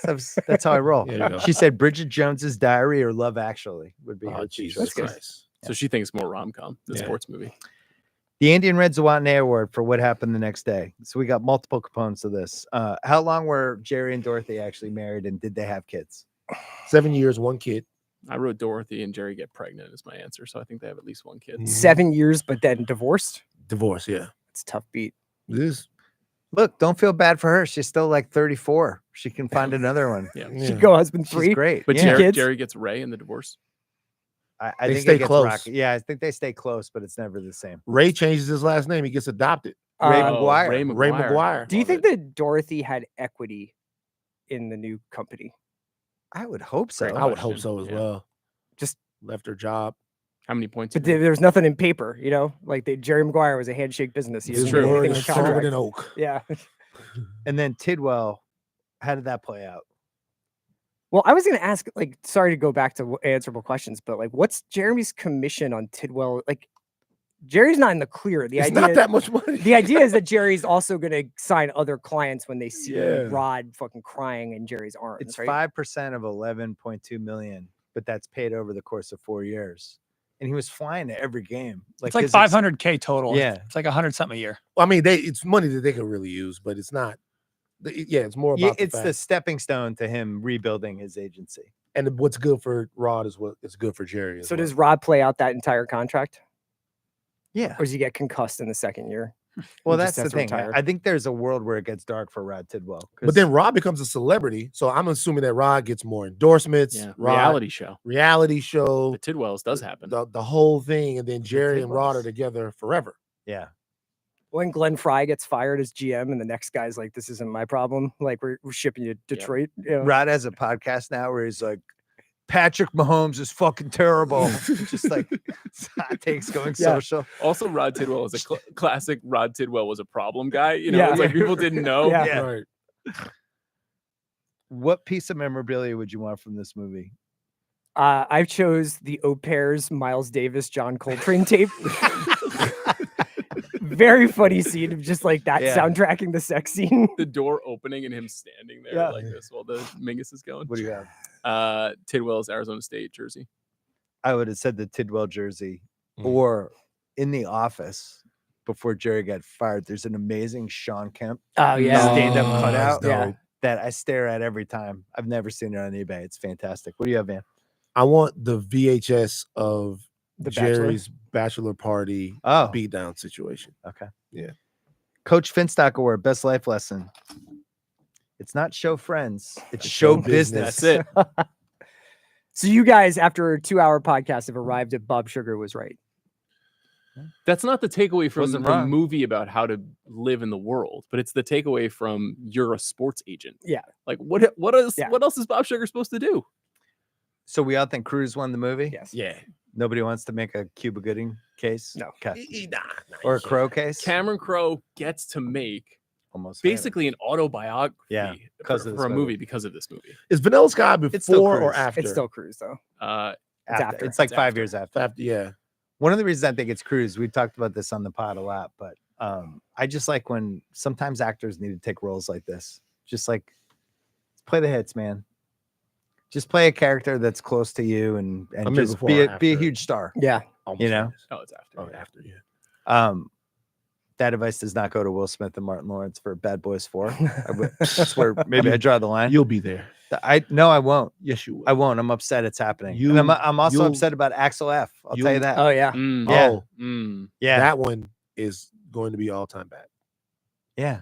That's how I roll. There you go. She said Bridget Jones's Diary or Love Actually would be her Oh, two Jesus choices. Christ. So she thinks more rom-com than Yeah. sports movie. The Andy and Red Zawatney Award for what happened the next day. So we got multiple components of this. How long were Jerry and Dorothy actually married, and did they have kids? 7 years, one kid. I wrote Dorothy and Jerry get pregnant is my answer. So I think they have at least one kid. 7 years, but then divorced. Divorce. Yeah. It's a tough beat. It is. Look, don't feel bad for her. She's still like 34. She can find another one. Yeah. She'd go husband She's 3. great. But yeah. kids? Jerry gets Ray in the divorce. I They think stay it gets close. rocky. Yeah, I think they stay close, but it's never the same. Ray changes his last name. He gets adopted. Ray Uh, Maguire. Ray Ray Maguire. Do you Love think it. that Dorothy had equity in the new company? I would hope so. Great I would hope question. so as Yeah. well. Just- left her job. How many points? But you made? there was nothing in paper, you know? Like Jerry Maguire was a handshake business. He His didn't have true. word anything in is the stronger contract. than oak. Yeah. And then Tidwell, how did that play out? Well, I was going to ask, like, sorry to go back to answerable questions, but like, what's Jeremy's commission on Tidwell? Like, Jerry's not in the clear. The It's idea, not that much money. the idea is that Jerry's also going to sign other clients when they see Yeah. Rod fucking crying in Jerry's arms. It's right? 5% of 11.2 million, but that's paid over the course of 4 years. And he was flying to every game. It's like his 500K total. Yeah. It's like 100 something a year. I mean, it's money that they can really use, but it's not. Yeah, it's more about Yeah, the it's fact. the stepping stone to him rebuilding his agency. And what's good for Rod is what is good for Jerry. as So well. does Rod play out that entire contract, Yeah. or does he get concussed in the second year? Well, He that's just the has to thing. retire. I think there's a world where it gets dark for Rod Tidwell. But then Rod becomes a celebrity, so I'm assuming that Rod gets more endorsements. Yeah. Rod, Reality show. show, The Tidwells does happen. the whole thing, and then Jerry and Rod are Tidwells. together forever. yeah. When Glenn Fry gets fired as GM and the next guy's like, this isn't my problem. Like, we're shipping you to Detroit. You know? Rod has a podcast now where he's like, Patrick Mahomes is fucking terrible. Just like hot takes going Yeah. social. Also, Rod Tidwell is a classic. Rod Tidwell was a problem guy. You know, Yeah. it's like people didn't know. Yeah. Yeah. Right. What piece of memorabilia would you want from this movie? I chose the Au Pairs Miles Davis John Coltrane tape. Very funny scene of just like that Yeah. soundtracking the sex scene. The door opening and him standing there Yeah. like this while the Mingus is going. What do you have? Tidwell's Arizona State jersey. I would have said the Tidwell jersey, Mm. or in The Office before Jerry got fired. There's an amazing Sean Kemp Oh yeah. stand-up Oh, cutout that's Yeah. dope. that I stare at every time. I've never seen it on eBay. It's fantastic. What do you have, man? I want the VHS of The Bachelor? Jerry's bachelor party Oh, beatdown situation. okay. Yeah. Coach Finstock Award, best life lesson. It's not show friends, it's It's show show business. business. That's it. So you guys, after a 2-hour podcast, have arrived at Bob Sugar was right. That's not the takeaway from Wasn't the wrong. movie about how to live in the world, but it's the takeaway from you're a sports agent. Yeah. Like what else Yeah. what else is Bob Sugar supposed to do? So we all think Cruise won the movie. Yes. Yeah. Nobody wants to make a Cuba Gooding case. No. Okay. Nah, Or a you Crow can't. case. Cameron Crowe gets to make Almost famous. basically an autobiography Yeah, for, because of for this a movie. movie because of this movie. Is Vanilla Sky It's still before or Cruise. after? It's still Cruise though. After. after. It's like It's 5 after. years after. After, yeah. One of the reasons I think it's Cruise, we've talked about this on the pod a lot, but I just like when sometimes actors need to take roles like this. Just like play the hits, man. Just play a character that's close to you and I mean, just before be or a after. huge star. Yeah. Almost You know? finished. Oh, it's after. Oh, after, yeah. That advice does not go to Will Smith and Martin Lawrence for Bad Boys 4. That's where maybe I draw the line. You'll be there. I won't. Yes, you will. I won't. I'm upset it's happening. You- and I'm also you'll- upset about Axel F. I'll tell you that. Oh yeah. Mm. Yeah. Oh, Mm. yeah. that one is going to be all time bad. Yeah.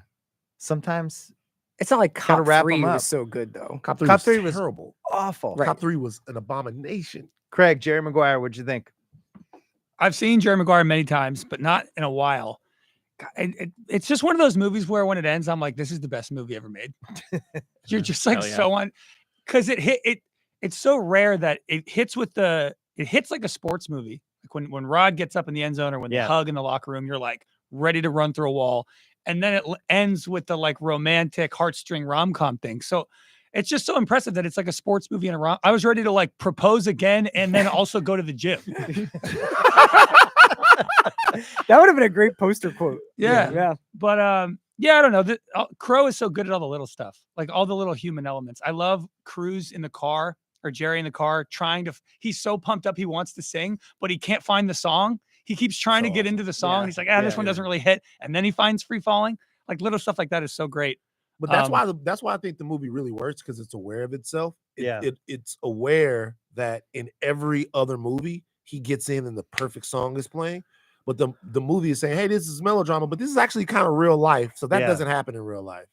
Sometimes It's not like Gotta Cop wrap 3 'em up. was so good though. Cop 3 Cop was 3 was- terrible. awful. Right. Cop 3 was an abomination. Craig, Jerry Maguire, what'd you think? I've seen Jerry Maguire many times, but not in a while. God, it's just one of those movies where when it ends, I'm like, this is the best movie ever made. You're just like Hell yeah. so on, because it's so rare that it hits like a sports movie. Like when Rod gets up in the end zone or when Yeah. they hug in the locker room, you're like ready to run through a wall. And then it ends with the like romantic heartstring rom-com thing. So it's just so impressive that it's like a sports movie and a rom. I was ready to like propose again and then also go to the gym. That would have been a great poster quote. Yeah. Yeah. But yeah, I don't know. Crow is so good at all the little stuff, like all the little human elements. I love Cruz in the car or Jerry in the car he's so pumped up he wants to sing, but he can't find the song. He keeps trying to So get awesome. into the song. Yeah. And he's like, this Yeah, one yeah. doesn't really hit. And then he finds Free Falling. Like little stuff like that is so great. But that's Um, why I think the movie really works, because it's aware of itself. Yeah. It's aware that in every other movie he gets in and the perfect song is playing. But the movie is saying, hey, this is melodrama, but this is actually kind of real life. So that Yeah. doesn't happen in real life.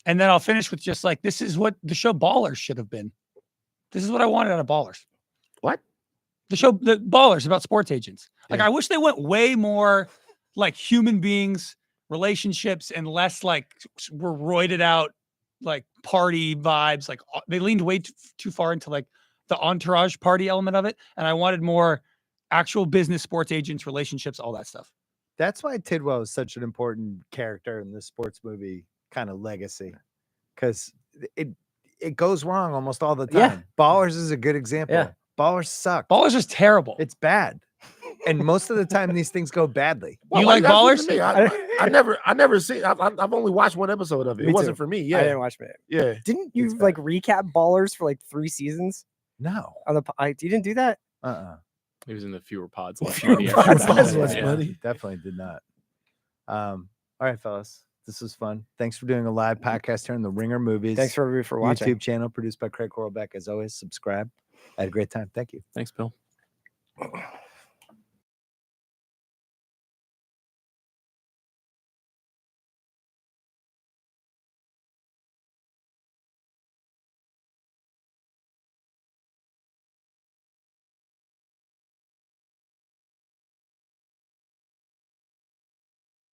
And then I'll finish with just like, this is what the show Ballers should have been. This is what I wanted out of Ballers. What? The Ballers about sports agents. Like, Yeah. I wish they went way more like human beings, relationships, and less like were roided out, like party vibes. Like they leaned way too far into like the entourage party element of it. And I wanted more actual business, sports agents, relationships, all that stuff. That's why Tidwell is such an important character in the sports movie kind of legacy, because it goes wrong almost all the time. Yeah. Ballers is a good example. Yeah. Ballers suck. Ballers is terrible. It's bad, and most of the time these things go badly. You why like guys Ballers? listen to me? I never seen. I've only watched one episode of it. Me It wasn't too. for me. I Yeah, didn't watch it. yeah. Didn't you It's bad. like recap Ballers for like 3 seasons No. on the? You didn't do that. He was in the fewer pods, less Fewer money. pods, episode. less Less Yeah. money. Definitely did not. All right, fellas. This was fun. Thanks for doing a live podcast here on the Ringer Movies. Thanks for everybody for watching. YouTube channel produced by Craig Horlbeck. As always, subscribe. I had a great time. Thank you. Thanks, Bill.